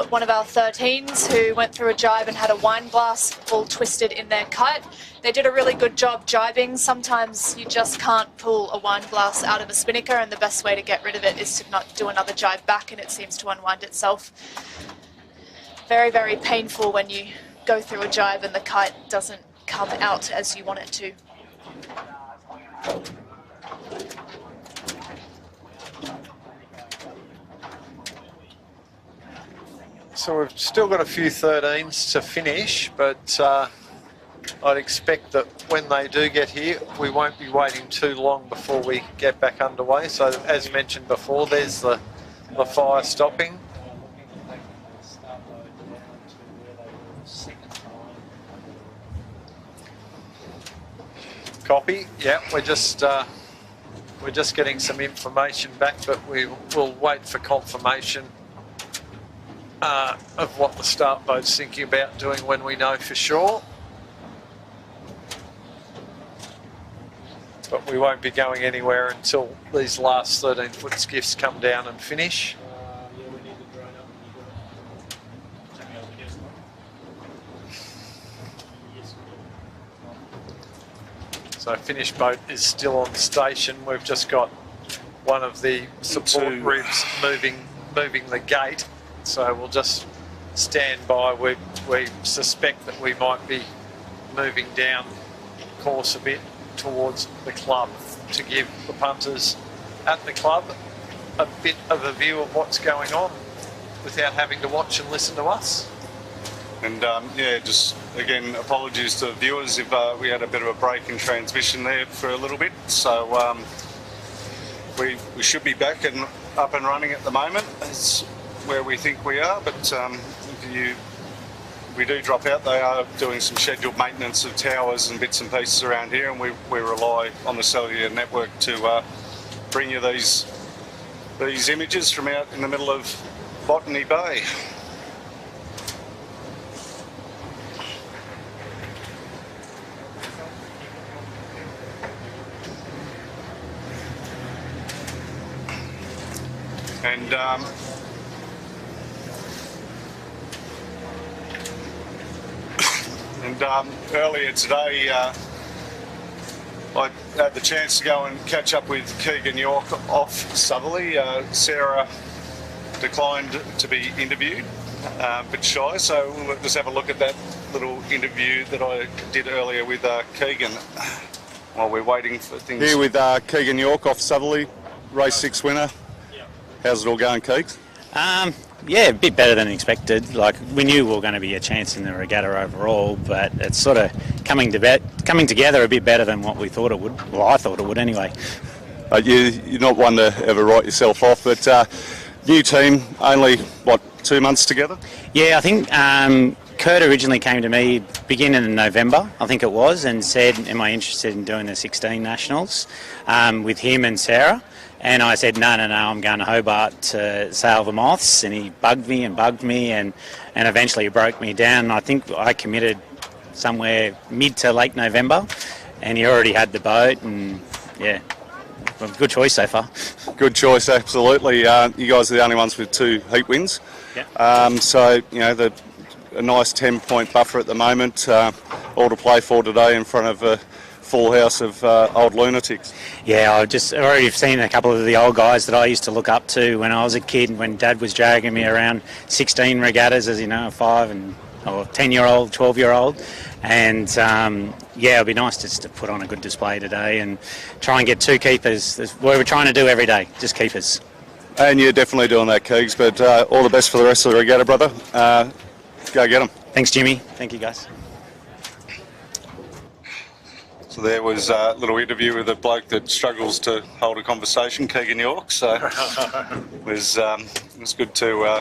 one of our 13s who went through a jibe and had a wine glass all twisted in their kite. They did a really good job jibing. Sometimes you just can't pull a wine glass out of a spinnaker, and the best way to get rid of it is to not do another jibe back, and it seems to unwind itself. Very, very painful when you go through a jibe and the kite doesn't come out as you want it to. So we've still got a few 13s to finish, but I'd expect that when they do get here, we won't be waiting too long before we get back underway. So as mentioned before, there's the fire stopping. Copy. Yeah, we're just getting some information back, but we'll wait for confirmation of what the start boat's thinking about doing when we know for sure. But we won't be going anywhere until these last 13-foot skiffs come down and finish. So finish boat is still on station. We've just got one of the support ribs moving the gate. So we'll just stand by. We suspect that we might be moving down course a bit towards the club to give the punters at the club a bit of a view of what's going on without having to watch and listen to us. And yeah, just again, apologies to viewers if we had a bit of a break in transmission there for a little bit. So we should be back and up and running at the moment. It's where we think we are, but if we do drop out, they are doing some scheduled maintenance of towers and bits and pieces around here, and we rely on the cellular network to bring you these images from out in the middle of Botany Bay. And earlier today, I had the chance to go and catch up with Keegan York off Southerly. Sarah declined to be interviewed, but shy, so we'll just have a look at that little interview that I did earlier with Keegan while we're waiting for things. Here with Keegan York off Southerly, race 6 winner. How's it all going, Keegs? Yeah, a bit better than expected. Like, we knew we were going to be a chance in the regatta overall, but it's sort of coming together a bit better than what we thought it would. Well, I thought it would anyway. You're not one to ever write yourself off, but new team, only, 2 months together? Yeah, I think Kurt originally came to me beginning of November, I think it was, and said, am I interested in doing the 16 Nationals with him and Sarah? And I said, no, I'm going to Hobart to sail the moths. And he bugged me, and eventually he broke me down. I think I committed somewhere mid to late November, and he already had the boat, and yeah, good choice so far. Good choice, absolutely. You guys are the only ones with 2 heat wins. Yeah. So, you know, a nice 10-point buffer at the moment, all to play for today in front of a full house of old lunatics. Yeah, I've already seen a couple of the old guys that I used to look up to when I was a kid, when Dad was dragging me around 16 regattas, as you know, a 5 or 10-year-old, 12-year-old. And yeah, it'd be nice just to put on a good display today and try and get 2 keepers. That's what we're trying to do every day, just keepers. And you're definitely doing that, Keegs, but all the best for the rest of the regatta, brother. Go get them. Thanks, Jimmy. Thank you, guys. So there was a little interview with a bloke that struggles to hold a conversation, Keegan York. So it was good to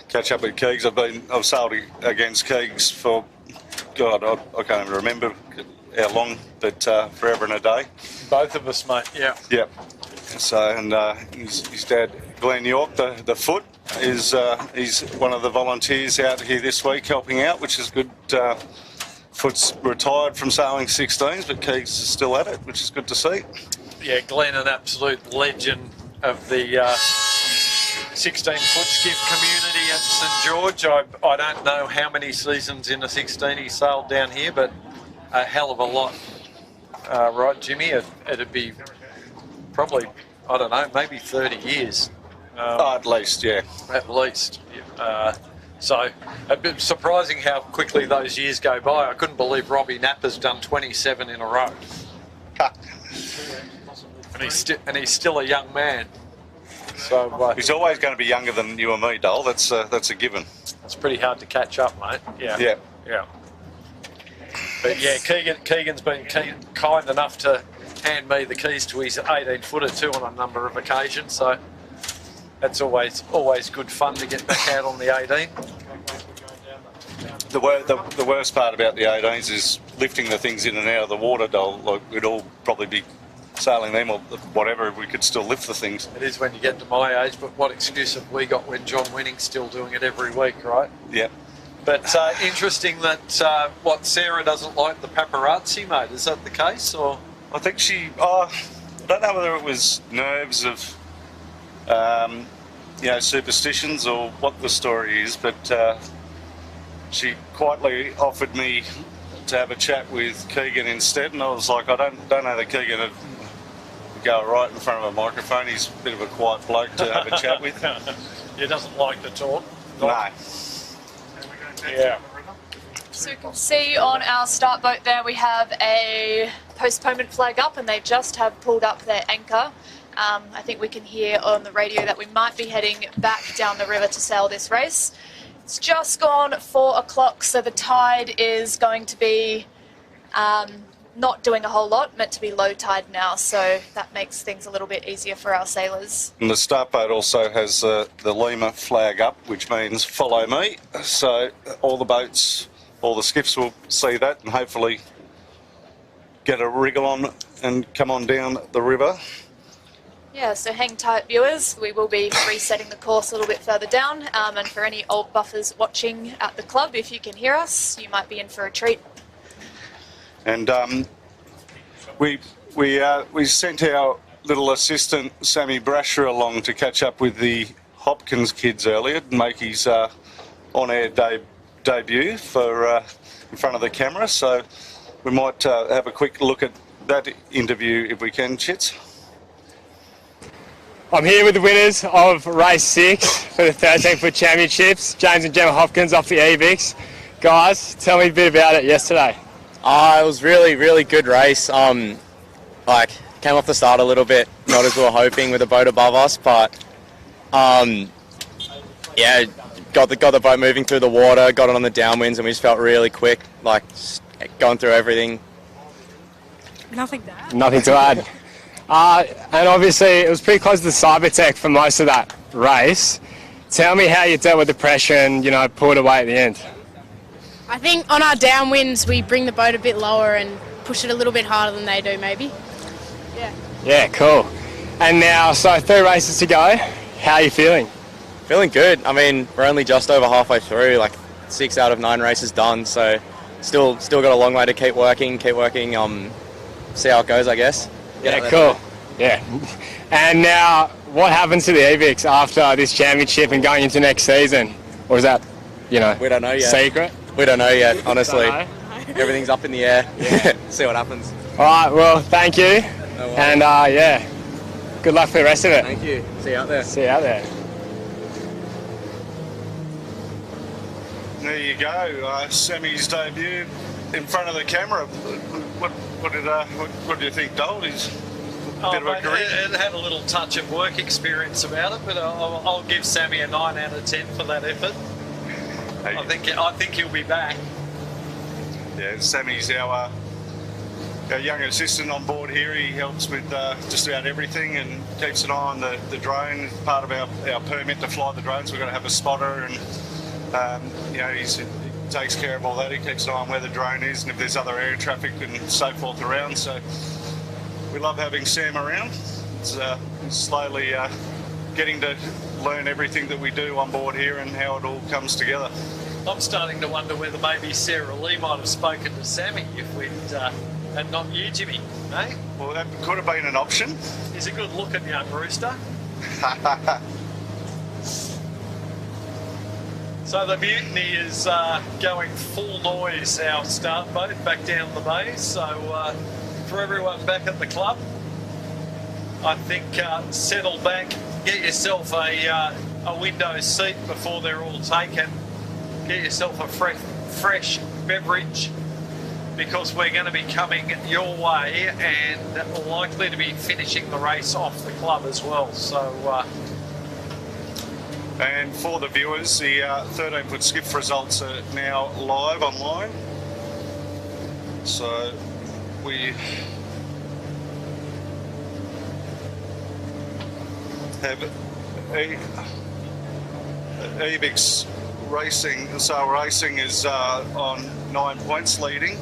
catch up with Keegs. I've sailed against Keegs for God, I can't even remember how long, but forever and a day. Both of us, mate. Yeah. Yep. So, and his dad, Glenn York, the foot, is he's one of the volunteers out here this week helping out, which is good. Foot's retired from sailing 16s, but Keegs is still at it, which is good to see. Yeah, Glenn, an absolute legend of the 16-foot skiff community at St George. I don't know how many seasons in a 16 he sailed down here, but a hell of a lot. Right, Jimmy? It'd be probably, I don't know, maybe 30 years. At least, yeah. At least. So a bit surprising how quickly those years go by. I couldn't believe Robbie Napper's done 27 in a row. And he's still a young man. So he's always going to be younger than you and me, Dole. That's a given. It's pretty hard to catch up, mate. Yeah. Yeah. Yeah. But yeah, Keegan's been kind enough to hand me the keys to his 18-footer too on a number of occasions. So that's always good fun to get back out on the 18. The worst part about the 18s is lifting the things in and out of the water, Dole. Like, we'd all probably be sailing them or whatever if we could still lift the things. It is when you get to my age, but what excuse have we got when John Winning's still doing it every week, right? Yeah. But interesting that what Sarah doesn't like the paparazzi, mate. Is that the case, or? I think I don't know whether it was nerves of, superstitions or what the story is, but she quietly offered me to have a chat with Keegan instead, and I was like, I don't know that Keegan would go right in front of a microphone. He's a bit of a quiet bloke to have a chat with. He doesn't like to talk. No. Yeah. So you can see on our start boat there we have a postponement flag up, and they just have pulled up their anchor. I think we can hear on the radio that we might be heading back down the river to sail this race. It's just gone 4 o'clock, so the tide is going to be not doing a whole lot, meant to be low tide now, so that makes things a little bit easier for our sailors. And the start boat also has the Lima flag up, which means follow me. So all the boats, all the skiffs will see that and hopefully get a wriggle on and come on down the river. Yeah, so hang tight, viewers. We will be resetting the course a little bit further down, and for any old buffers watching at the club, if you can hear us, you might be in for a treat. And we sent our little assistant Sammy Brasher along to catch up with the Hopkins kids earlier and make his on-air debut for in front of the camera. So we might have a quick look at that interview if we can, Chits. I'm here with the winners of race 6 for the 13-foot championships, James and Gemma Hopkins off the EVIX. Guys, tell me a bit about it yesterday. It was really good race. Came off the start a little bit, not as we were hoping with the boat above us, but got the boat moving through the water, got it on the downwinds, and we just felt really quick, going through everything. Nothing to add. And obviously it was pretty close to the Cybertech for most of that race. Tell me how you dealt with the pressure and, pulled away at the end. I think on our downwinds we bring the boat a bit lower and push it a little bit harder than they do maybe. Yeah, cool. And now, so 3 races to go. How are you feeling? Feeling good. I mean, we're only just over halfway through, 6 out of 9 races done, so still got a long way to keep working, see how it goes, I guess. Yeah, cool. Yeah. And now, what happens to the EVIX after this championship and going into next season? Or is that, we don't know yet. Secret? We don't know yet, honestly. Don't know. Everything's up in the air. Yeah. See what happens. All right, well, thank you. No worries. And, good luck for the rest of it. Thank you. See you out there. See you out there. There you go, Sammy's debut in front of the camera. What do you think, Dole? He's a bit of a career. It had a little touch of work experience about it, but I'll give Sammy a 9 out of 10 for that effort. I think he'll be back. Yeah, Sammy's our young assistant on board here. He helps with just about everything and keeps an eye on the drone. Part of our permit to fly the drones, we've got to have a spotter, and he's takes care of all that. He keeps an eye on where the drone is and if there's other air traffic and so forth around. So we love having Sam around. It's slowly getting to learn everything that we do on board here and how it all comes together. I'm starting to wonder whether maybe Sarah Lee might have spoken to Sammy if we'd and not you, Jimmy, eh? Well, that could have been an option. He's a good looking young rooster. So the Mutiny is going full noise, our start boat, back down the bay. So for everyone back at the club, I think settle back, get yourself a window seat before they're all taken, get yourself a fresh beverage, because we're going to be coming your way and likely to be finishing the race off the club as well. So. And for the viewers, the 13-foot skiff results are now live online. So we have Ebix Racing. So Racing is on 9 points leading,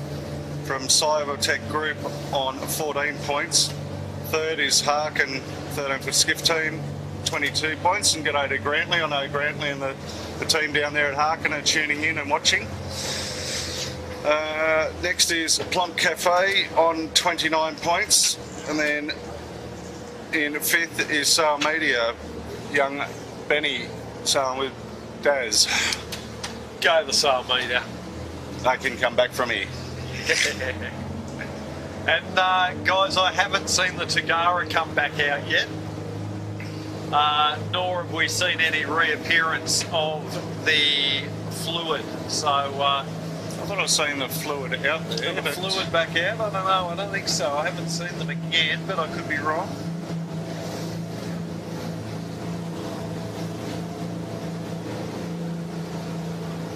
from Cybertech Group on 14 points. Third is Harkin 13-foot skiff team, 22 points, and g'day to Grantley. I know Grantley and the team down there at Harkin are tuning in and watching. Next is Plump Cafe on 29 points, and then in fifth is Sail Media, young Benny sailing with Daz. Go the Sail Media. They can come back from here. And guys, I haven't seen the Tagara come back out yet. Nor have we seen any reappearance of the fluid. So I thought I've seen the fluid out there. The fluid back out? I don't know. I don't think so. I haven't seen them again, but I could be wrong.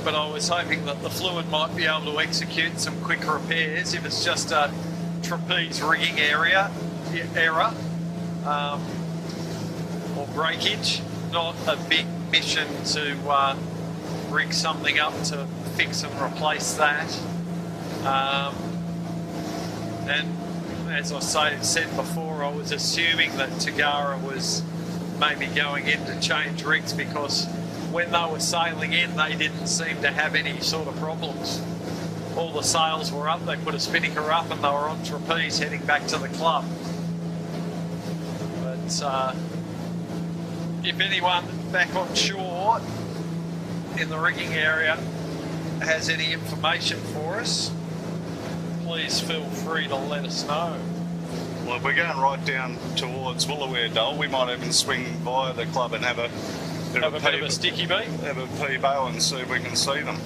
But I was hoping that the fluid might be able to execute some quick repairs if it's just a trapeze rigging error. Or breakage, not a big mission to rig something up to fix and replace that. And as I said before, I was assuming that Tagara was maybe going in to change rigs, because when they were sailing in, they didn't seem to have any sort of problems. All the sails were up, they put a spinnaker up and they were on trapeze heading back to the club. But if anyone back on shore in the rigging area has any information for us, please feel free to let us know. Well, if we're going right down towards Woolaware Dole, we might even swing via the club and have a bit of a sticky beat. Have a P-bow and see if we can see them.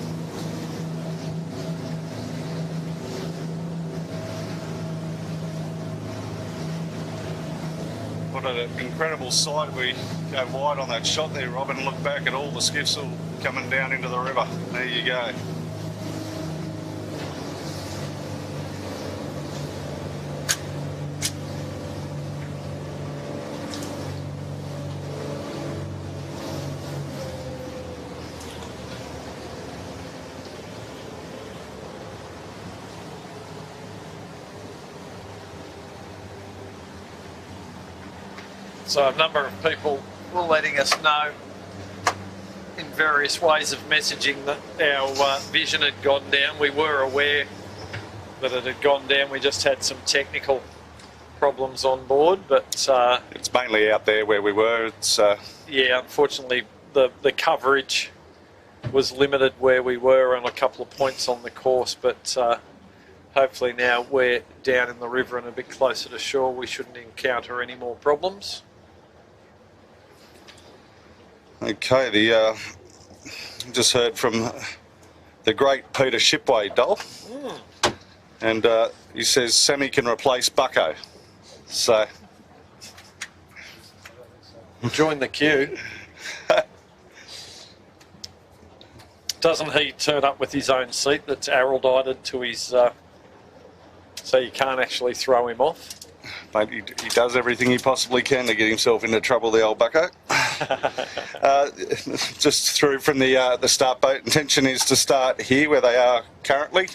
What an incredible sight. We go wide on that shot there, Robin, and look back at all the skiffs all coming down into the river. There you go. So a number of people were letting us know in various ways of messaging that our vision had gone down. We were aware that it had gone down. We just had some technical problems on board, but it's mainly out there where we were. It's yeah, unfortunately the coverage was limited where we were on a couple of points on the course, but hopefully now we're down in the river and a bit closer to shore, we shouldn't encounter any more problems. Okay, the just heard from the great Peter Shipway, Dol, and he says Sammy can replace Bucko. So join the queue. Doesn't he turn up with his own seat that's araldite to his, so you can't actually throw him off? Mate, he does everything he possibly can to get himself into trouble, the old Bucko. just through from the start boat. Intention is to start here where they are currently.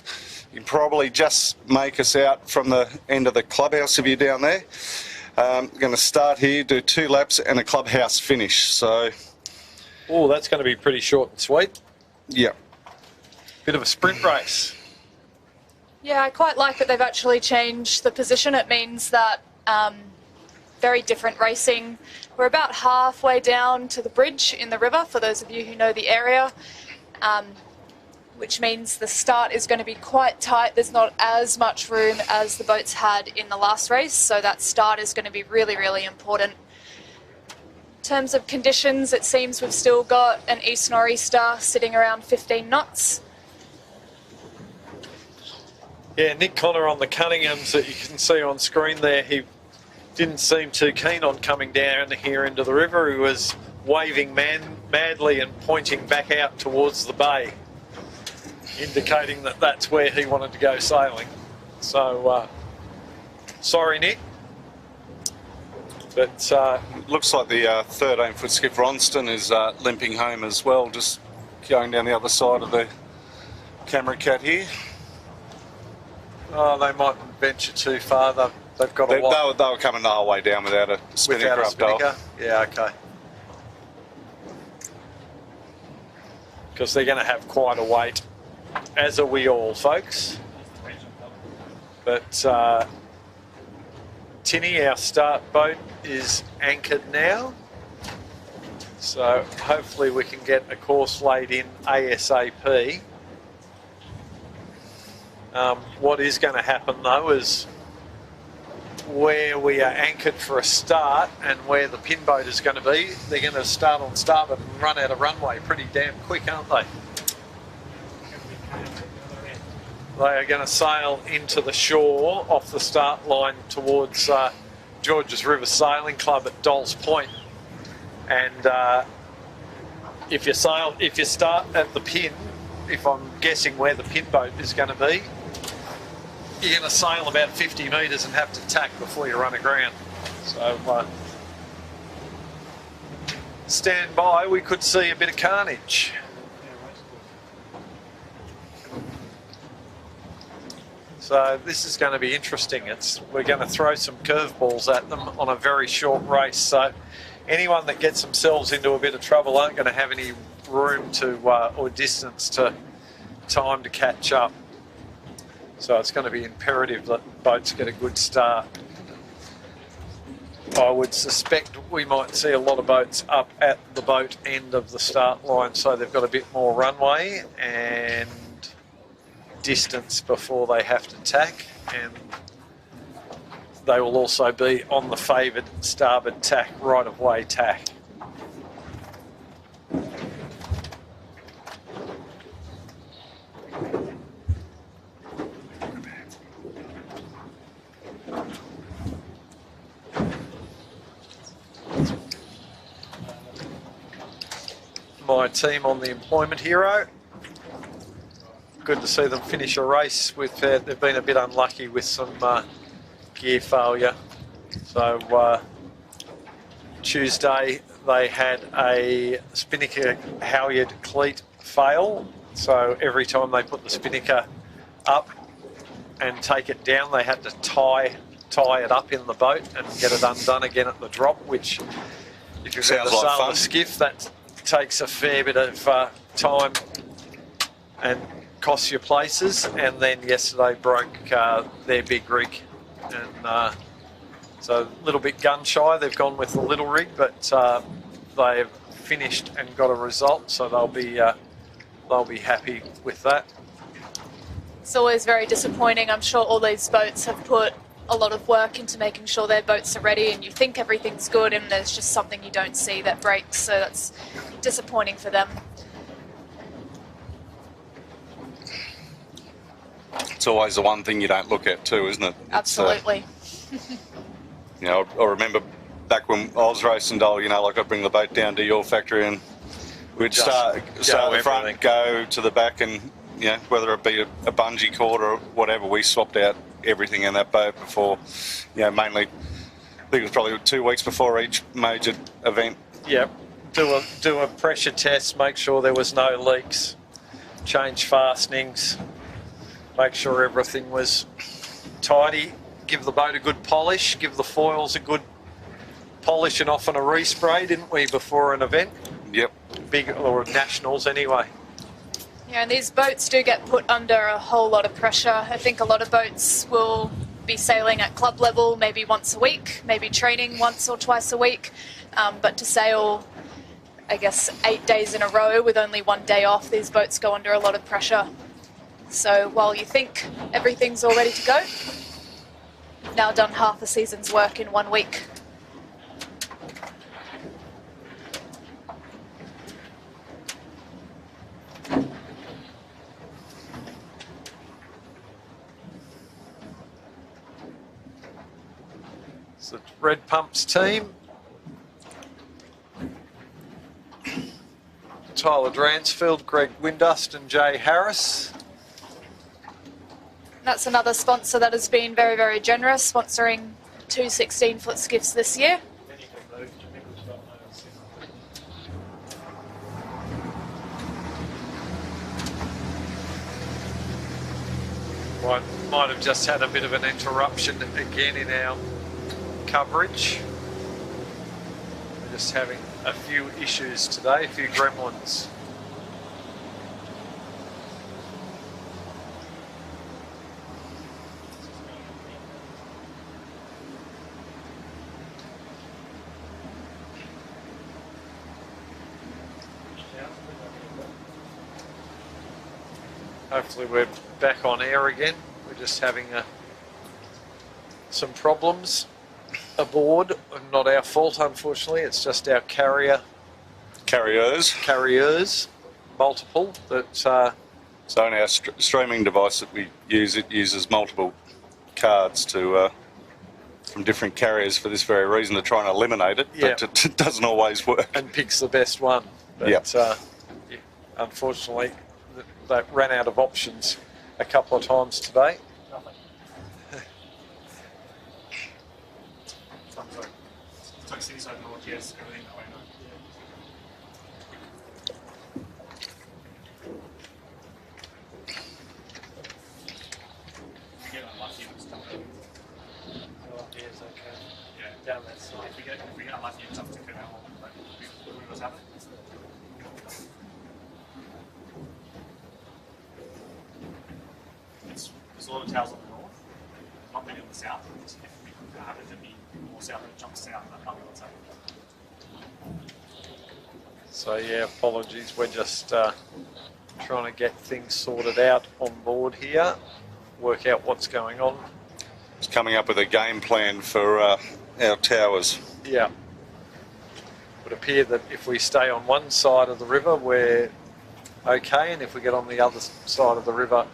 You can probably just make us out from the end of the clubhouse if you're down there. We're going to start here, do 2 laps and a clubhouse finish. So, oh, that's going to be pretty short and sweet. Yeah. Bit of a sprint race. Yeah, I quite like that they've actually changed the position. It means that very different racing. We're about halfway down to the bridge in the river, for those of you who know the area, which means the start is going to be quite tight. There's not as much room as the boats had in the last race, so that start is going to be really, really important. In terms of conditions, it seems we've still got an east nor'easter sitting around 15 knots. Yeah, Nick Connor on the Cunninghams that you can see on screen there, he didn't seem too keen on coming down here into the river. He was waving madly and pointing back out towards the bay, indicating that that's where he wanted to go sailing. So, sorry, Nick. But looks like the 13-foot skiff Ronston is limping home as well, just going down the other side of the camera cat here. Oh, they mightn't venture too far. They've got a lot. They were coming the whole way down without a spinnaker up top. Yeah, okay. Because they're going to have quite a weight, as are we all, folks. But Tinny, our start boat, is anchored now. So hopefully we can get a course laid in ASAP. What is going to happen though is where we are anchored for a start and where the pin boat is going to be, they're going to start on starboard and run out of runway pretty damn quick, aren't they? They are going to sail into the shore off the start line towards Georges River Sailing Club at Dolls Point. And if you start at the pin, if I'm guessing where the pin boat is going to be, you're going to sail about 50 metres and have to tack before you run aground. So stand by, we could see a bit of carnage. So this is going to be interesting. We're going to throw some curveballs at them on a very short race. So anyone that gets themselves into a bit of trouble aren't going to have any room to or distance to time to catch up. So it's going to be imperative that boats get a good start. I would suspect we might see a lot of boats up at the boat end of the start line, so they've got a bit more runway and distance before they have to tack, and they will also be on the favoured starboard tack, right of way tack. My team on the Employment Hero. Good to see them finish a race. They've been a bit unlucky with some gear failure. So Tuesday they had a spinnaker halyard cleat fail. So every time they put the spinnaker up and take it down, they had to tie it up in the boat and get it undone again at the drop, which if you're going to sail a skiff, that takes a fair bit of time and costs you places. And then yesterday broke their big rig, and so a little bit gun shy. They've gone with the little rig, but they've finished and got a result, so they'll be happy with that. It's always very disappointing. I'm sure all these boats have put a lot of work into making sure their boats are ready, and you think everything's good and there's just something you don't see that breaks, so that's disappointing for them. It's always the one thing you don't look at too, isn't it? Absolutely. You know, I remember back when I was racing Dole, you know, like I'd bring the boat down to your factory and we'd start at the front, go to the back, and you know, whether it be a bungee cord or whatever, we swapped out everything in that boat before, you know, mainly, I think it was probably 2 weeks before each major event. Yep. do a pressure test, make sure there was no leaks, change fastenings, make sure everything was tidy, give the boat a good polish, give the foils a good polish and often a respray, didn't we, before an event? Yep. Big, or nationals anyway. Yeah, and these boats do get put under a whole lot of pressure. I think a lot of boats will be sailing at club level maybe once a week, maybe training once or twice a week, but to sail, I guess, 8 days in a row with only 1 day off, these boats go under a lot of pressure. So while you think everything's all ready to go, you've now done half a season's work in 1 week. It's the Red Pumps team. Tyler Dransfield, Greg Windust and Jay Harris. That's another sponsor that has been very, very generous, sponsoring 2 16-foot skiffs this year. Might have just had a bit of an interruption again in our coverage. We're just having a few issues today, a few gremlins. Hopefully we're back on air again. We're just having some problems aboard. Not our fault, unfortunately. It's just our carriers, multiple. So on our streaming device that we use, it uses multiple cards to from different carriers for this very reason, to try and eliminate it. Yeah. But it doesn't always work. And picks the best one. But Yeah. Unfortunately, they ran out of options a couple of times today. Down that side. If we get unlucky, it's up to Canal. What's happening? There's a lot of towers on the north, not many on the south. If we happen to be more south, it jumps south. I can't be what's happening. So yeah, apologies. We're just trying to get things sorted out on board here, work out what's going on. It's coming up with a game plan for our towers. Yeah. It would appear that if we stay on one side of the river, we're okay, and if we get on the other side of the river,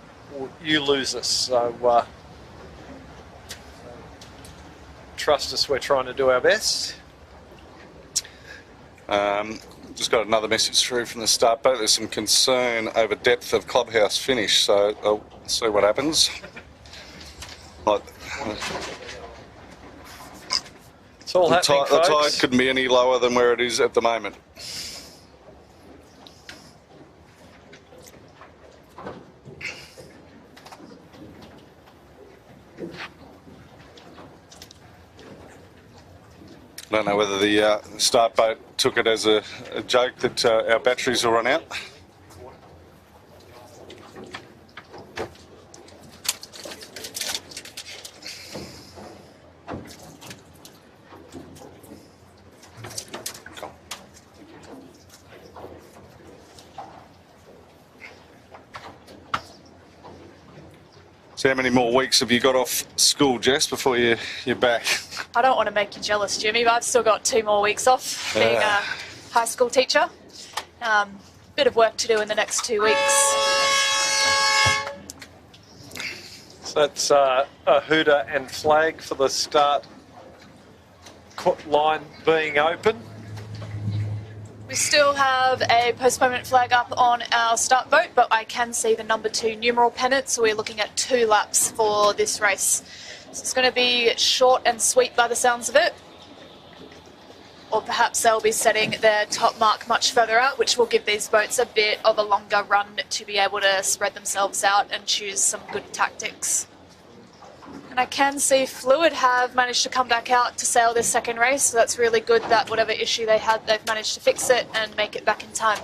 you lose us. So trust us, we're trying to do our best. Just got another message through from the start boat. There's some concern over depth of clubhouse finish, so I'll see what happens. It's all happening, the folks. tide couldn't be any lower than where it is at the moment. I don't know whether the start boat took it as a joke that our batteries will run out. So how many more weeks have you got off school, Jess, before you're back? I don't want to make you jealous, Jimmy, but I've still got 2 more weeks off being a high school teacher. Bit of work to do in the next 2 weeks. So that's a hooter and flag for the start line being open. We still have a postponement flag up on our start boat, but I can see the number 2 numeral pennant, so we're looking at 2 laps for this race. So it's going to be short and sweet by the sounds of it. or perhaps they'll be setting their top mark much further out, which will give these boats a bit of a longer run to be able to spread themselves out and choose some good tactics. And I can see Fluid have managed to come back out to sail this second race, so that's really good that whatever issue they had, they've managed to fix it and make it back in time.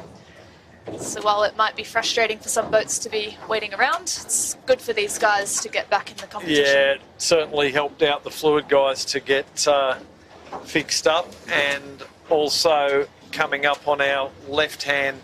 So while it might be frustrating for some boats to be waiting around, it's good for these guys to get back in the competition. Yeah, it certainly helped out the Fluid guys to get fixed up, and also coming up on our left-hand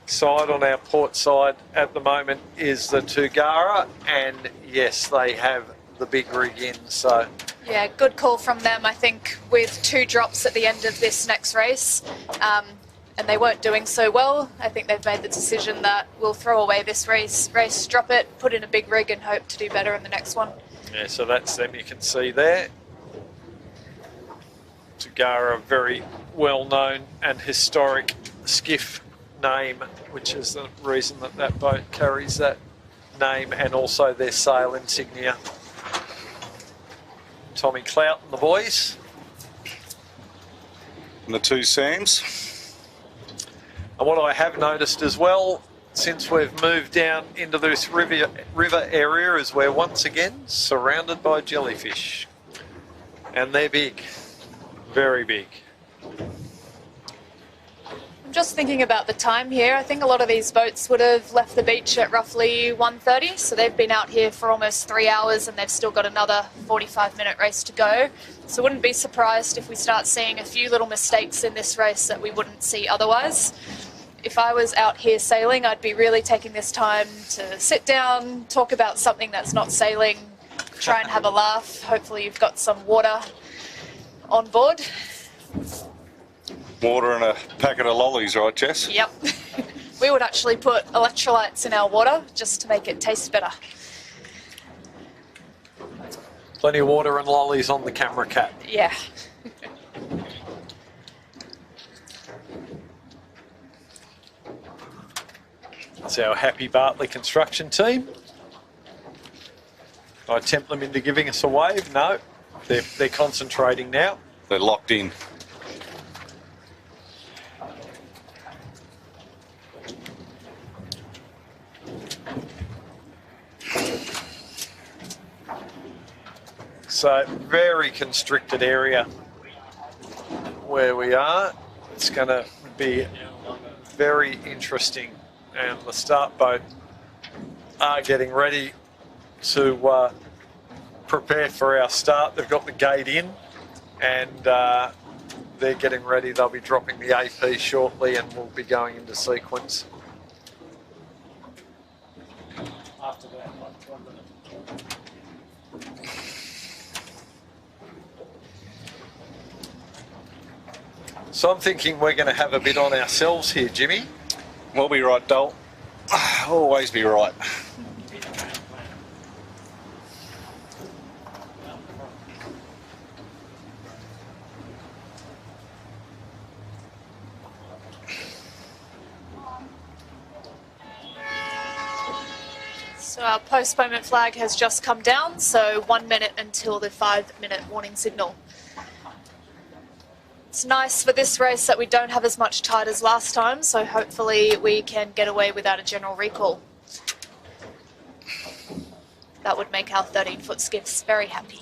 side, on our port side at the moment, is the Tugara, and yes, they have the big rig in, so... Yeah, good call from them, I think, with 2 drops at the end of this next race. And they weren't doing so well. I think they've made the decision that we'll throw away this race, drop it, put in a big rig and hope to do better in the next one. Yeah, so that's them you can see there. Tugara, a very well-known and historic skiff name, which is the reason that that boat carries that name, and also their sail insignia. Tommy Clout and the boys. And the 2 Sams. And what I have noticed as well, since we've moved down into this river area, is we're once again surrounded by jellyfish. And they're big, very big. I'm just thinking about the time here. I think a lot of these boats would have left the beach at roughly 1:30, so they've been out here for almost 3 hours and they've still got another 45-minute race to go. So wouldn't be surprised if we start seeing a few little mistakes in this race that we wouldn't see otherwise. If I was out here sailing, I'd be really taking this time to sit down, talk about something that's not sailing, try and have a laugh. Hopefully you've got some water on board. Water and a packet of lollies, right, Jess? Yep. We would actually put electrolytes in our water just to make it taste better. Plenty of water and lollies on the camera cap. Yeah. That's our happy Bartley construction team. I tempt them into giving us a wave. No, they're concentrating now. They're locked in. So very constricted area where we are. It's going to be very interesting, and the start boat are getting ready to prepare for our start. They've got the gate in, and they're getting ready. They'll be dropping the AP shortly, and we'll be going into sequence. After that, like 1 minute. So I'm thinking we're going to have a bit on ourselves here, Jimmy. We'll be right, Dole. Always be right. So our postponement flag has just come down, so 1 minute until the 5-minute warning signal. It's nice for this race that we don't have as much tide as last time, so hopefully we can get away without a general recall. That would make our 13-foot skiffs very happy.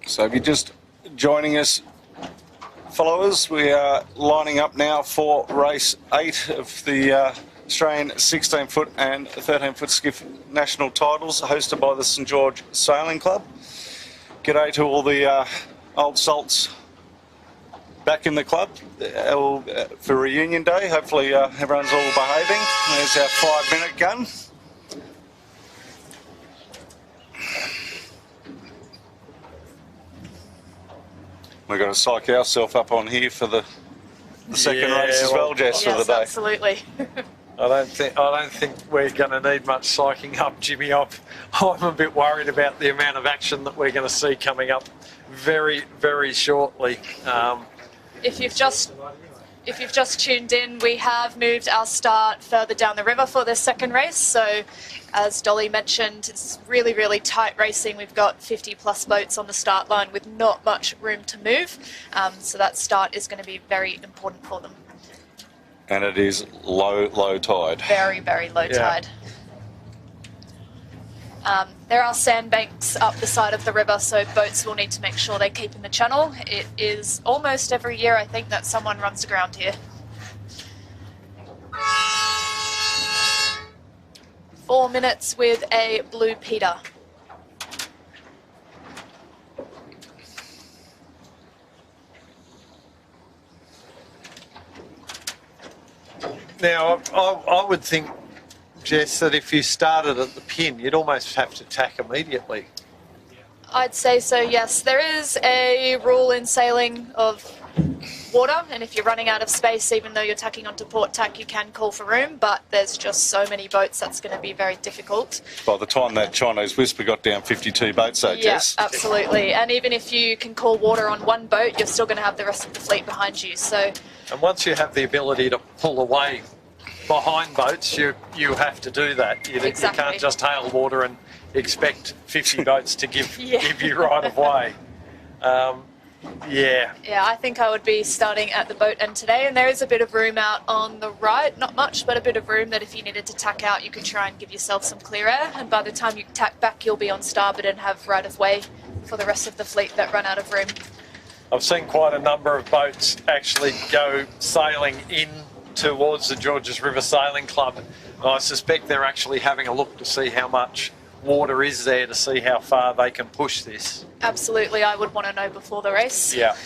So if you're just joining us, followers, we are lining up now for race 8 of the Australian 16-foot and 13-foot skiff national titles, hosted by the St George Sailing Club. G'day to all the old salts back in the club for reunion day. Hopefully everyone's all behaving. There's our 5-minute gun. We've got to psych ourselves up on here for the second race as well, Jess, for the day. Absolutely. I don't think we're going to need much psyching up, Jimmy. I'm a bit worried about the amount of action that we're going to see coming up very, very shortly. If you've just tuned in, we have moved our start further down the river for this second race. So as Dolly mentioned, it's really, really tight racing. We've got 50 plus boats on the start line with not much room to move. So that start is going to be very important for them. And it is low tide. Very, very low tide. There are sandbanks up the side of the river, so boats will need to make sure they keep in the channel. It is almost every year, I think, that someone runs aground here. 4 minutes with a blue Peter. Now, I would think, Jess, that if you started at the pin, you'd almost have to tack immediately. I'd say so, yes. There is a rule in sailing of water, and if you're running out of space, even though you're tacking onto port tack, you can call for room, but there's just so many boats that's going to be very difficult. By the time that Chinese Whisper got down 52 boats, though, Jess. Yeah, absolutely. And even if you can call water on one boat, you're still going to have the rest of the fleet behind you. So, and once you have the ability to pull away behind boats, you have to do that. You can't just hail water and expect 50 boats to give you right of way. Yeah, I think I would be starting at the boat end today, and there is a bit of room out on the right, not much, but a bit of room that if you needed to tack out, you could try and give yourself some clear air, and by the time you tack back, you'll be on starboard and have right of way for the rest of the fleet that run out of room. I've seen quite a number of boats actually go sailing in towards the Georges River Sailing Club, and I suspect they're actually having a look to see how much water is there to see how far they can push this. Absolutely, I would want to know before the race. Yeah.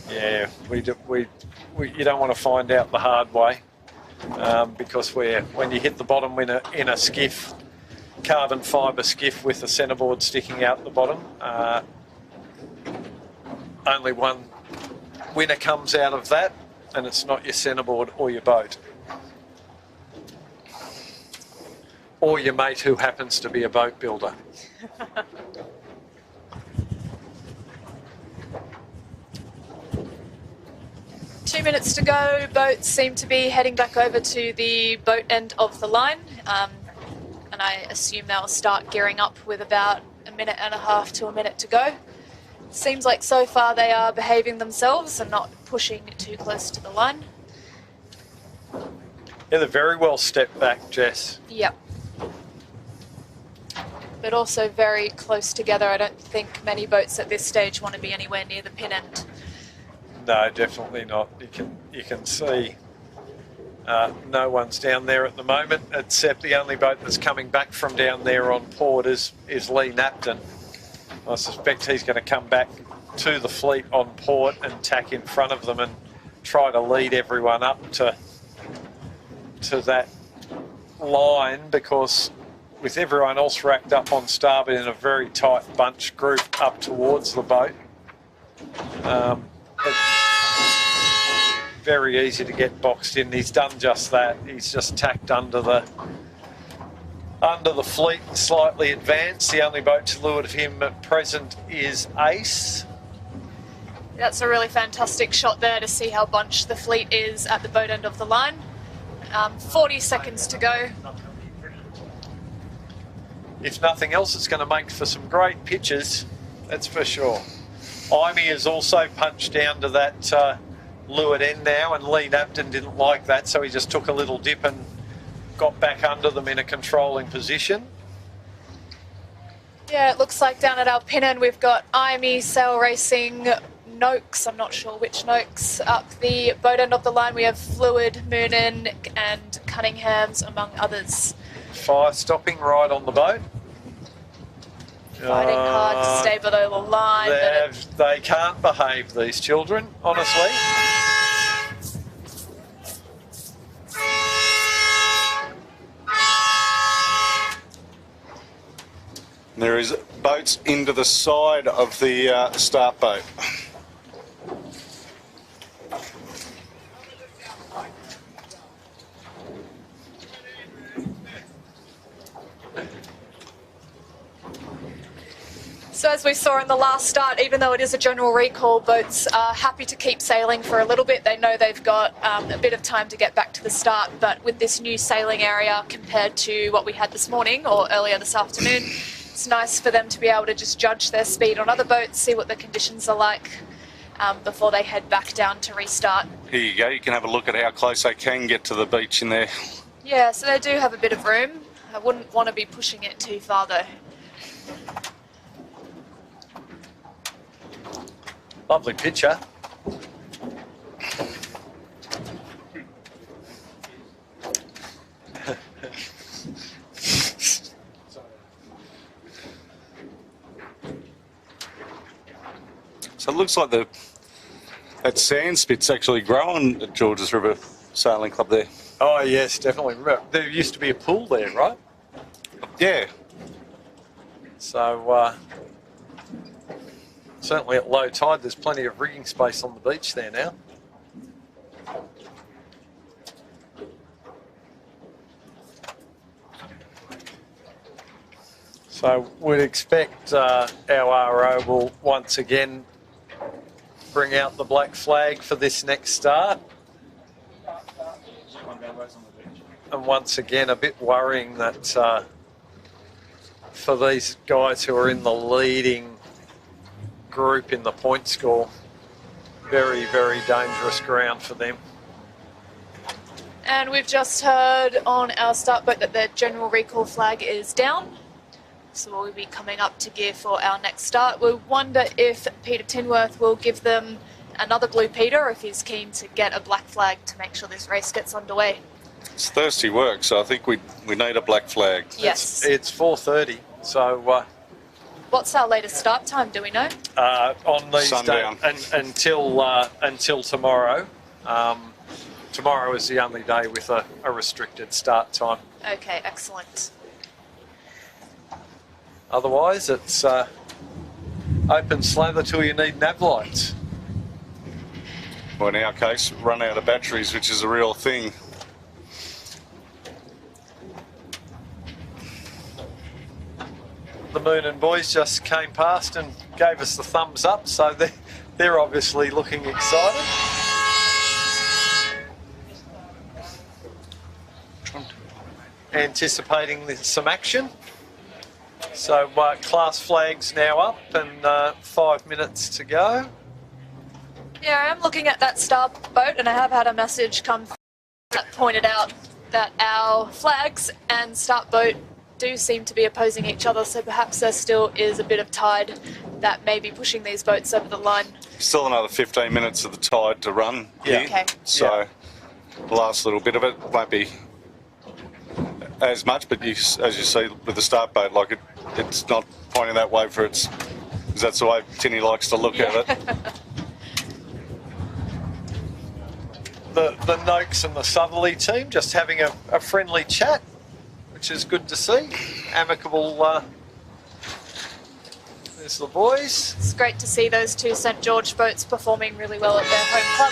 Yeah, you don't want to find out the hard way, because when you hit the bottom in a skiff, carbon fibre skiff with the centreboard sticking out the bottom, only one winner comes out of that, and it's not your centreboard or your boat. Or your mate who happens to be a boat builder. 2 minutes to go. Boats seem to be heading back over to the boat end of the line. And I assume they'll start gearing up with about a minute and a half to a minute to go. Seems like so far they are behaving themselves and not pushing too close to the line. Yeah, they're very well stepped back, Jess. Yep. But also very close together. I don't think many boats at this stage want to be anywhere near the pin end. No, definitely not. You can see no one's down there at the moment, except the only boat that's coming back from down there on port is Lee Napton. I suspect he's going to come back to the fleet on port and tack in front of them and try to lead everyone up to that line, because with everyone else racked up on starboard in a very tight bunch group up towards the boat, it's very easy to get boxed in. He's done just that. He's just tacked under the fleet, slightly advanced. The only boat to leeward of him at present is Ace. That's a really fantastic shot there to see how bunched the fleet is at the boat end of the line. 40 seconds to go. If nothing else, it's going to make for some great pictures, that's for sure. Imey has also punched down to that leeward end now, and Lee Napton didn't like that, so he just took a little dip and got back under them in a controlling position. Yeah, it looks like down at our pin end we've got Imey sail racing, Noakes, I'm not sure which Noakes. Up the boat end of the line we have Fluid, Moonen and Cunningham's, among others. Fire stopping right on the boat. Fighting hard to stay below the line. They can't behave, these children, honestly. There is boats into the side of the start boat. So as we saw in the last start, even though it is a general recall, boats are happy to keep sailing for a little bit. They know they've got a bit of time to get back to the start, but with this new sailing area compared to what we had this morning or earlier this afternoon, it's nice for them to be able to just judge their speed on other boats, see what the conditions are like before they head back down to restart. Here you go, you can have a look at how close they can get to the beach in there. Yeah, so they do have a bit of room. I wouldn't want to be pushing it too far though. Lovely picture. So it looks like that sand spit's actually growing at Georges River Sailing Club there. Oh yes, definitely. Remember, there used to be a pool there, right? Yeah. So certainly at low tide, there's plenty of rigging space on the beach there now. So we'd expect our RO will once again bring out the black flag for this next start. And once again, a bit worrying that for these guys who are in the leading group in the point score, very, very dangerous ground for them. And we've just heard on our start boat that the general recall flag is down. So we'll be coming up to gear for our next start. We'll wonder if Peter Tinworth will give them another blue Peter, or if he's keen to get a black flag to make sure this race gets underway. It's thirsty work, so I think we need a black flag. Yes. It's 4:30, so what's our latest start time, do we know? on these Sundown. days until tomorrow. Tomorrow is the only day with a restricted start time. Okay, excellent. Otherwise, it's open slather till you need nav lights. Well, in our case, run out of batteries, which is a real thing. The Moon and Boys just came past and gave us the thumbs up, so they're obviously looking excited. Anticipating some action. So class flag's now up and 5 minutes to go. Yeah, I am looking at that star boat, and I have had a message come through that pointed out that our flags and start boat do seem to be opposing each other, so perhaps there still is a bit of tide that may be pushing these boats over the line. Still another 15 minutes of the tide to run here. Okay. So the last little bit of it won't be as much, but you, as you see with the start boat, like it's not pointing that way for its, because that's the way Tinny likes to look at it. The Noakes and the Southerly team just having a friendly chat, which is good to see. Amicable. There's the boys. It's great to see those two St George boats performing really well at their home club.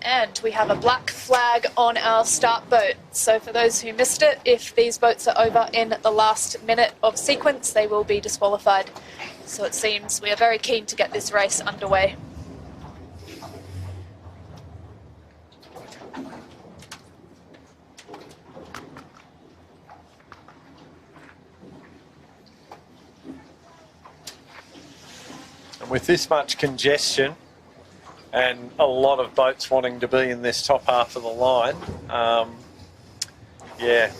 And we have a black flag on our start boat. So for those who missed it, if these boats are over in the last minute of sequence, they will be disqualified. So it seems we are very keen to get this race underway. And with this much congestion and a lot of boats wanting to be in this top half of the line, yeah,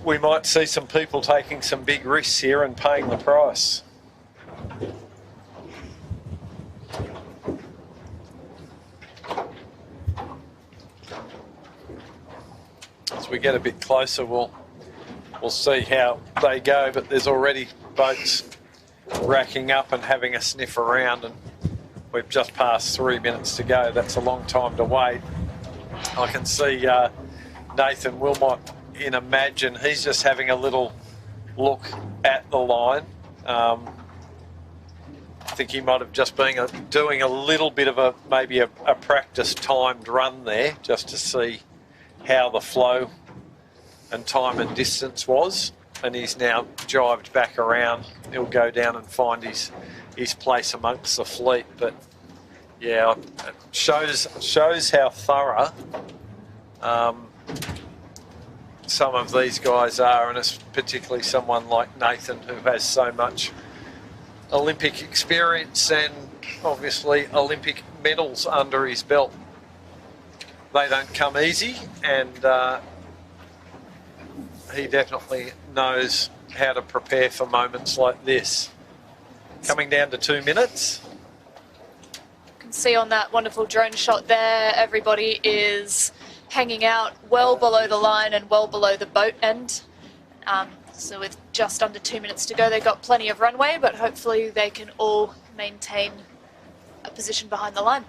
we might see some people taking some big risks here and paying the price. As we get a bit closer, we'll see how they go, but there's already boats racking up and having a sniff around, and we've just passed 3 minutes to go. That's a long time to wait. I can see Nathan Wilmot in Imagine. He's just having a little look at the line. I think he might have just been doing a little bit of maybe a practice timed run there, just to see how the flow and time and distance was. and he's now jived back around. He'll go down and find his place amongst the fleet. But yeah, it shows how thorough some of these guys are, and it's particularly someone like Nathan, who has so much Olympic experience and obviously Olympic medals under his belt. They don't come easy, and he definitely knows how to prepare for moments like this. Coming down to 2 minutes. You can see on that wonderful drone shot there, everybody is hanging out well below the line and well below the boat end. So with just under 2 minutes to go, they've got plenty of runway, but hopefully they can all maintain a position behind the line.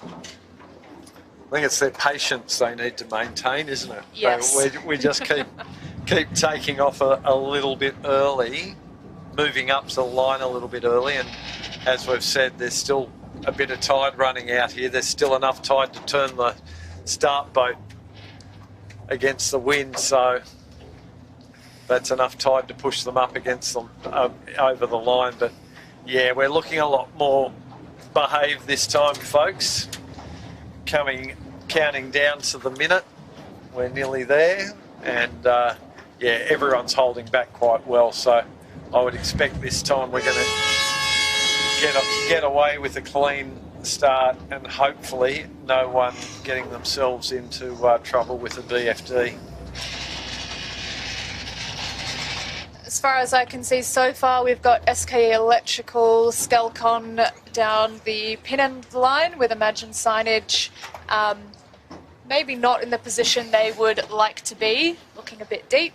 I think it's their patience they need to maintain, isn't it? Yes. We just keep taking off a little bit early, moving up to the line a little bit early, and as we've said, there's still a bit of tide running out here. There's still enough tide to turn the start boat against the wind, so that's enough tide to push them up against them over the line. But yeah, we're looking a lot more behaved this time, folks. Counting down to the minute. We're nearly there, and yeah, everyone's holding back quite well, so I would expect this time we're going to get away with a clean start, and hopefully no one getting themselves into trouble with a DFD. As far as I can see so far, we've got SK Electrical, Skelcon down the pin end line with Imagine signage. Maybe not in the position they would like to be, looking a bit deep.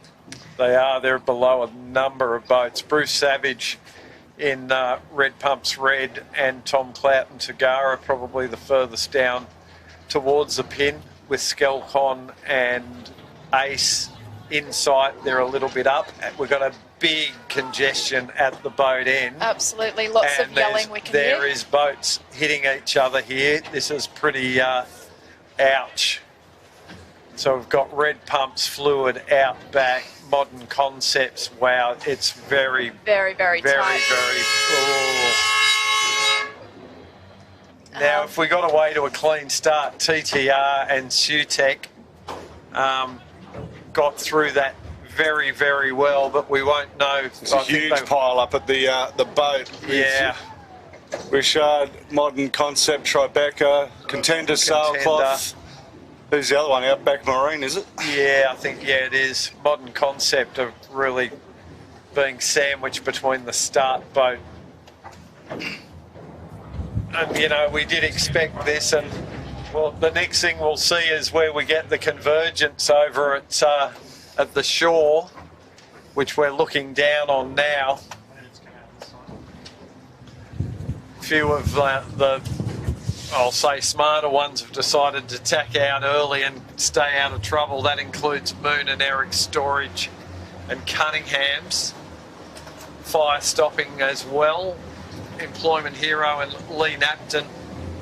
They are. They're below a number of boats. Bruce Savage in Red Pumps Red and Tom Clout and Tagara probably the furthest down towards the pin, with Skelcon and Ace in sight. They're a little bit up. We've got a big congestion at the boat end. Absolutely, lots of yelling we can hear. There is boats hitting each other here. This is pretty ouch. So we've got Red Pumps Fluid out back, Modern Concepts. Wow, it's very tight. Very, oh. Now, if we got away to a clean start, TTR and Sutec got through that very, very well, but we won't know. It's a huge pile up at the boat. Yeah. Richard, Modern Concept, Tribeca, Contender Sailcloth. Who's the other one? Outback Marine, is it? Yeah, I think, yeah, it is. Modern Concept of really being sandwiched between the start boat. And, you know, we did expect this, and, well, the next thing we'll see is where we get the convergence over at the shore, which we're looking down on now. A few of the I'll say smarter ones have decided to tack out early and stay out of trouble. That includes Moon and Eric Storage and Cunningham's. Fire stopping as well. Employment Hero and Lee Napton.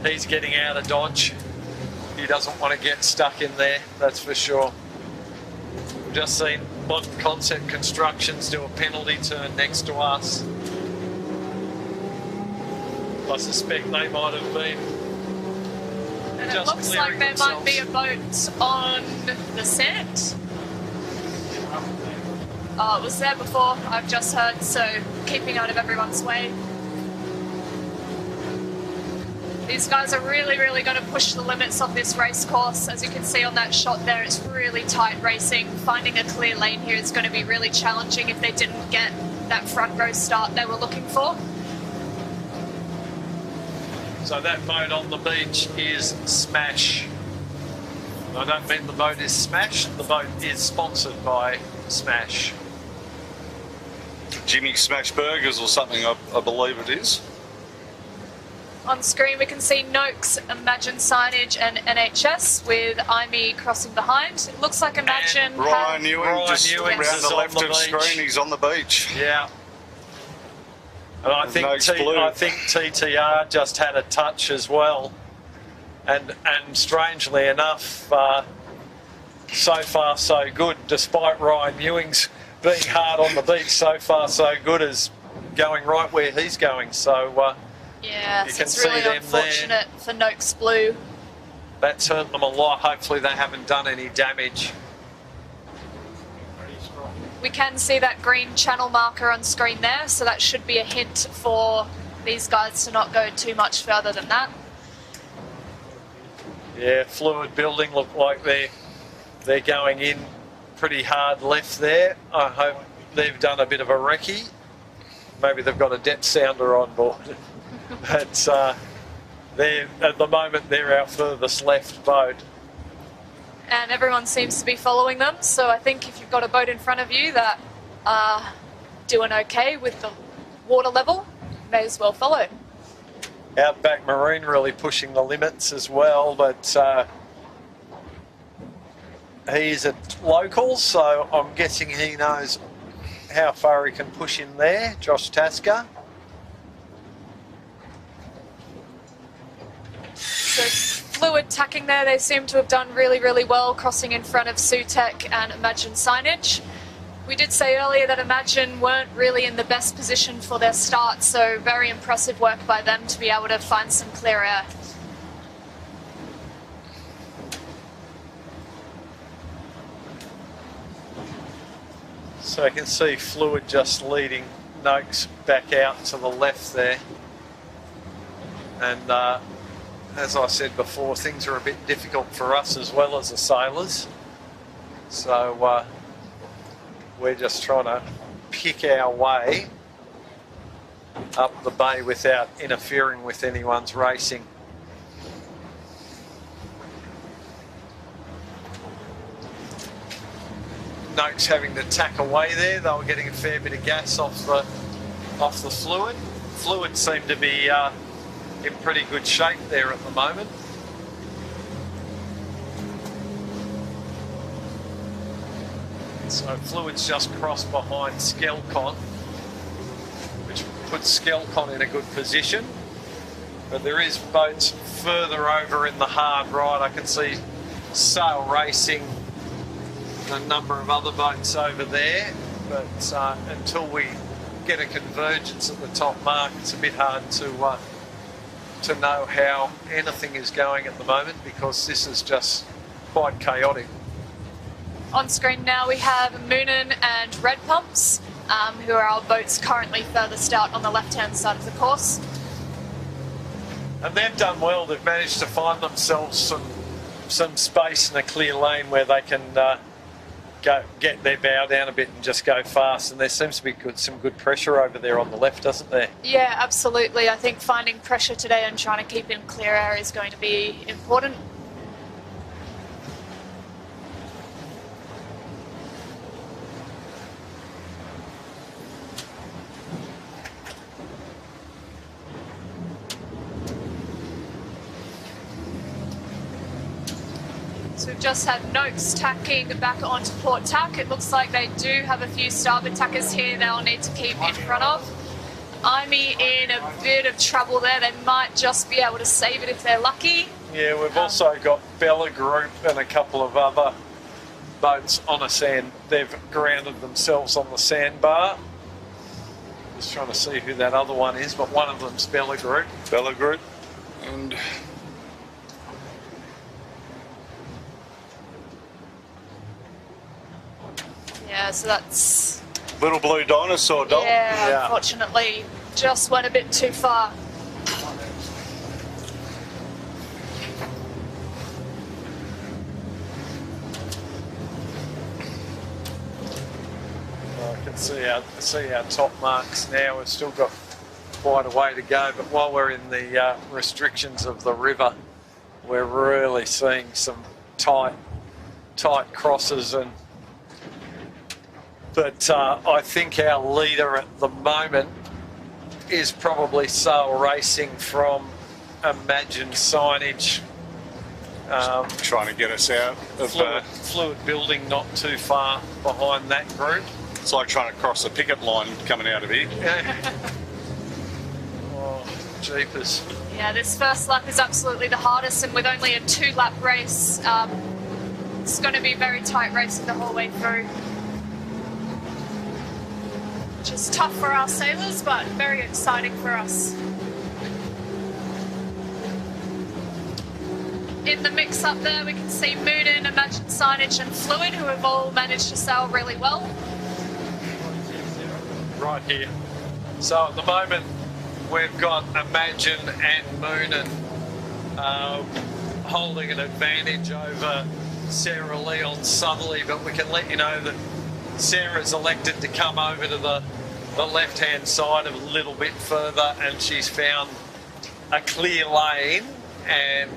He's getting out of Dodge. He doesn't want to get stuck in there, that's for sure. We've just seen Modern Concept Constructions do a penalty turn next to us. I suspect they might have been. And it looks like there might be a boat on the set. Oh, it was there before, I've just heard, so keeping out of everyone's way. These guys are really, really going to push the limits of this race course. As you can see on that shot there, it's really tight racing. Finding a clear lane here is going to be really challenging if they didn't get that front row start they were looking for. So that boat on the beach is Smash. I don't mean the boat is Smash, the boat is sponsored by Smash. Jimmy Smash Burgers or something, I believe it is. On screen we can see Noakes, Imagine signage and NHS with IME crossing behind. It looks like Imagine and Ryan Ewing just around the left of screen, he's on the beach. Yeah. And I think TTR just had a touch as well. And strangely enough, so far so good, despite Ryan Ewing's being hard on the beach. So far so good as going right where he's going. So yeah, you so can it's see really them unfortunate for Noakes Blue. That's hurt them a lot. Hopefully they haven't done any damage. We can see that green channel marker on screen there, so that should be a hint for these guys to not go too much further than that. Yeah, Fluid Building look like they're going in pretty hard left there. I hope they've done a bit of a recce. Maybe they've got a depth sounder on board. But at the moment, they're our furthest left boat. And everyone seems to be following them, so I think if you've got a boat in front of you that are doing okay with the water level, may as well follow. Outback Marine really pushing the limits as well, but he's a local, so I'm guessing he knows how far he can push in there. Josh Tasker. So Fluid tacking there, they seem to have done really, really well, crossing in front of Sutek and Imagine Signage. We did say earlier that Imagine weren't really in the best position for their start, so very impressive work by them to be able to find some clear air. So I can see Fluid just leading Noakes back out to the left there. And as I said before, things are a bit difficult for us as well as the sailors. So we're just trying to pick our way up the bay without interfering with anyone's racing. Noakes having to tack away there. They were getting a fair bit of gas off the Fluid. Fluid seemed to be in pretty good shape there at the moment. So Fluid's just crossed behind Skelcon, which puts Skelcon in a good position. But there is boats further over in the hard right. I can see Sail Racing, a number of other boats over there. But until we get a convergence at the top mark, it's a bit hard to know how anything is going at the moment, because this is just quite chaotic. On screen now we have Moonin and Red Pumps, who are our boats currently furthest out on the left-hand side of the course. And they've done well. They've managed to find themselves some space in a clear lane where they can get their bow down a bit and just go fast. And there seems to be some good pressure over there on the left, doesn't there? Yeah, absolutely. I think finding pressure today and trying to keep in clear air is going to be important. So we've just had Noakes tacking back onto port tack. It looks like they do have a few starboard tackers here they'll need to keep in front of. Imee in a bit of trouble there. They might just be able to save it if they're lucky. Yeah, we've also got Bella Group and a couple of other boats on a sand. They've grounded themselves on the sandbar. Just trying to see who that other one is, but one of them's Bella Group. Bella Group. And Yeah, so that's... Little Blue Dinosaur, Dol. Yeah, unfortunately, just went a bit too far. I can see our top marks now. We've still got quite a way to go, but while we're in the restrictions of the river, we're really seeing some tight crosses. But I think our leader at the moment is probably Sail Racing from Imagine Signage. Trying to get us out of Fluid Building not too far behind that group. It's like trying to cross the picket line coming out of here. Oh, jeepers. Yeah, this first lap is absolutely the hardest, and with only a 2-lap race, It's going to be very tight racing the whole way through, which is tough for our sailors, but very exciting for us. In the mix up there, we can see Moonin, Imagine Signage and Fluid, who have all managed to sail really well. Right here. So at the moment, we've got Imagine and Moonin holding an advantage over Sarah Lee on Southerly, but we can let you know that Sarah's elected to come over to the left-hand side a little bit further, and she's found a clear lane and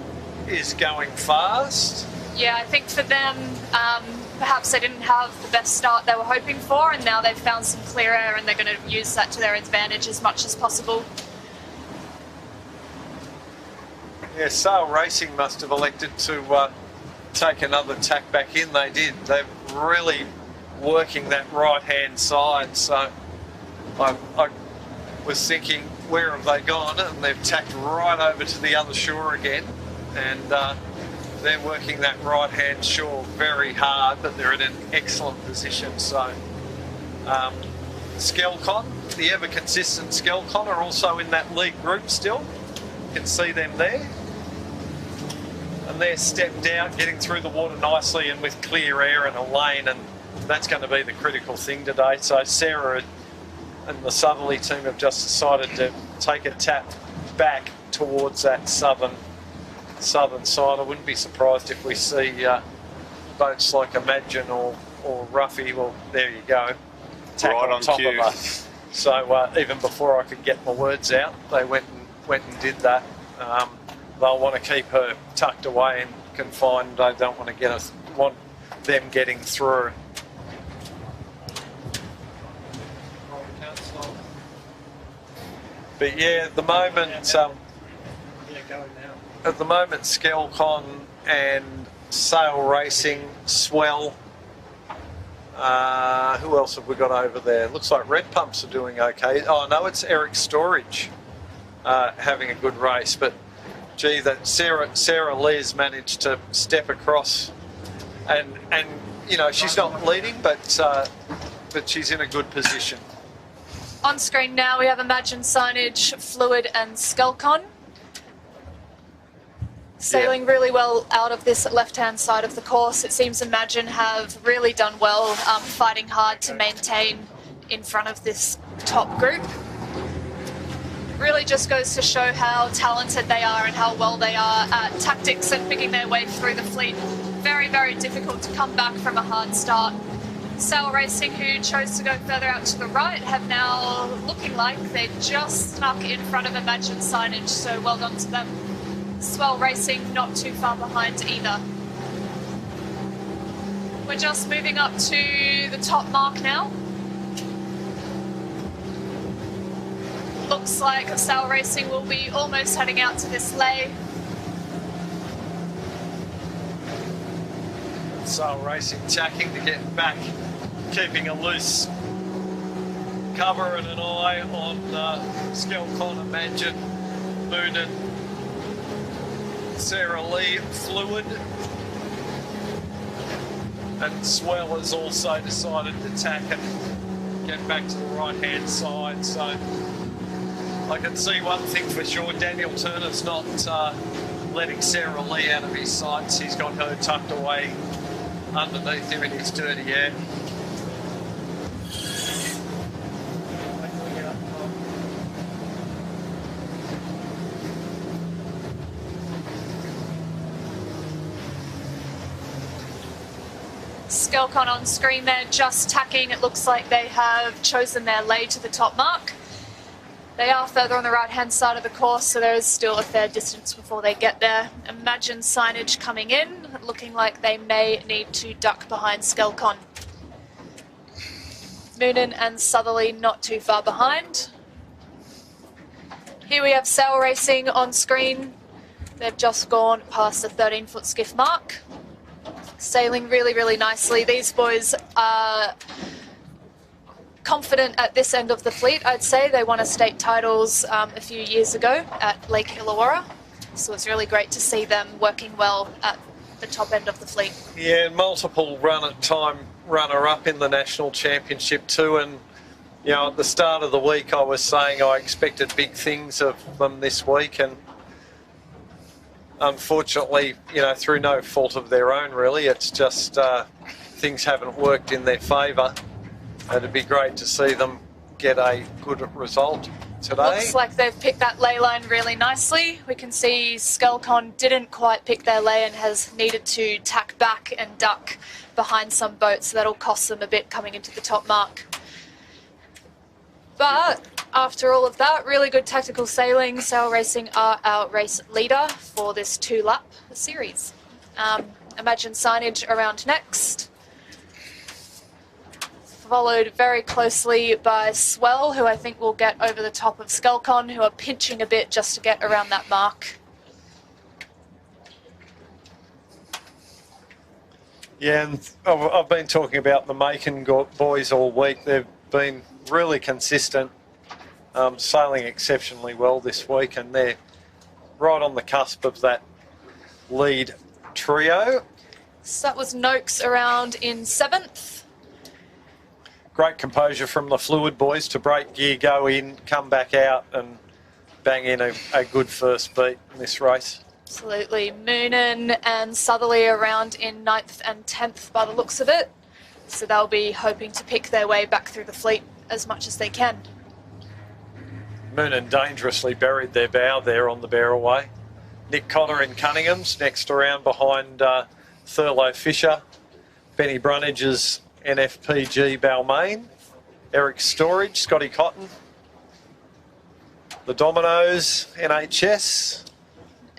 is going fast. Yeah, I think for them, perhaps they didn't have the best start they were hoping for, and now they've found some clear air and they're going to use that to their advantage as much as possible. Yeah, Sail Racing must have elected to take another tack back in. They did. They're really working that right-hand side, so I was thinking, where have they gone? And they've tacked right over to the other shore again, and they're working that right-hand shore very hard, but they're in an excellent position. So Skelcon, the ever-consistent Skelcon, are also in that lead group still. You can see them there. And they're stepped out, getting through the water nicely and with clear air and a lane, and that's going to be the critical thing today. So Sarah and the Southerly team have just decided to take a tap back towards that southern side. I wouldn't be surprised if we see boats like Imagine or Ruffy. Well, there you go, tack right on top cue. of us. So even before I could get my words out, they went and did that. They'll want to keep her tucked away and confined. They don't want them getting through. But yeah, at the moment, Skelcon and Sail Racing, Swell. Who else have we got over there? Looks like Red Pumps are doing okay. Oh no, it's Eric Storage having a good race, but gee, that Sarah Lee's managed to step across, and you know, she's not leading, but she's in a good position. On screen now we have Imagine Signage, Fluid and Skelcon. Sailing really well out of this left-hand side of the course. It seems Imagine have really done well, fighting hard to maintain in front of this top group. Really just goes to show how talented they are and how well they are at tactics and picking their way through the fleet. Very, very difficult to come back from a hard start. Sail Racing, who chose to go further out to the right, have now looking like they just snuck in front of Imagine Signage, so well done to them. Swell Racing not too far behind either. We're just moving up to the top mark now. Looks like Sail Racing will be almost heading out to this lay. Sail Racing tacking to get back, keeping a loose cover and an eye on Skelcon, Imagine, Moonin, Sarah Lee, Fluid, and Swell has also decided to tack and get back to the right-hand side. So I can see one thing for sure, Daniel Turner's not letting Sarah Lee out of his sights. He's got her tucked away underneath him in his dirty air. Skelcon on screen there, just tacking. It looks like they have chosen their lay to the top mark. They are further on the right-hand side of the course, so there is still a fair distance before they get there. Imagine Signage coming in, looking like they may need to duck behind Skelcon. Moonin and Southerly not too far behind. Here we have Sail Racing on screen. They've just gone past the 13-foot skiff mark. Sailing really, really nicely. These boys are confident at this end of the fleet, I'd say. They won a state titles a few years ago at Lake Illawarra, so it's really great to see them working well at the top end of the fleet. Yeah, multiple time runner-up in the national championship too, and you know, at the start of the week I was saying I expected big things of them this week, and unfortunately, you know, through no fault of their own really, it's just things haven't worked in their favour. It'd be great to see them get a good result today. Looks like they've picked that lay line really nicely. We can see Skelcon didn't quite pick their lay and has needed to tack back and duck behind some boats, so that'll cost them a bit coming into the top mark. But after all of that, really good tactical sailing. Sail Racing are our race leader for this 2-lap series. Imagine Signage around next, followed very closely by Swell, who I think will get over the top of Skelcon, who are pinching a bit just to get around that mark. Yeah, and I've been talking about the Macon boys all week. They've been really consistent, sailing exceptionally well this week, and they're right on the cusp of that lead trio. So that was Noakes around in 7th. Great composure from the Fluid boys to break gear, go in, come back out and bang in a good first beat in this race. Absolutely. Moonen and Southerly around in 9th and 10th by the looks of it. So they'll be hoping to pick their way back through the fleet as much as they can. Moonen dangerously buried their bow there on the bear away. Nick Connor in Cunningham's next around behind Thurlow Fisher. Benny Brunnage's NFPG Balmain. Eric Storage, Scotty Cotton. The Dominoes, NHS.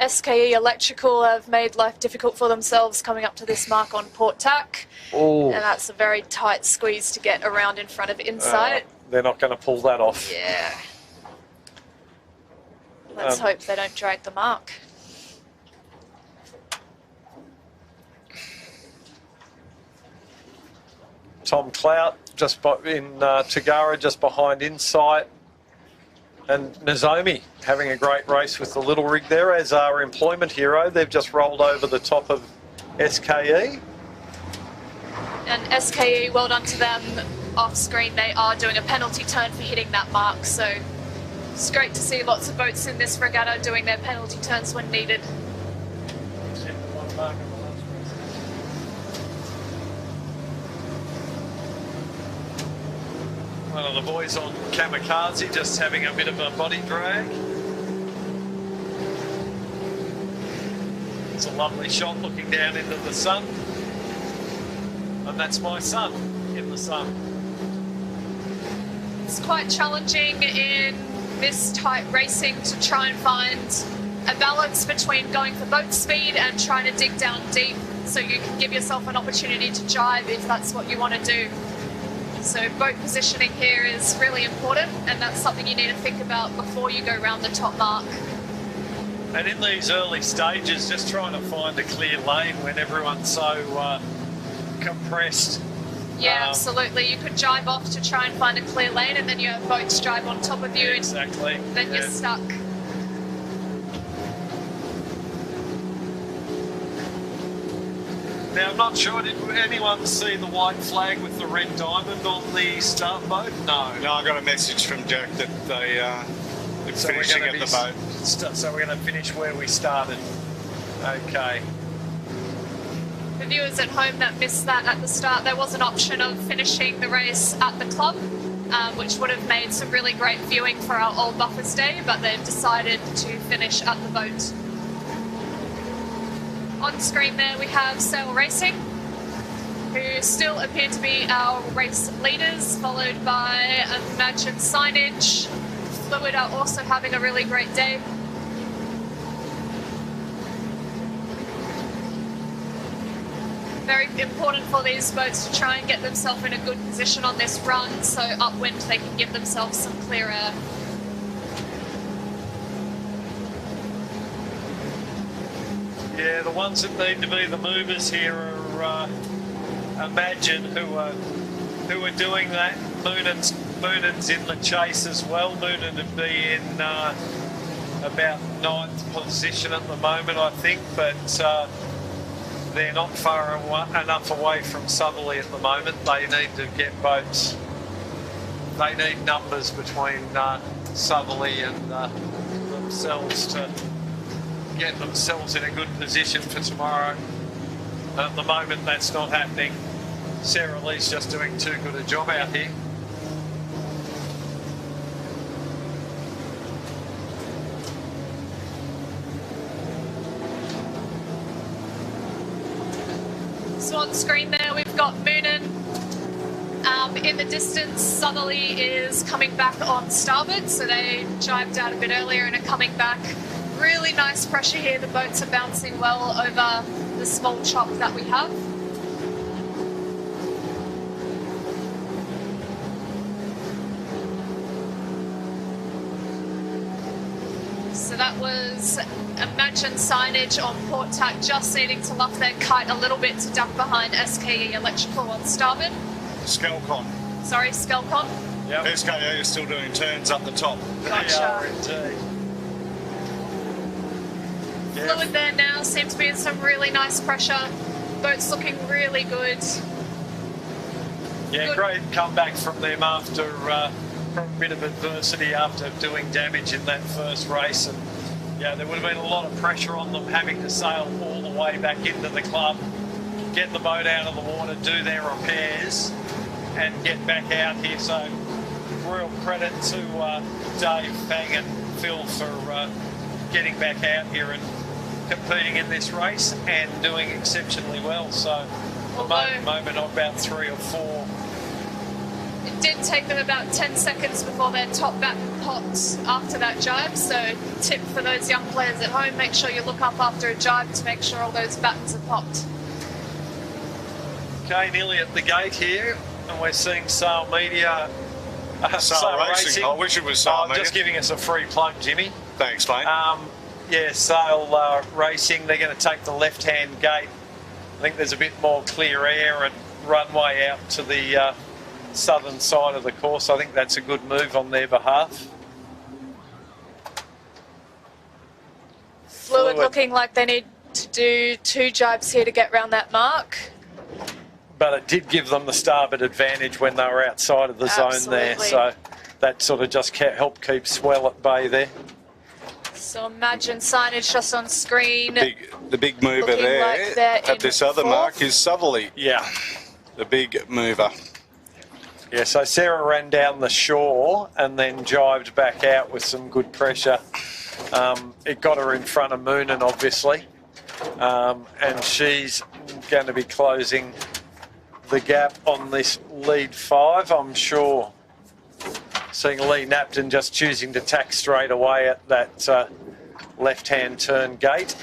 SKE Electrical have made life difficult for themselves coming up to this mark on Port Tack. Ooh. And that's a very tight squeeze to get around in front of Insight. They're not going to pull that off. Yeah. Let's hope they don't drag the mark. Tom Clout just in Tagara, just behind Insight. And Nozomi having a great race with the little rig there, as our Employment Hero. They've just rolled over the top of SKE. And SKE, well done to them. Off screen, they are doing a penalty turn for hitting that mark. So it's great to see lots of boats in this regatta doing their penalty turns when needed. One of the boys on Kamikaze just having a bit of a body drag. It's a lovely shot looking down into the sun. And that's my son in the sun. It's quite challenging in this type racing to try and find a balance between going for boat speed and trying to dig down deep so you can give yourself an opportunity to jibe if that's what you want to do. So boat positioning here is really important, and that's something you need to think about before you go around the top mark. And in these early stages, just trying to find a clear lane when everyone's so compressed. Yeah, absolutely. You could jibe off to try and find a clear lane, and then you have boats drive on top of you. Exactly. And then you're stuck. Now, I'm not sure, did anyone see the white flag with the red diamond on the start boat? No. No, I got a message from Jack that they're finishing at the boat. So we're going to finish where we started. Okay. For viewers at home that missed that at the start, there was an option of finishing the race at the club, which would have made some really great viewing for our Old Buffers Day, but they've decided to finish at the boat. On screen there we have Sail Racing, who still appear to be our race leaders, followed by Imagine Signage. Fluid are also having a really great day. Very important for these boats to try and get themselves in a good position on this run, so upwind they can give themselves some clear air. Yeah, the ones that need to be the movers here are Imagine, who are doing that. Moonen's in the chase as well. Moonen would be in about 9th position at the moment, I think, but they're not far enough away from Southerly at the moment. They need to get boats. They need numbers between Southerly and themselves to get themselves in a good position for tomorrow. At the moment, that's not happening. Sarah Lee's just doing too good a job out here. So on screen there, we've got Moonen. In the distance, Southerly is coming back on starboard, so they jibed out a bit earlier and are coming back. Really nice pressure here. The boats are bouncing well over the small chop that we have. So that was Imagine signage on port tack, just needing to luff their kite a little bit to duck behind SKE Electrical on starboard. Skelcon. Sorry, Skelcon. Yep. SKE is still doing turns up the top. Gotcha. Indeed. Fluid there now, seems to be in some really nice pressure. Boat's looking really good. Yeah, Good. Great comeback from them after from a bit of adversity after doing damage in that first race. And yeah, there would have been a lot of pressure on them having to sail all the way back into the club, get the boat out of the water, do their repairs, and get back out here. So real credit to Dave, Fang and Phil for getting back out here and competing in this race and doing exceptionally well. So the moment of about 3 or 4. It did take them about 10 seconds before their top batten popped after that jibe, so tip for those young players at home, make sure you look up after a jibe to make sure all those battens are popped. Okay, nearly at the gate here, and we're seeing Sail Media. Sail Racing. I wish it was Sail Media. Just giving us a free plug, Jimmy. Thanks, mate. Yeah, Sail Racing, they're going to take the left-hand gate. I think there's a bit more clear air and runway out to the southern side of the course. I think that's a good move on their behalf. Fluid looking like they need to do 2 jibes here to get round that mark. But it did give them the starboard advantage when they were outside of the zone there. So that sort of just helped keep swell at bay there. So Imagine signage just on screen. The big mover Looking there like they're at this other mark is Southerly. Yeah. The big mover. Yeah, so Sarah ran down the shore and then jibed back out with some good pressure. It got her in front of Moonen, obviously. And she's going to be closing the gap on this lead 5, I'm sure. Seeing Lee Napton just choosing to tack straight away at that left-hand turn gate.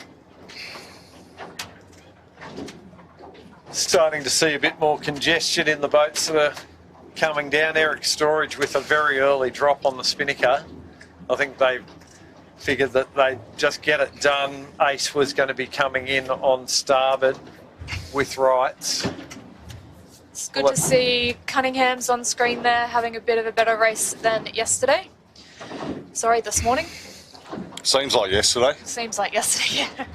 Starting to see a bit more congestion in the boats that are coming down. Eric Storage with a very early drop on the spinnaker. I think they figured that they'd just get it done. Ace was going to be coming in on starboard with rights. It's good to see Cunningham's on screen there, having a bit of a better race than yesterday. Sorry, this morning. Seems like yesterday. Seems like yesterday, yeah.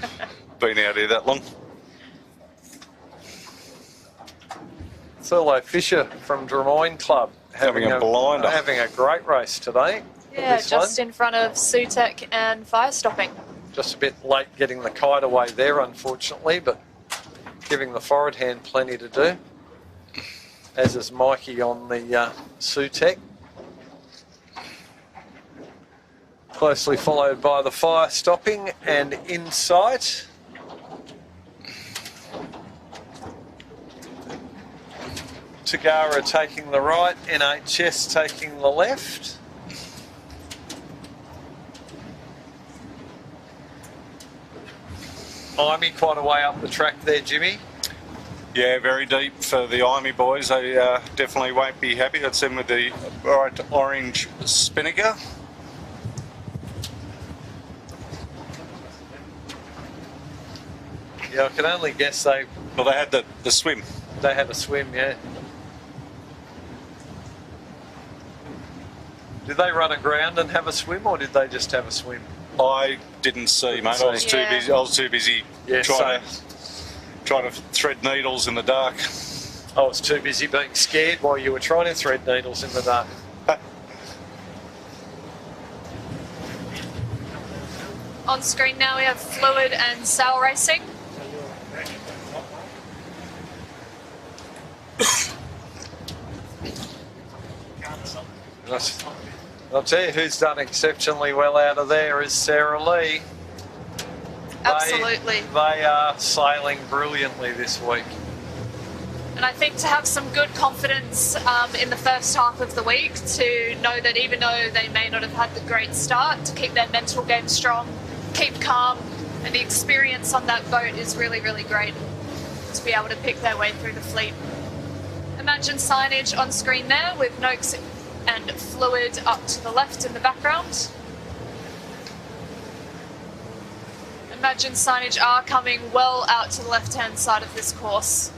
Been out here that long. Thurlow Fisher from Drummoyne Club Having a blinder. Having a great race today. Yeah, just in front of Sutek and Fire Stopping. Just a bit late getting the kite away there, unfortunately, but giving the forward hand plenty to do. As is Mikey on the Sutek. Closely followed by the Fire Stopping and Insight. Tagara taking the right, NHS taking the left. Imey quite a way up the track there, Jimmy. Yeah, very deep for the Imey boys. They definitely won't be happy. That's them with the bright orange spinnaker. Yeah, I can only guess they had the swim. They had a swim, yeah. Did they run aground and have a swim, or did they just have a swim? I didn't see, mate. I was too busy. I was too busy trying try to thread needles in the dark. I was too busy being scared while you were trying to thread needles in the dark. On screen now we have Fluid and Sail Racing. I'll tell you who's done exceptionally well out of there is Sarah Lee. Absolutely. They are sailing brilliantly this week. And I think to have some good confidence in the first half of the week, to know that even though they may not have had the great start, to keep their mental game strong, keep calm, and the experience on that boat is really, really great to be able to pick their way through the fleet. Imagine signage on screen there with Noakes and Fluid up to the left in the background. Imagine signage are coming well out to the left-hand side of this course.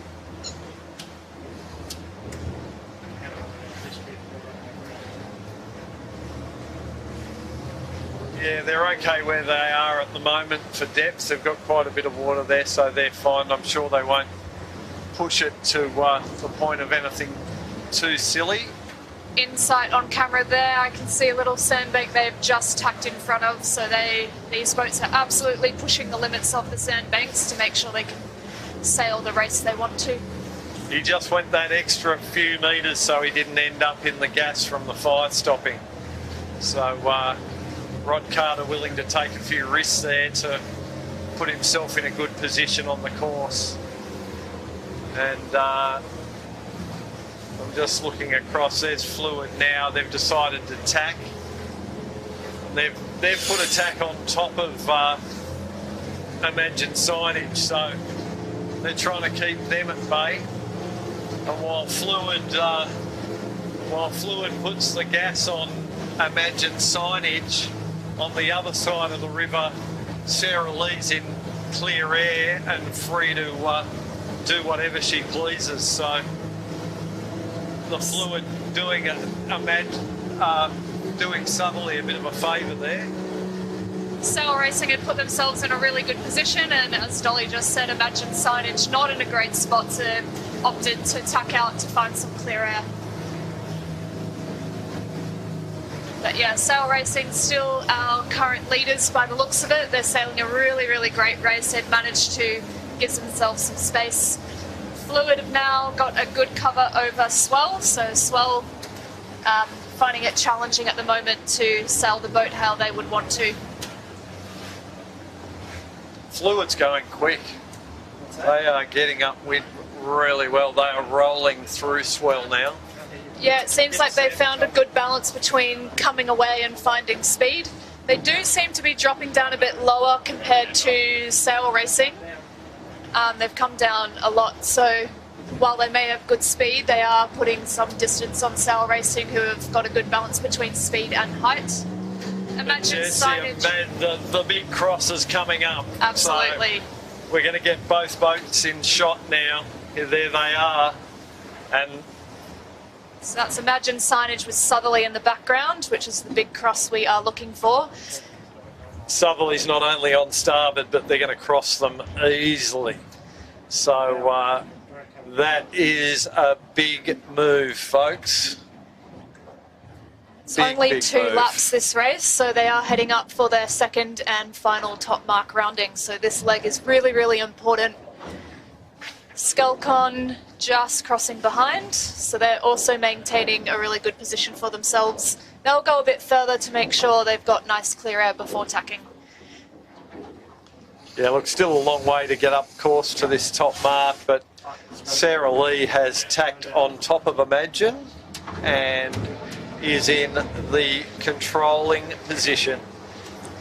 Yeah, they're okay where they are at the moment for depth. They've got quite a bit of water there, so they're fine. I'm sure they won't push it to the point of anything too silly. Insight on camera there, I can see a little sandbank they've just tacked in front of, so these boats are absolutely pushing the limits of the sandbanks to make sure they can sail the race they want to. He just went that extra few metres so he didn't end up in the gas from the fire stopping. So Rod Carter willing to take a few risks there to put himself in a good position on the course. And I'm just looking across, there's Fluid now. They've decided to tack. And they've put a tack on top of Imagine signage, so they're trying to keep them at bay. And while Fluid puts the gas on Imagine signage, on the other side of the river, Sarah Lee's in clear air and free to do whatever she pleases. So the Fluid doing doing Southerly a bit of a favour there. Sail Racing had put themselves in a really good position, and as Dolly just said, Imagine signage not in a great spot, to opted to tack out to find some clear air. But yeah, Sail Racing still our current leaders by the looks of it. They're sailing a really, really great race. They've managed to give themselves some space. Fluid have now got a good cover over Swell, so Swell finding it challenging at the moment to sail the boat how they would want to. Fluid's going quick. They are getting upwind really well. They are rolling through Swell now. Yeah, it seems like they've found a good balance between coming away and finding speed. They do seem to be dropping down a bit lower compared to Sail Racing. They've come down a lot, so while they may have good speed, they are putting some distance on Sail Racing, who have got a good balance between speed and height. Imagine signage. The big cross is coming up. Absolutely. So we're going to get both boats in shot now. There they are. And so that's Imagine signage with Southerly in the background, which is the big cross we are looking for. Southerly's not only on starboard, but they're going to cross them easily. So that is a big move, folks. It's only two laps this race, so they are heading up for their second and final top mark rounding. So this leg is really, really important. Skelcon just crossing behind, so they're also maintaining a really good position for themselves. They'll go a bit further to make sure they've got nice clear air before tacking. Yeah, look, still a long way to get up course to this top mark, but Sarah Lee has tacked on top of Imagine and is in the controlling position.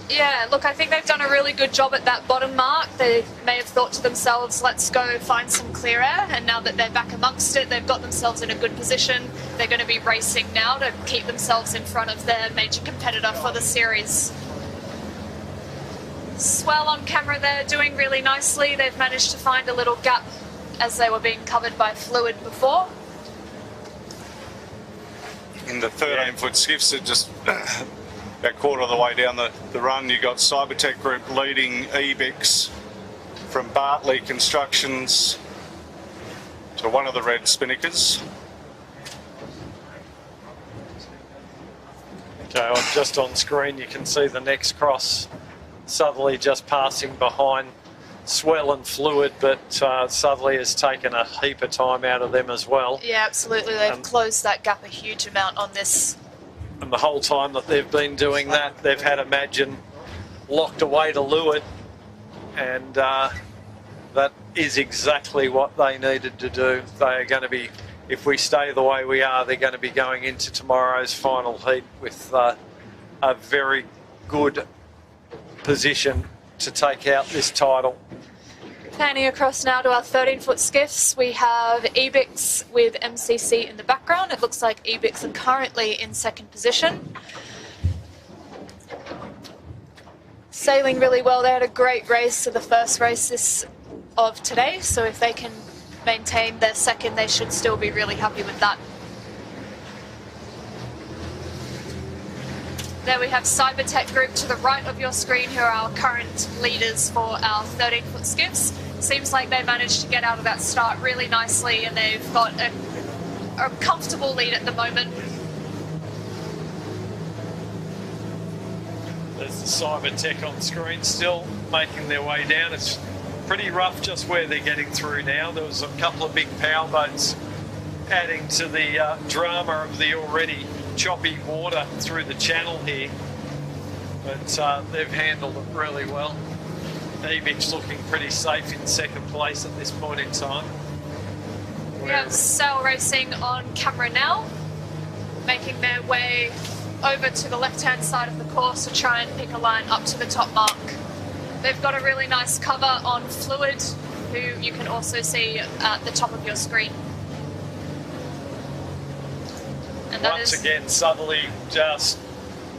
Yeah, look, I think they've done a really good job at that bottom mark. They may have thought to themselves, let's go find some clear air, and now that they're back amongst it, they've got themselves in a good position. They're going to be racing now to keep themselves in front of their major competitor for the series. Swell on camera there, doing really nicely. They've managed to find a little gap as they were being covered by Fluid before. In the 13-foot skiffs, it just about quarter of the way down the run, you got Cybertech Group leading Ebix from Bartley Constructions to one of the red spinnakers. Okay, just on screen you can see the next cross. Southerly just passing behind Swell and Fluid, but Southerly has taken a heap of time out of them as well. Yeah, absolutely. They've closed that gap a huge amount on this. And the whole time that they've been doing that, they've had Imagine locked away to leeward, and that is exactly what they needed to do. They are going to be, if we stay the way we are, they're going to be going into tomorrow's final heat with a very good position to take out this title. Panning across now to our 13-foot skiffs, we have Ebix with MCC in the background. It looks like Ebix are currently in second position. Sailing really well. They had a great race to the first race of today, so if they can maintain their second, they should still be really happy with that. There we have Cybertech Group to the right of your screen, who are our current leaders for our 13-foot skiffs. Seems like they managed to get out of that start really nicely, and they've got a comfortable lead at the moment. There's the Cybertech on screen still making their way down. It's pretty rough just where they're getting through now. There was a couple of big power boats adding to the drama of the already choppy water through the channel here, but they've handled it really well. Ebix looking pretty safe in second place at this point in time. We have Sail Racing on camera now, making their way over to the left-hand side of the course to try and pick a line up to the top mark. They've got a really nice cover on Fluid, who you can also see at the top of your screen. And once again, Southerly just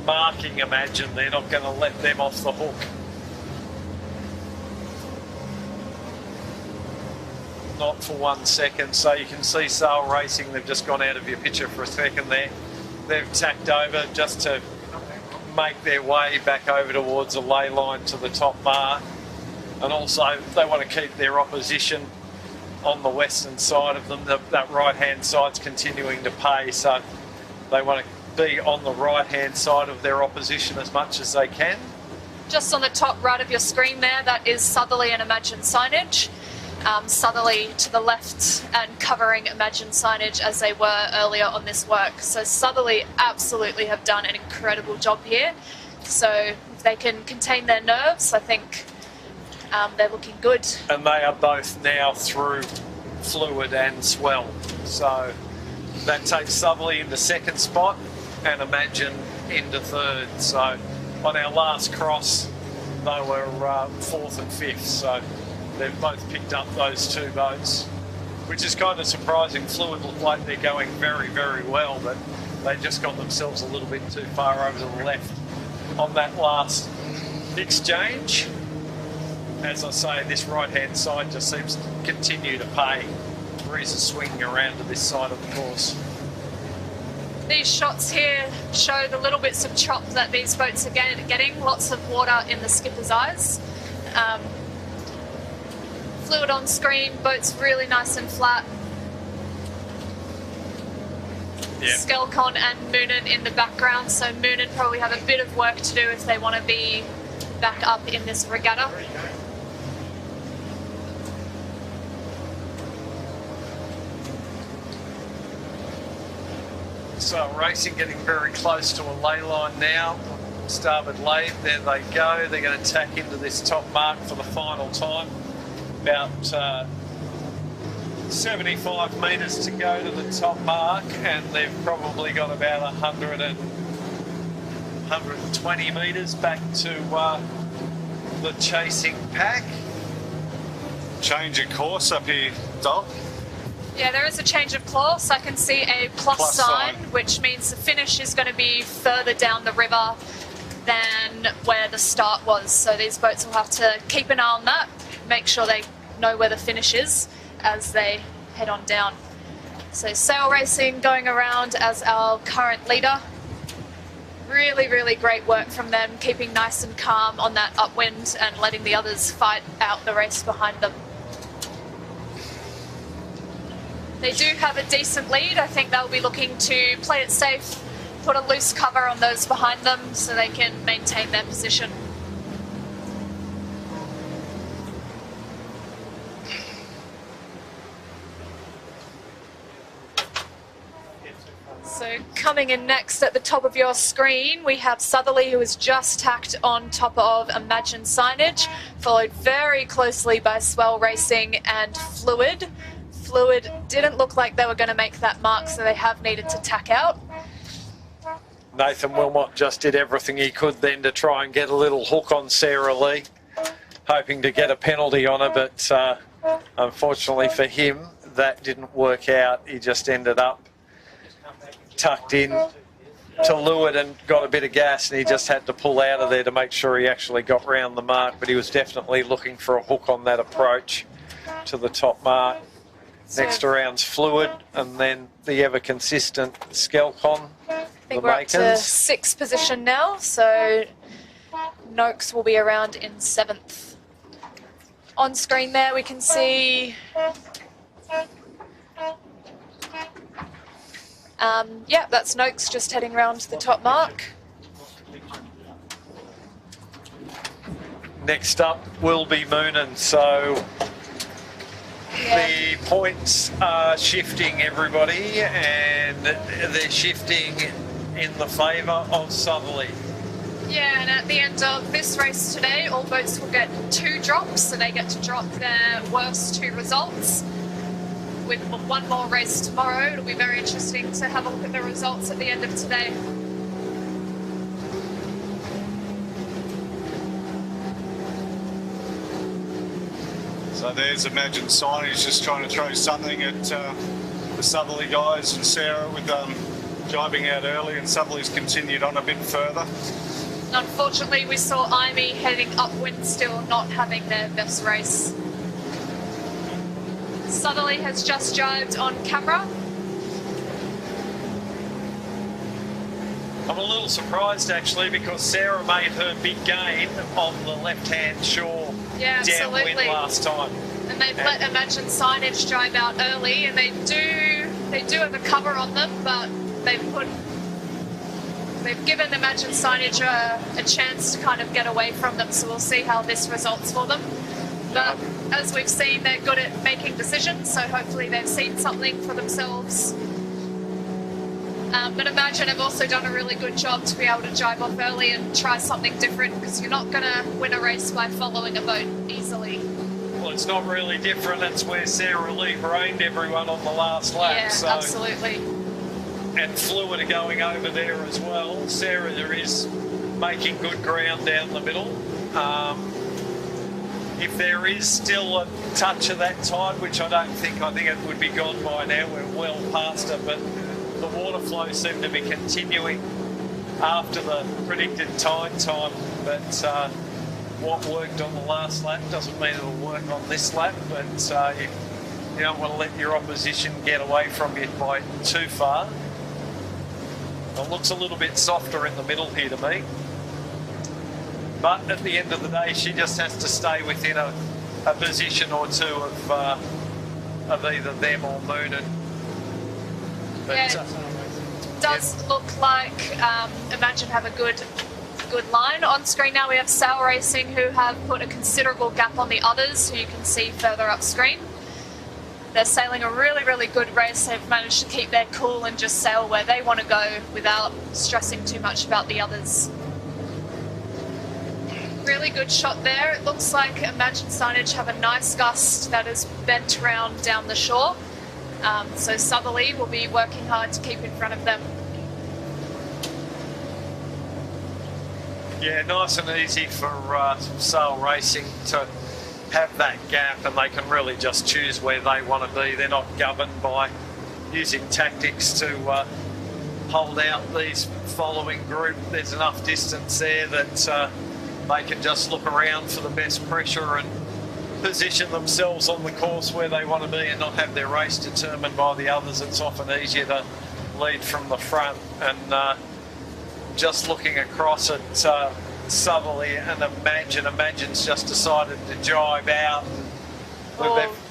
marking Imagine. They're not going to let them off the hook. Not for 1 second. So you can see Sail Racing, they've just gone out of your picture for a second there. They've tacked over just to make their way back over towards a ley line to the top mark. And also they want to keep their opposition on the western side of them. That right-hand side's continuing to pay, so they want to be on the right-hand side of their opposition as much as they can. Just on the top right of your screen there, that is Southerly and Imagine signage. Southerly to the left and covering Imagine signage as they were earlier on this work. So Southerly absolutely have done an incredible job here. So if they can contain their nerves, I think they're looking good. And they are both now through Fluid and Swell. So that takes Southerly into second spot and Imagine into third. So on our last cross, they were fourth and fifth. So they've both picked up those two boats, which is kind of surprising. Fluid look like they're going very, very well, but they just got themselves a little bit too far over to the left on that last exchange. As I say, this right-hand side just seems to continue to pay. Breezes swinging around to this side of the course. These shots here show the little bits of chop that these boats are getting. Lots of water in the skipper's eyes. Fluid on screen, boats really nice and flat. Yeah. Skelcon and Moonin in the background, so Moonin probably have a bit of work to do if they want to be back up in this regatta. So Racing getting very close to a ley line now. Starboard lay, there they go. They're going to tack into this top mark for the final time. About 75 metres to go to the top mark, and they've probably got about 120 metres back to the chasing pack. Change of course up here, Doc. Yeah, there is a change of course. I can see a plus sign, which means the finish is going to be further down the river than where the start was. So these boats will have to keep an eye on that, make sure they know where the finish is as they head on down. So Sail Racing going around as our current leader. Really, really great work from them, keeping nice and calm on that upwind and letting the others fight out the race behind them. They do have a decent lead. I think they'll be looking to play it safe, put a loose cover on those behind them so they can maintain their position. So coming in next at the top of your screen, we have Southerly, who is just tacked on top of Imagine Signage, followed very closely by Swell Racing and Fluid. Fluid didn't look like they were going to make that mark, so they have needed to tack out. Nathan Wilmot just did everything he could then to try and get a little hook on Sarah Lee, hoping to get a penalty on her, but unfortunately for him, that didn't work out. He just ended up tucked in to leeward and got a bit of gas, and he just had to pull out of there to make sure he actually got round the mark, but he was definitely looking for a hook on that approach to the top mark. Next around's Fluid, and then the ever consistent Skelcon. I think we're up to 6th position now, so Noakes will be around in 7th. On screen there we can see yeah, that's Noakes just heading round the top mark. Next up will be Moonan, so the points are shifting, everybody, and they're shifting in the favour of Southerly. Yeah, and at the end of this race today, all boats will get 2 drops, so they get to drop their worst 2 results. With one more race tomorrow, it'll be very interesting to have a look at the results at the end of today. So there's Imagine Signage just trying to throw something at the Southerly guys, and Sarah with jibing out early, and Southerly's continued on a bit further. Unfortunately, we saw Imy heading upwind still, not having their best race. Southerly has just jibed on camera. I'm a little surprised actually, because Sarah made her big gain on the left-hand shore downwind last time. And they've let Imagine Signage jibe out early, and they do have a cover on them, but they've given Imagine Signage a chance to kind of get away from them, so we'll see how this results for them. But as we've seen, they're good at making decisions, so hopefully they've seen something for themselves. But Imagine have also done a really good job to be able to jibe off early and try something different, because you're not going to win a race by following a boat easily. Well, it's not really different. That's where Sarah Lee brained everyone on the last lap. Yeah, so. Absolutely. And Fluid are going over there as well. Sarah is making good ground down the middle. If there is still a touch of that tide, which I don't think, I think it would be gone by now, we're well past it, but the water flow seemed to be continuing after the predicted tide time. But what worked on the last lap doesn't mean it'll work on this lap, but you don't want to let your opposition get away from you by too far. It looks a little bit softer in the middle here to me. But at the end of the day, she just has to stay within a position or two of either them or Moonan. But, yeah, it does look like Imagine have a good line. On screen now we have Sail Racing, who have put a considerable gap on the others, who you can see further upstream. They're sailing a really, really good race. They've managed to keep their cool and just sail where they want to go without stressing too much about the others. Really good shot there. It looks like Imagine Signage have a nice gust that is bent round down the shore. So Southerly will be working hard to keep in front of them. Yeah, nice and easy for Sail Racing to have that gap, and they can really just choose where they want to be. They're not governed by using tactics to hold out these following group. There's enough distance there that they can just look around for the best pressure and position themselves on the course where they want to be and not have their race determined by the others. It's often easier to lead from the front, and just looking across at Southerly and Imagine's just decided to jibe out.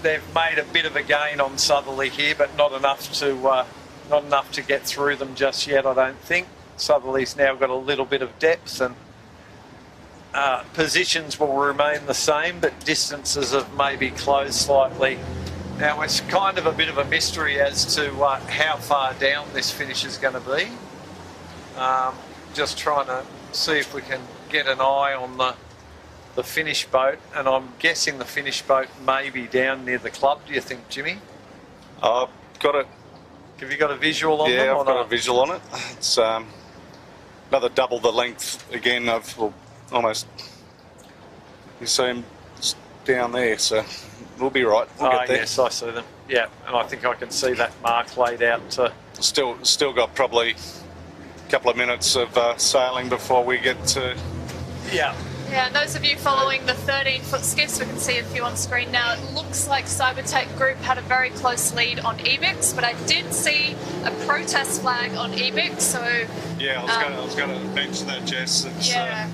They've made a bit of a gain on Southerly here, but not enough to get through them just yet, I don't think. Southerly's now got a little bit of depth, and positions will remain the same, but distances have maybe closed slightly. Now it's kind of a bit of a mystery as to how far down this finish is going to be. Just trying to see if we can get an eye on the finish boat, and I'm guessing the finish boat may be down near the club. Do you think, Jimmy? I've got it. Have you got a visual on them? Yeah, or I've got not? a visual on it. It's another double the length again of, well, almost. You see them down there, so we'll be right. We'll get there. Yes, I see them. Yeah, and I think I can see that mark laid out. Still got probably a couple of minutes of sailing before we get to. Yeah. Yeah, and those of you following the 13-foot skiffs, we can see a few on screen now. It looks like Cybertech Group had a very close lead on Ebix, but I did see a protest flag on Ebix, so... Yeah, I was going to mention that, Jess. Yeah,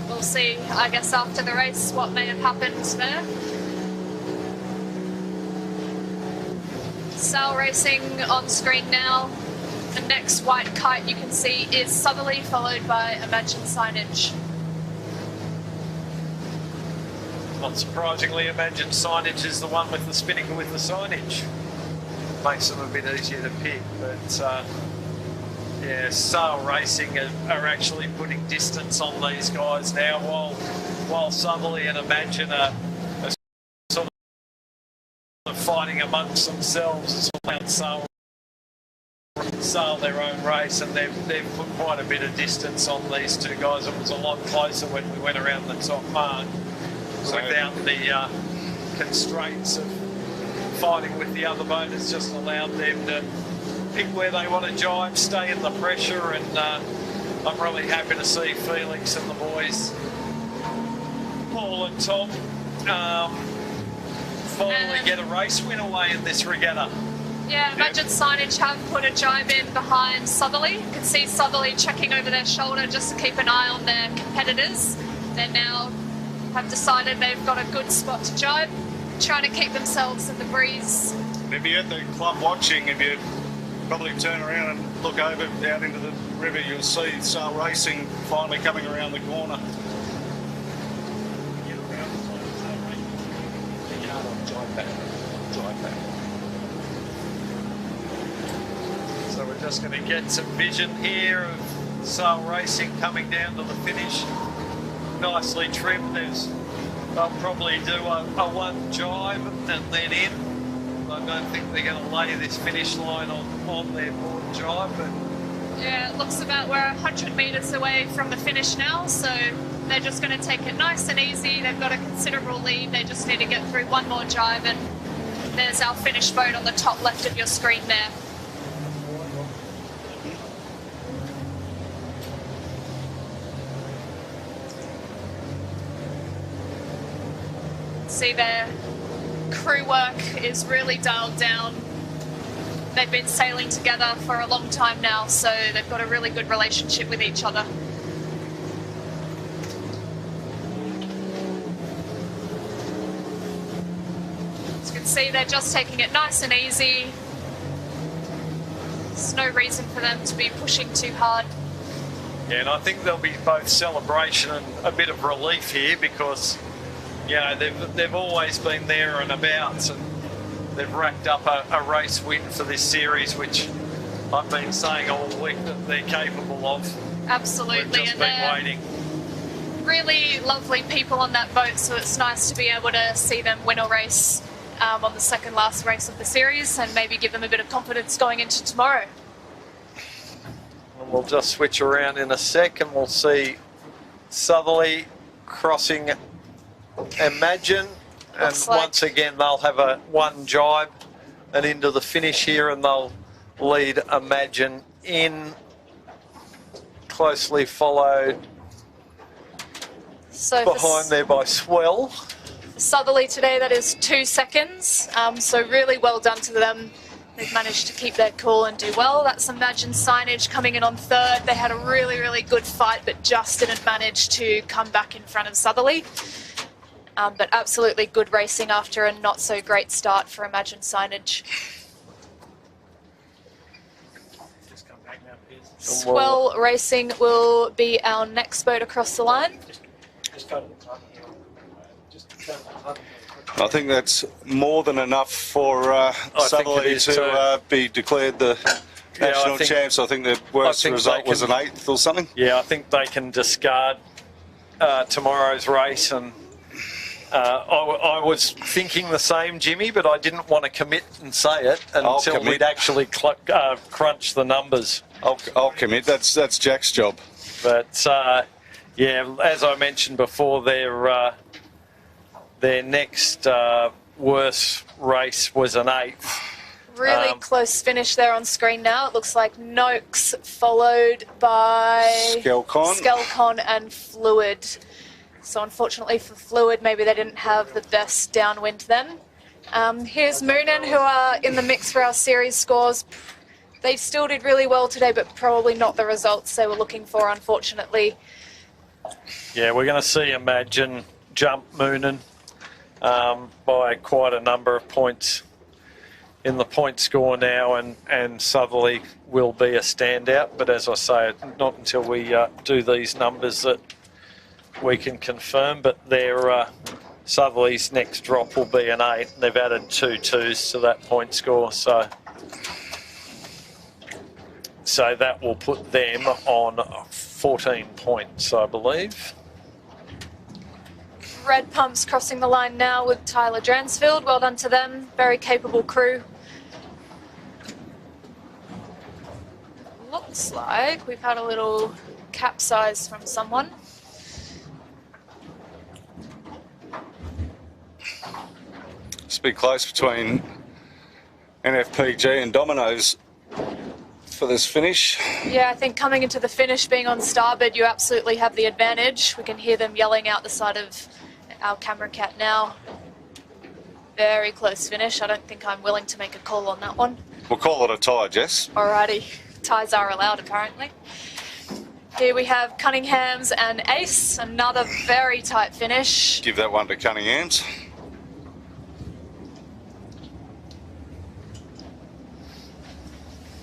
we'll see, I guess, after the race what may have happened there. Sail racing on screen now. The next white kite you can see is Southerly, followed by Imagine Signage. Not surprisingly, Imagine Signage is the one with the spinnaker with the signage. Makes them a bit easier to pick, but yeah, Sail Racing are actually putting distance on these guys now, while Southerly and Imagine are sort of fighting amongst themselves. It's allowed Sail their own race, and they've put quite a bit of distance on these two guys. It was a lot closer when we went around the top mark, without the constraints of fighting with the other boat. It's just allowed them to pick where they want to jibe, stay in the pressure, and I'm really happy to see Felix and the boys, Paul and Tom, finally get a race win away in this regatta. Yeah, Imagine Signage have put a jibe in behind Southerly. You can see Southerly checking over their shoulder just to keep an eye on their competitors. They now have decided they've got a good spot to jibe, trying to keep themselves in the breeze. If you're at the club watching, if you probably turn around and look over out into the river, you'll see Sail Racing finally coming around the corner. So we're just going to get some vision here of Sail Racing coming down to the finish. Nicely trimmed. They'll probably do a one jibe and then in. I don't think they're going to lay this finish line on their board jibe, but yeah, it looks about we're 100 metres away from the finish now, so they're just going to take it nice and easy. They've got a considerable lead. They just need to get through one more jibe, and there's our finish boat on the top left of your screen there. See, their crew work is really dialed down. They've been sailing together for a long time now, so they've got a really good relationship with each other. As you can see, they're just taking it nice and easy. There's no reason for them to be pushing too hard. yeah, and I think there'll be both celebration and a bit of relief here, because you know, they've always been there and abouts, and they've racked up a race win for this series, which I've been saying all week that they're capable of. Absolutely. We've just been waiting. Really lovely people on that boat, so it's nice to be able to see them win a race on the second last race of the series, and maybe give them a bit of confidence going into tomorrow. And we'll just switch around in a sec and we'll see Southerly crossing Imagine, and once again they'll have a one jibe and into the finish here, and they'll lead Imagine in, closely followed behind there by Swell. Southerly today, that is 2 seconds, so really well done to them. They've managed to keep their cool and do well. That's Imagine Signage coming in on third. They had a really, really good fight, but just didn't manage to come back in front of Southerly. But absolutely good racing after a not so great start for Imagine Signage. Swell Racing will be our next boat across the line. I think that's more than enough for Southerly to be declared the national champs. I think the worst result was an 8th or something. Yeah, I think they can discard tomorrow's race. And I was thinking the same, Jimmy, but I didn't want to commit and say it until we'd actually crunch the numbers. I'll commit. That's Jack's job. But yeah, as I mentioned before, their next worst race was an 8th. Really close finish there on screen now. It looks like Noakes followed by Skelcon and Fluid. So unfortunately for Fluid, maybe they didn't have the best downwind then. Here's Moonan, who are in the mix for our series scores. They still did really well today, but probably not the results they were looking for, unfortunately. Yeah, we're going to see Imagine jump Moonan by quite a number of points in the point score now, and Southerly will be a standout. But as I say, not until we do these numbers that we can confirm. But their Southerly's next drop will be an 8. They've added 2 2s to that point score, so that will put them on 14 points, I believe. Red Pumps crossing the line now with Tyler Dransfield. Well done to them. Very capable crew. Looks like we've had a little capsize from someone. It's a bit close between NFPG and Domino's for this finish. Yeah, I think coming into the finish, being on starboard, you absolutely have the advantage. We can hear them yelling out the side of our camera cat now. Very close finish. I don't think I'm willing to make a call on that one. We'll call it a tie, Jess. Alrighty, ties are allowed apparently. Here we have Cunningham's and Ace, another very tight finish. Give that one to Cunningham's.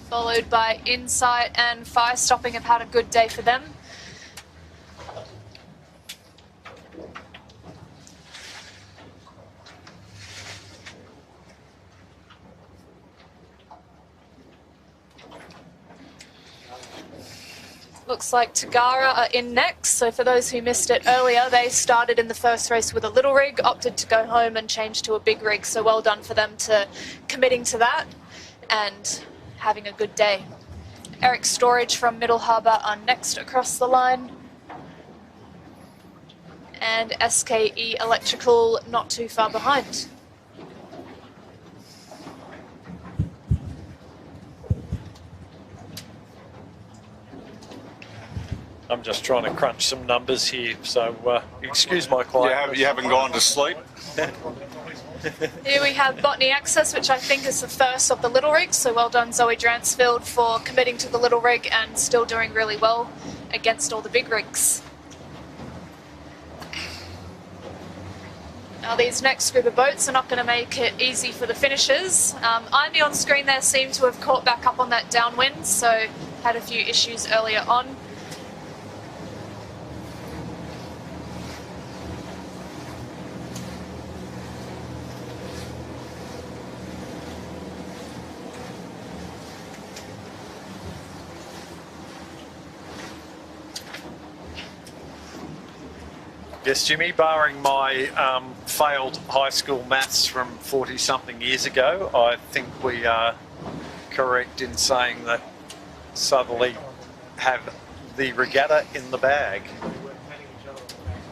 Followed by Insight and Fire Stopping have had a good day for them. Looks like Tagara are in next, so for those who missed it earlier, they started in the first race with a little rig, opted to go home and change to a big rig, so well done for them to committing to that and having a good day. Eric Storage from Middle Harbour are next across the line. And SKE Electrical not too far behind. I'm just trying to crunch some numbers here, so excuse my quiet. You haven't gone to sleep? Here we have Botany Access, which I think is the first of the little rigs, so well done Zoe Dransfield for committing to the little rig and still doing really well against all the big rigs. Now these next group of boats are not going to make it easy for the finishers. Ivy on screen there seemed to have caught back up on that downwind, so had a few issues earlier on. Yes, Jimmy, barring my failed high school maths from 40-something years ago, I think we are correct in saying that Southerly have the regatta in the bag.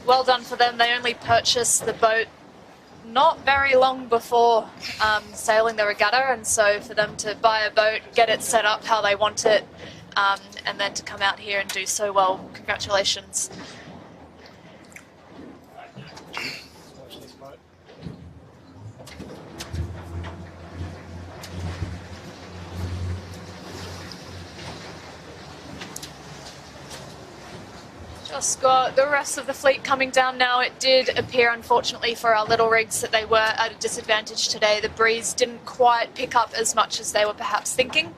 Well done for them. They only purchased the boat not very long before sailing the regatta, and so for them to buy a boat, get it set up how they want it, and then to come out here and do so well, congratulations. Just got the rest of the fleet coming down now. It did appear, unfortunately, for our little rigs that they were at a disadvantage today. The breeze didn't quite pick up as much as they were perhaps thinking.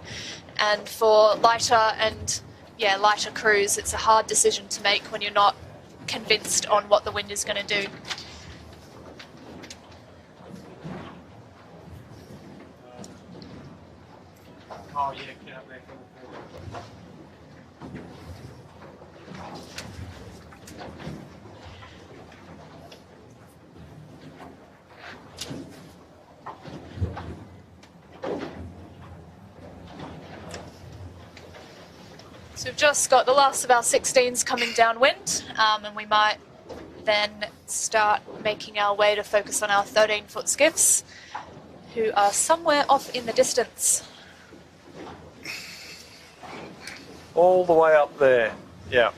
And for lighter crews, it's a hard decision to make when you're not convinced on what the wind is going to do. Oh, yeah, get up there. So we've just got the last of our 16s coming downwind, and we might then start making our way to focus on our 13-foot skiffs, who are somewhere off in the distance. All the way up there, yeah.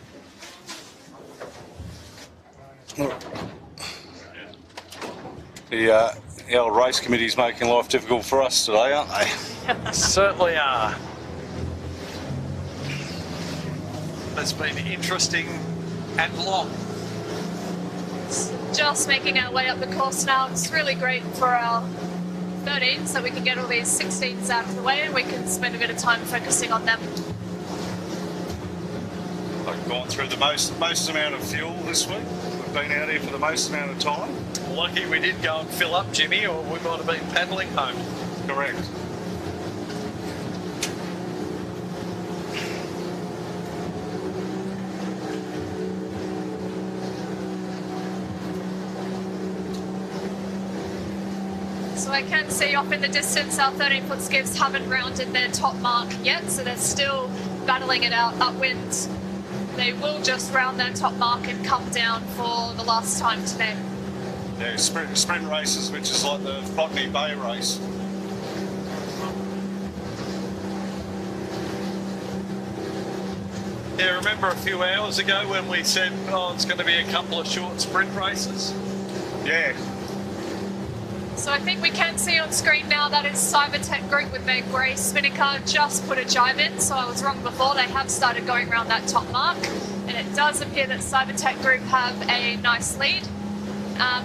The old race committee's making life difficult for us today, aren't they? Certainly are. It's been interesting and long. Just making our way up the course now. It's really great for our 13s, so we can get all these 16s out of the way and we can spend a bit of time focusing on them. I've gone through the most amount of fuel this week. We've been out here for the most amount of time. Lucky we did go and fill up, Jimmy, or we might have been paddling home. Correct. So I can see off in the distance our 13-foot skiffs haven't rounded their top mark yet, so they're still battling it out upwind. They will just round their top mark and come down for the last time today. Yeah, sprint races, which is like the Botany Bay race. Yeah, remember a few hours ago when we said, oh, it's going to be a couple of short sprint races? Yeah. So I think we can see on screen now that is Cybertech Group with their grey spinnaker just put a jibe in, so I was wrong before. They have started going around that top mark, and it does appear that Cybertech Group have a nice lead.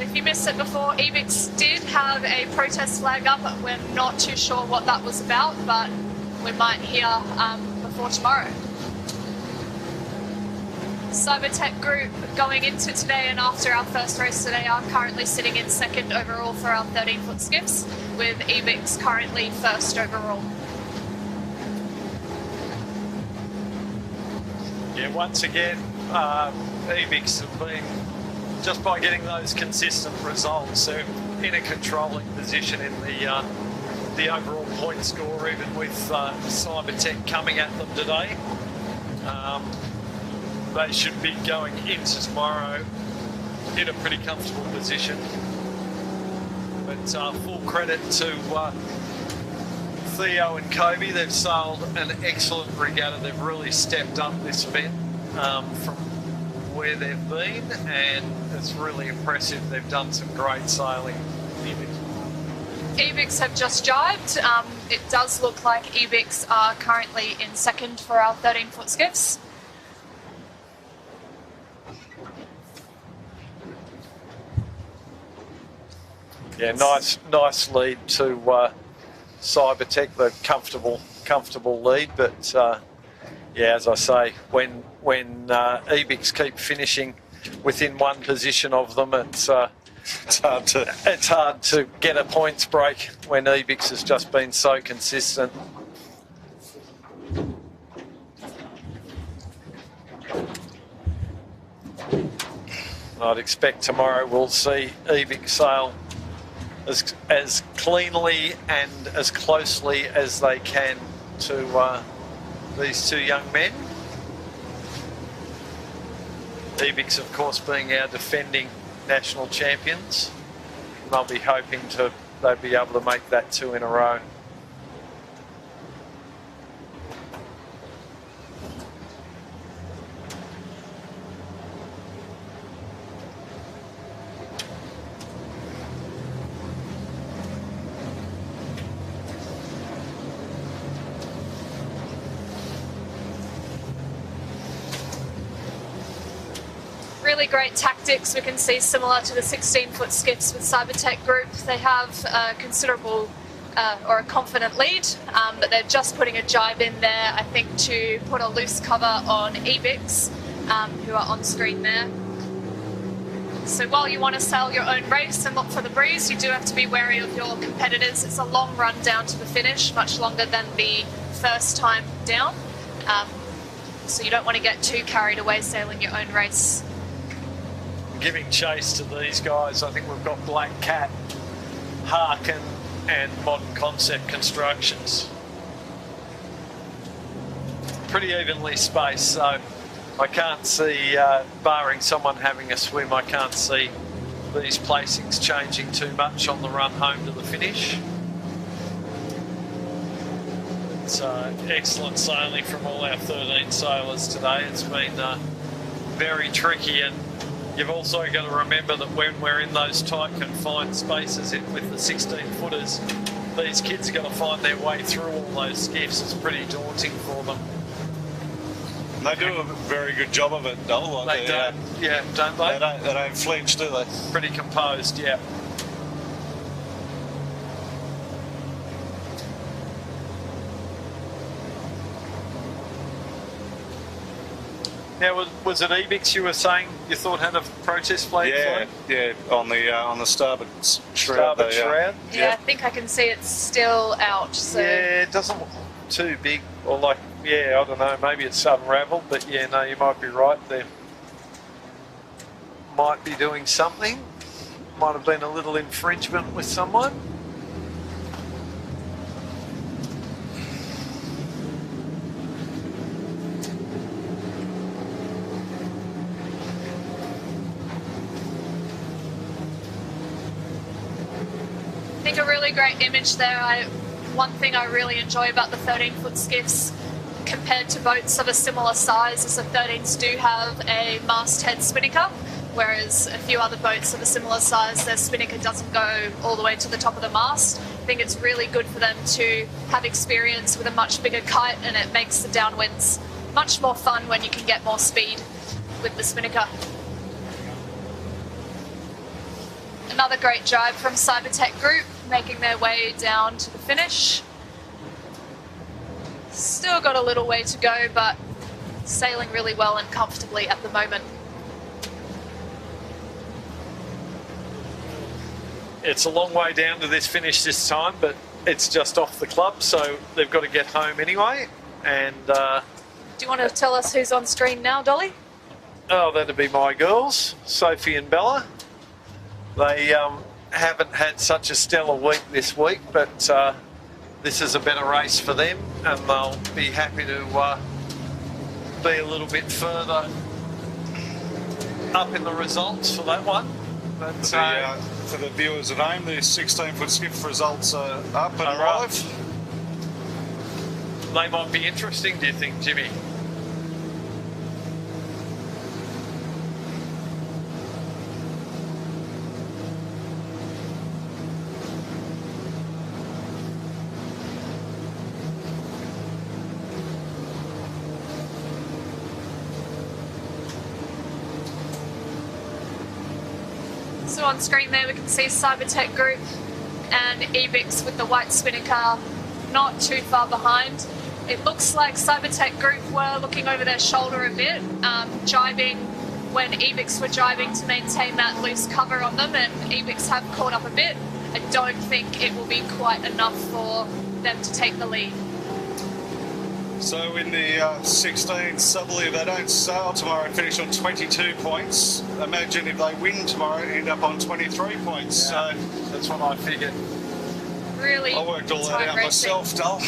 If you missed it before, EBIX did have a protest flag up. We're not too sure what that was about, but we might hear before tomorrow. Cybertech Group going into today and after our first race today are currently sitting in second overall for our 13-foot skiffs, with EBIX currently first overall. Yeah, once again, EBIX have been, just by getting those consistent results, they're in a controlling position in the overall point score, even with Cybertech coming at them today. They should be going into tomorrow in a pretty comfortable position. But full credit to Theo and Kobe. They've sailed an excellent regatta. They've really stepped up this event from where they've been, and it's really impressive. They've done some great sailing. EBIX have just jibed. It does look like EBIX are currently in second for our 13-foot skiffs. Yeah, nice lead to Cybertech, the comfortable lead. But yeah, as I say, when EBIX keep finishing within one position of them, it's hard to get a points break when EBIX has just been so consistent. I'd expect tomorrow we'll see EBIX sail as cleanly and as closely as they can to these two young men. EBIX, of course, being our defending national champions. They'll be hoping they'll be able to make that two in a row. really great tactics we can see similar to the 16-foot skiffs with Cybertech Group. They have a considerable or a confident lead, but they're just putting a jibe in there, I think, to put a loose cover on Ebix, who are on screen there. So while you want to sail your own race and look for the breeze, you do have to be wary of your competitors. It's a long run down to the finish, much longer than the first time down. So you don't want to get too carried away sailing your own race. Giving chase to these guys, I think we've got Black Cat, Harkin and Modern Concept Constructions. Pretty evenly spaced, so I can't see, barring someone having a swim, I can't see these placings changing too much on the run home to the finish. It's excellent sailing from all our 13 sailors today. It's been very tricky, and you've also got to remember that when we're in those tight confined spaces with the 16-footers, these kids are going to find their way through all those skiffs. It's pretty daunting for them. They do a very good job of it, though. They don't, yeah, don't they? They don't flinch, do they? Pretty composed, yeah. Now, was it Ebix you were saying you thought had a protest flag? Yeah, on the starboard shroud. Starboard shroud? Yeah, I think I can see it's still out. So. Yeah, it doesn't look too big, or like, yeah, I don't know, maybe it's unravelled, but yeah, no, you might be right there. Might be doing something. Might have been a little infringement with someone. I think a really great image there. One thing I really enjoy about the 13-foot skiffs compared to boats of a similar size is the 13s do have a masthead spinnaker, whereas a few other boats of a similar size, their spinnaker doesn't go all the way to the top of the mast. I think it's really good for them to have experience with a much bigger kite, and it makes the downwinds much more fun when you can get more speed with the spinnaker. Another great jibe from Cybertech Group, making their way down to the finish. Still got a little way to go, but sailing really well and comfortably at the moment. It's a long way down to this finish this time, but it's just off the club, so they've got to get home anyway. And do you want to tell us who's on screen now, Dolly? Oh, that'd be my girls, Sophie and Bella. They haven't had such a stellar week this week, but this is a better race for them, and they'll be happy to be a little bit further up in the results for that one. But, for the viewers at home, the 16-foot skiff results are up and live. They might be interesting, do you think, Jimmy? So on screen there we can see Cybertech Group and Ebix with the white spinnaker not too far behind. It looks like Cybertech Group were looking over their shoulder a bit, jibing when Ebix were jibing to maintain that loose cover on them, and Ebix have caught up a bit. I don't think it will be quite enough for them to take the lead. So in the 16 Subly, they don't sail tomorrow and finish on 22 points. Imagine if they win tomorrow and end up on 23 points. Yeah, so that's what I figured. Really, I worked all that out racing. myself, Dull.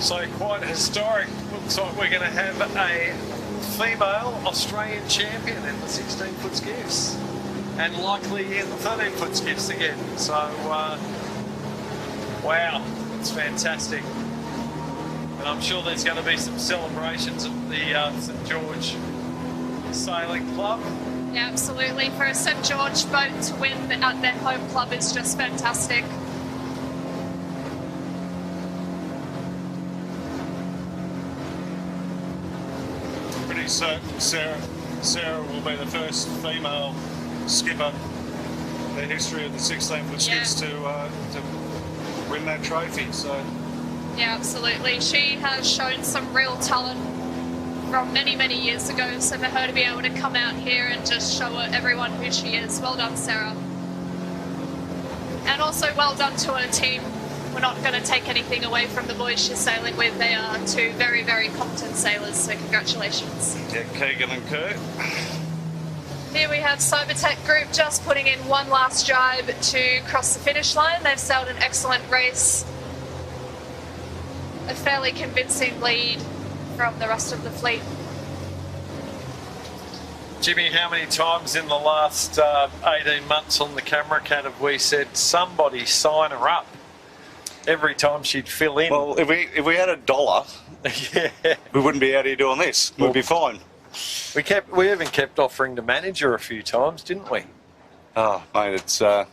So quite historic. Looks like we're going to have a female Australian champion in the 16-foot skiffs, and likely in the 13-foot skiffs again. So, wow, it's fantastic. And I'm sure there's going to be some celebrations at the St George Sailing Club. Yeah, absolutely. For a St George boat to win at their home club is just fantastic. Pretty certain Sarah will be the first female skipper in the history of the 16-foot skiffs to win that trophy. So yeah, absolutely. She has shown some real talent from many, many years ago. So for her to be able to come out here and just show everyone who she is, well done, Sarah. And also well done to her team. We're not going to take anything away from the boys she's sailing with. They are two very, very competent sailors, so congratulations. yeah, Keegan and Kurt. Here we have Cybertech Group just putting in one last drive to cross the finish line. They've sailed an excellent race. A fairly convincing lead from the rest of the fleet. Jimmy, how many times in the last 18 months on the camera cat have we said somebody sign her up? Every time she'd fill in. Well, if we had $1, yeah, we wouldn't be out here doing this. We'd be fine. we even kept offering to manage her a few times, didn't we? Oh, mate, it's like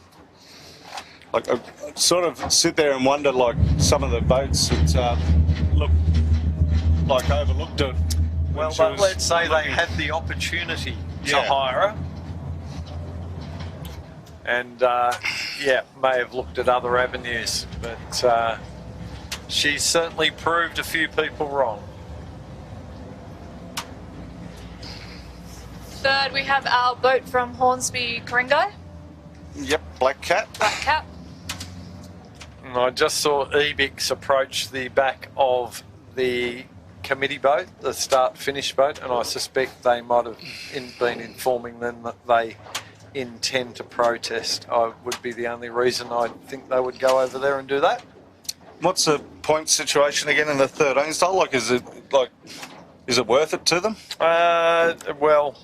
I sort of sit there and wonder, like some of the boats that look like overlooked it. Well, but let's say they had the opportunity to hire her, and yeah, may have looked at other avenues, but she's certainly proved a few people wrong. Third, we have our boat from Hornsby, Coringo. Yep, Black Cat. Black Cat. And I just saw Ebix approach the back of the committee boat, the start-finish boat, and I suspect they might have been informing them that they intend to protest. I would be the only reason I think they would go over there and do that. What's the point situation again in the 13 style? Like, is it worth it to them? Well,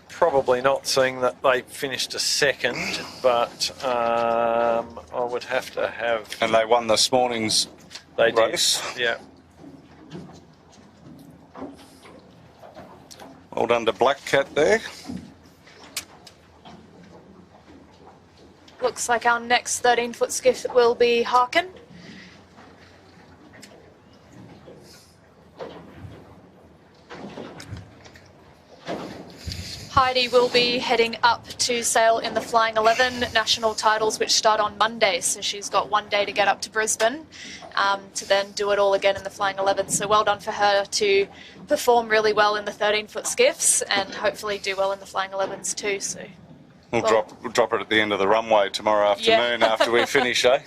probably not, seeing that they finished a second, but I would have to have. And they won this morning's race. Yeah. Well done to Black Cat there. Looks like our next 13-foot skiff will be Harkin. Heidi will be heading up to sail in the Flying 11 national titles, which start on Monday. So she's got one day to get up to Brisbane to then do it all again in the Flying 11. So well done for her to perform really well in the 13-foot skiffs and hopefully do well in the Flying 11s too. So We'll drop it at the end of the runway tomorrow afternoon after we finish, eh? I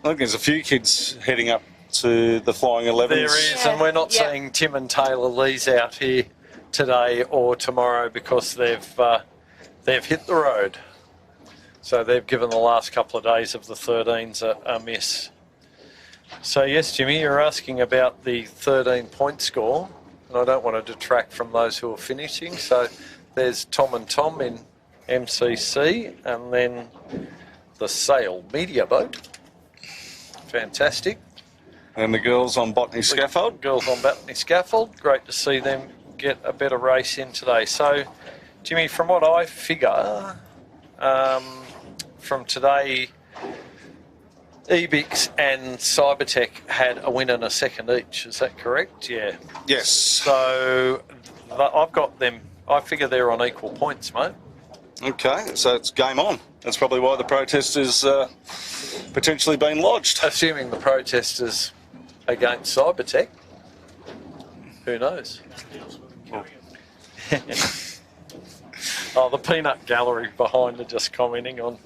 think there's a few kids heading up to the Flying 11s. There is, and we're not seeing Tim and Taylor Lees out here today or tomorrow because they've hit the road. So they've given the last couple of days of the 13s a miss. So yes, Jimmy, you're asking about the 13-point score, and I don't want to detract from those who are finishing. So there's Tom and Tom in MCC, and then the Sail Media boat. Fantastic. And the girls on Botany Scaffold. Girls on Botany Scaffold. Great to see them get a better race in today. So, Jimmy, from what I figure, from today, Ebix and Cybertech had a win and a second each. Is that correct? Yeah. Yes. So I've got them. I figure they're on equal points, mate. Okay, so it's game on. That's probably why the protest has potentially been lodged. Assuming the protesters against Cybertech. Who knows? Oh, the peanut gallery behind are just commenting on.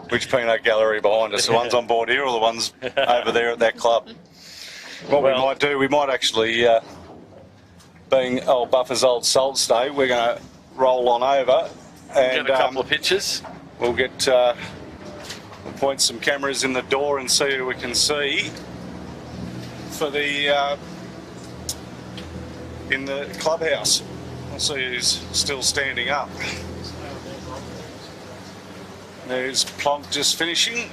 Which peanut gallery behind us? The ones on board here or the ones over there at that club? What we might do, we might actually, being old Buffer's Old Salt Stay, we're going to roll on over and get a couple of pictures. We'll get we'll point some cameras in the door and see who we can see for the in the clubhouse. We'll see who's still standing up. There's Plonk just finishing.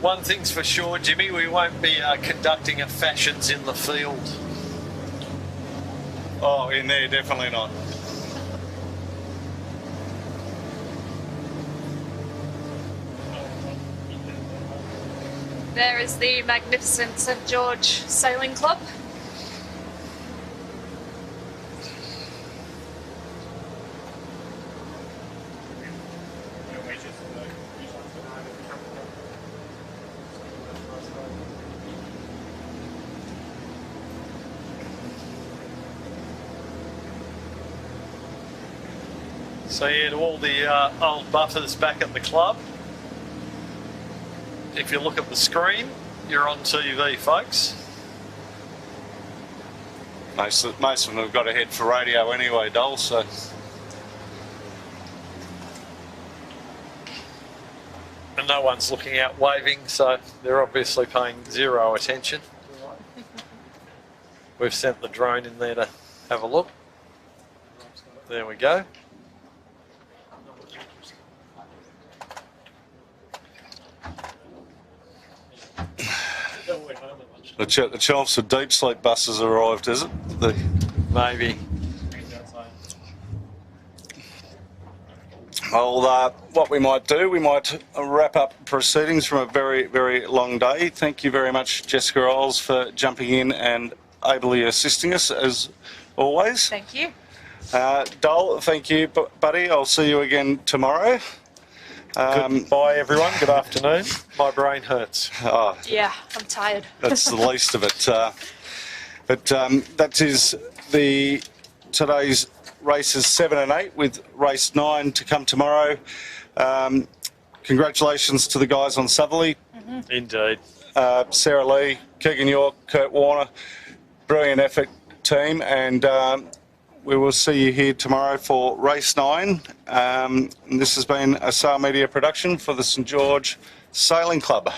One thing's for sure, Jimmy, we won't be conducting at fashions in the field. Oh, in there, definitely not. There is the magnificent St George Sailing Club. So yeah, to all the old buffers back at the club, if you look at the screen, you're on TV, folks. Most of them have got to head for radio anyway, Dole, so... And no one's looking out waving, so they're obviously paying zero attention. We've sent the drone in there to have a look. There we go. The Chelmsford deep sleep bus has arrived, is it? Maybe. Well, what we might do, we might wrap up proceedings from a very, very long day. Thank you very much, Jessica Isles, for jumping in and ably assisting us, as always. Thank you. Dole, thank you, buddy. I'll see you again tomorrow. Goodbye, everyone. Good afternoon. My brain hurts. Oh, Yeah, I'm tired. that's the least of it. But that is today's races 7 and 8, with race 9 to come tomorrow. Congratulations to the guys on Southerly. Indeed. Sarah Lee, Keegan York, Kurt Warner. Brilliant effort, team. And we will see you here tomorrow for race 9. And this has been a Sail Media production for the St George Sailing Club.